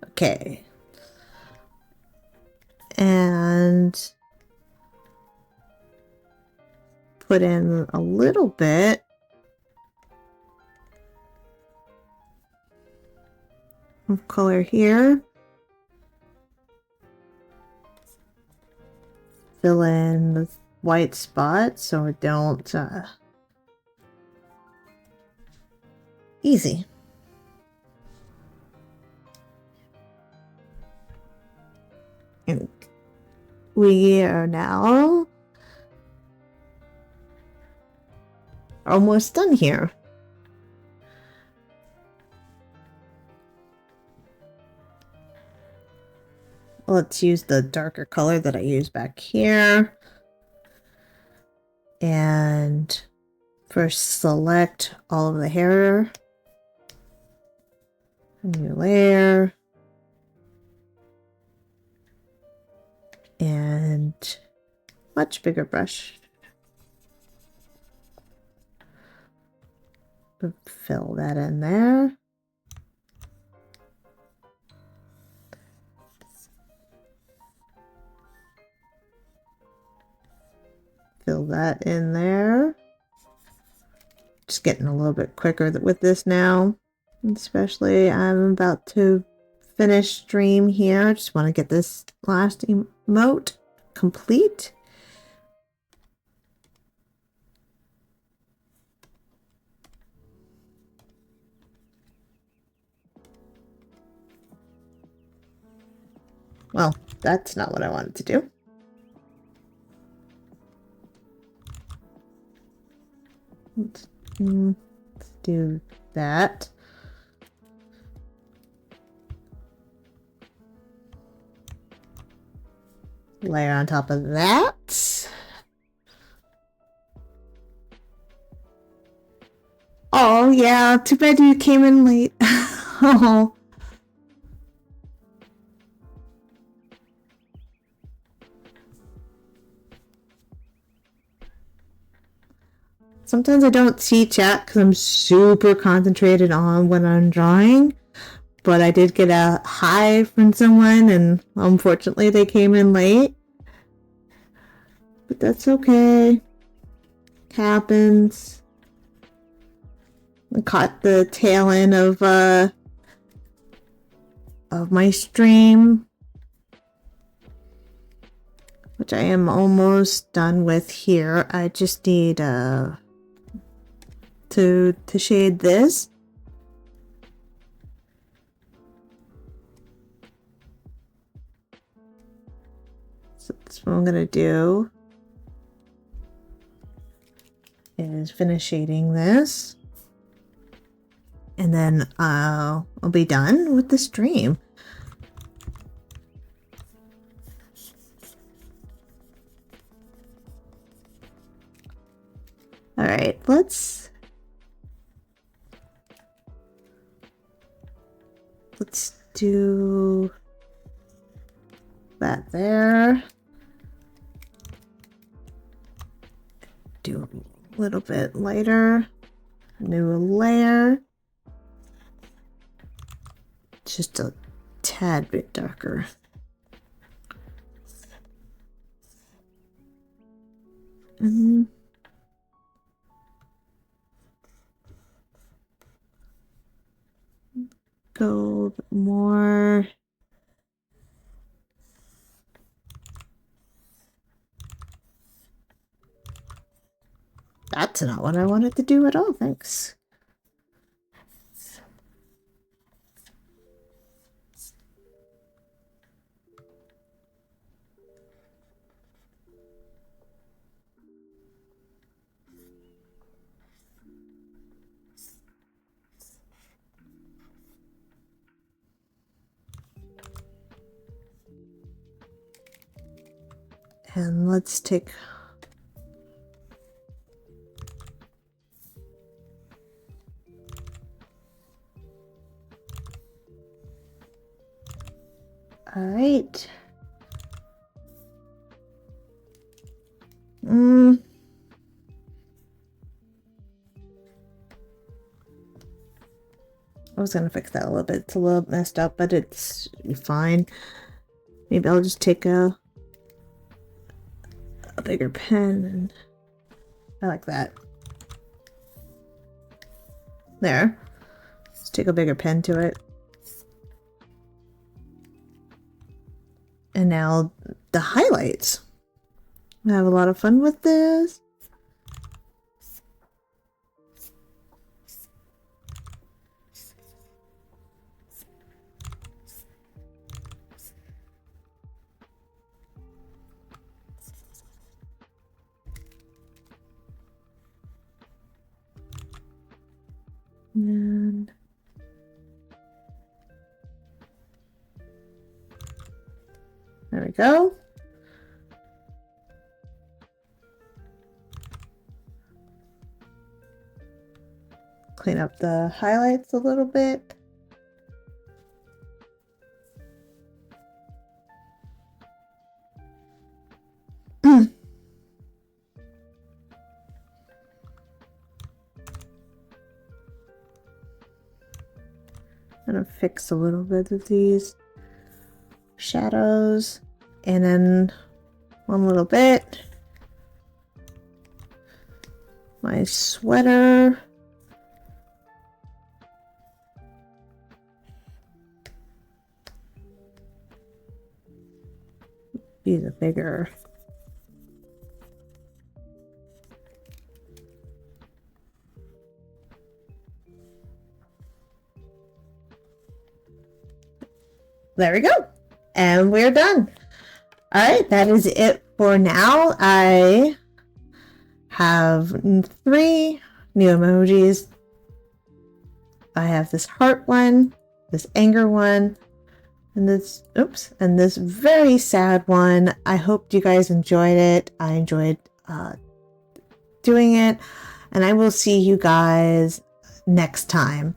Okay. And put in a little bit of color here. Fill in the white spots so it don't easy. And we are now almost done here. Let's use the darker color that I used back here. And first select all of the hair. New layer. And much bigger brush. Fill that in there. Fill that in there. Just getting a little bit quicker with this now. Especially I'm about to finish stream here. Just want to get this last emote complete. Well, that's not what I wanted to do. Let's do that. Layer on top of that. Oh, yeah. Too bad you came in late. Oh. Sometimes I don't see chat because I'm super concentrated on what I'm drawing. But I did get a hi from someone, and unfortunately they came in late. But that's okay. Happens. I caught the tail end of my stream, which I am almost done with here. I just need to shade this. So that's what I'm gonna do. Is finish shading this. And then I'll be done with the stream. All right, let's do that there. Do a little bit lighter. New layer. Just a tad bit darker. And go a bit more. That's not what I wanted to do at all, thanks. And let's take all right. I was gonna fix that a little bit. It's a little messed up, but it's fine. Maybe I'll just take a bigger pen, and I like that. There. Let's take a bigger pen to it. And now the highlights. I have a lot of fun with this. And there we go. brighten up the highlights a little bit. I'm gonna fix a little bit of these shadows, and then one little bit. My sweater. Be the bigger. There we go. And we're done. All right, that is it for now. I have 3 new emojis. I have this heart one, this anger one, and this very sad one. I hope you guys enjoyed it. I enjoyed doing it, and I will see you guys next time.